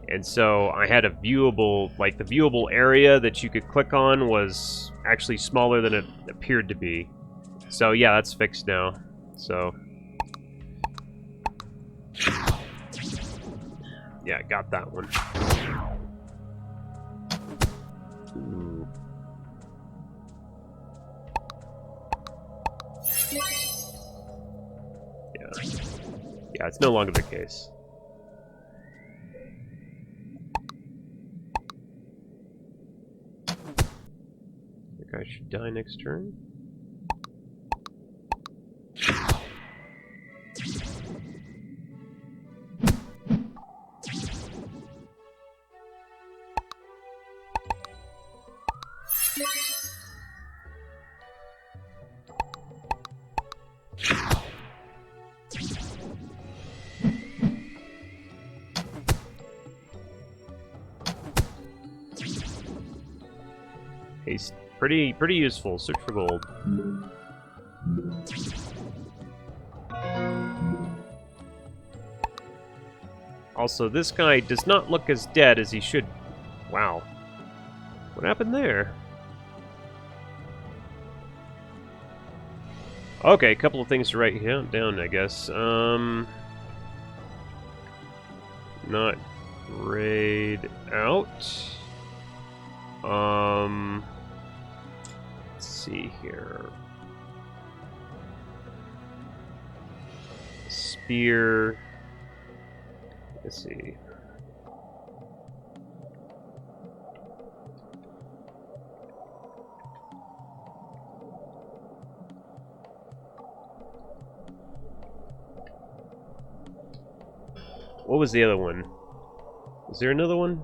and so I had a viewable, like the viewable area that you could click on was actually smaller than it appeared to be. So yeah, that's fixed now. So yeah, got that one. Ooh. Yeah, it's no longer the case. Think I should die next turn? He's pretty useful. Search for gold. Also, this guy does not look as dead as he should. Wow. What happened there? Okay, a couple of things to write down, I guess. Not grayed out. Let's see here. Spear. Let's see. What was the other one? Was there another one?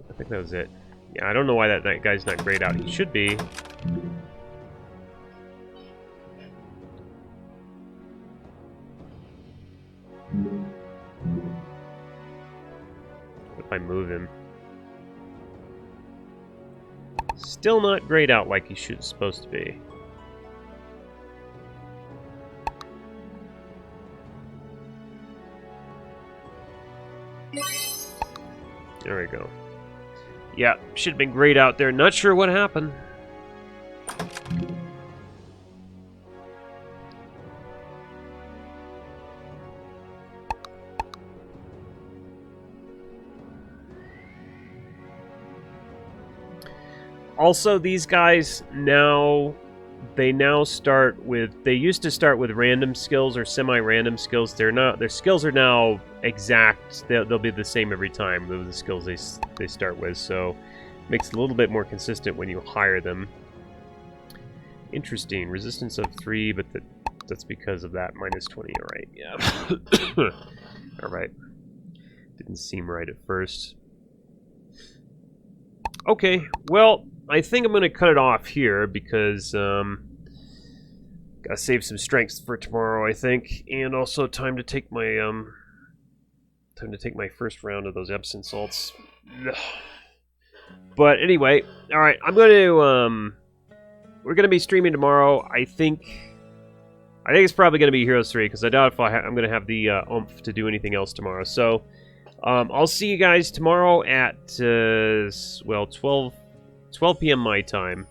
I think that was it. Yeah, I don't know why that guy's not grayed out. He should be. If I move him. Still not grayed out like he supposed to be. There we go. Yeah, should have been grayed out there. Not sure what happened. Also, these guys now, they used to start with random skills or semi-random skills. Their skills are now exact. They'll be the same every time, the skills they start with, so makes it a little bit more consistent when you hire them. Interesting. Resistance of 3, but that's because of that minus 20. Alright, yeah. Alright. Didn't seem right at first. Okay, well, I think I'm going to cut it off here because gotta save some strength for tomorrow, I think, and also time to take my first round of those Epsom salts. But anyway, all right, I'm going to we're going to be streaming tomorrow. I think it's probably going to be Heroes 3 because I doubt if I'm going to have the oomph to do anything else tomorrow. So I'll see you guys tomorrow at well 12 p.m. my time.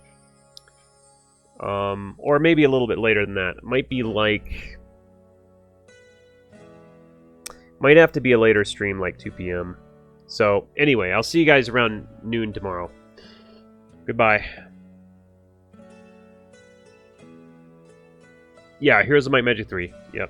Or maybe a little bit later than that. It might be like... Might have to be a later stream, like 2 p.m. So, anyway, I'll see you guys around noon tomorrow. Goodbye. Yeah, Heroes of Might Magic 3. Yep.